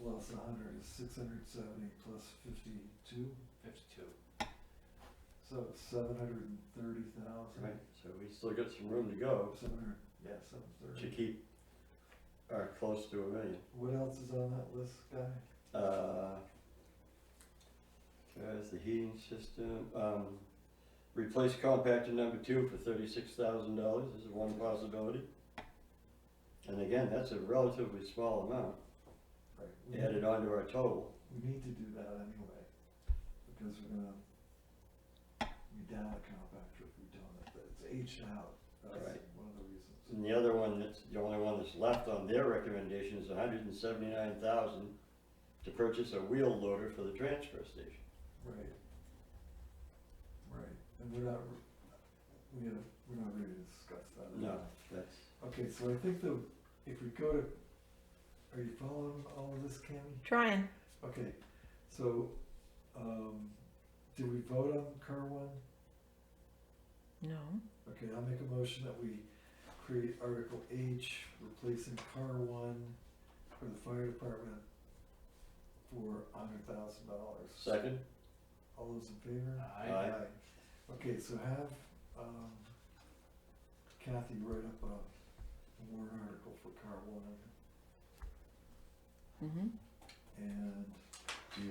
plus 100 is 670 plus 52, 52. so 730,000. Right. So we still got some room to go 700, yeah, to 730. keep close to $1 million. What else is on that list, Guy? There's the heating system, replace compactor number 2 for $36,000 is one possibility. And again, that's a relatively small amount Right. added onto our total. We need to do that anyway, because we're gonna be down a compactor if we don't, it's aged out, that's Right. one of the reasons. And the other one the only one that's left on their recommendation is $179,000 to purchase a wheel loader for the transfer station. Right. Right, and we're not ready to discuss that. No, that's, Okay, so I think if we go to, are you following all of this, Cammy? Trying. Okay, so, did we vote on car 1? No. Okay, I'll make a motion that we create Article H, replacing car 1 for the fire department for $100,000. second? All those in favor? Aye. Okay, so have, Kathy write up a warrant article for car 1, Mm-hmm. and, Do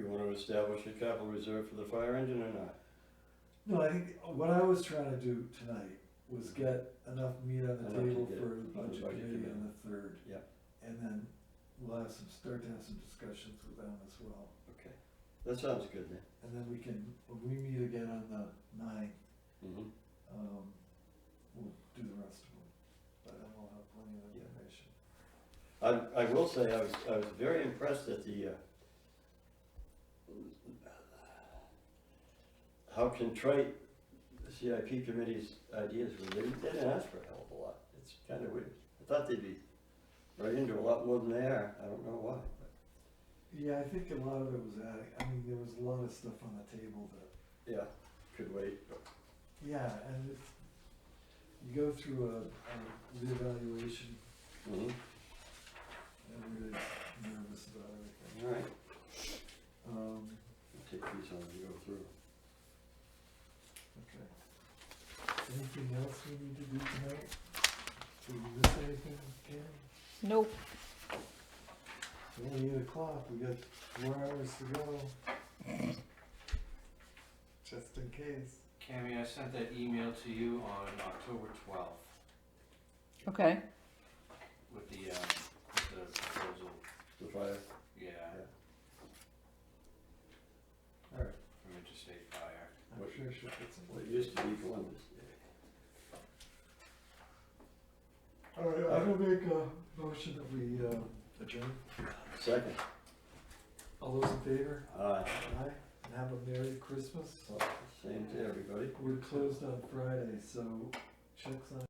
you want to establish a capital reserve for the fire engine or not? No, I think what I was trying to do tonight was get enough meat on the Enough to table get for the the budget budget committee committee. on the third. Yep. And then we'll have start to have some discussions with them as well. Okay, that sounds good then. And then we can, when we meet again on the 9th, Mm-hmm. we'll do the rest of them. But then we'll have plenty of information. I will say, I was very impressed at the, how contrite the CIP committee's ideas were. They didn't ask for a hell of a lot. It's kind of weird. I thought they'd be right into a lot more than they are. I don't know why. But Yeah, I think a lot of it was adding, I mean, there was a lot of stuff on the table that, yeah, could wait. But yeah, and it's, you go through a reevaluation, mm-hmm. and I'm really nervous about everything. All right, Um, I'll take these on and go through. okay. Anything else we need to do tonight? Did we miss anything, Karen? Nope. It's only 8 o'clock, we got 4 hours to go. Just in case. Cammy, I sent that email to you on October 12th Okay. with the proposal, The fire. yeah, All right, from Interstate Fire. I'm What- sure she'll put some. What used to be Columbus Day. All right, I'm gonna make a motion that we adjourn. Second. All those in favor? Aye. Aye, and have a Merry Christmas. Same to everybody. We're closed on Friday, so checks on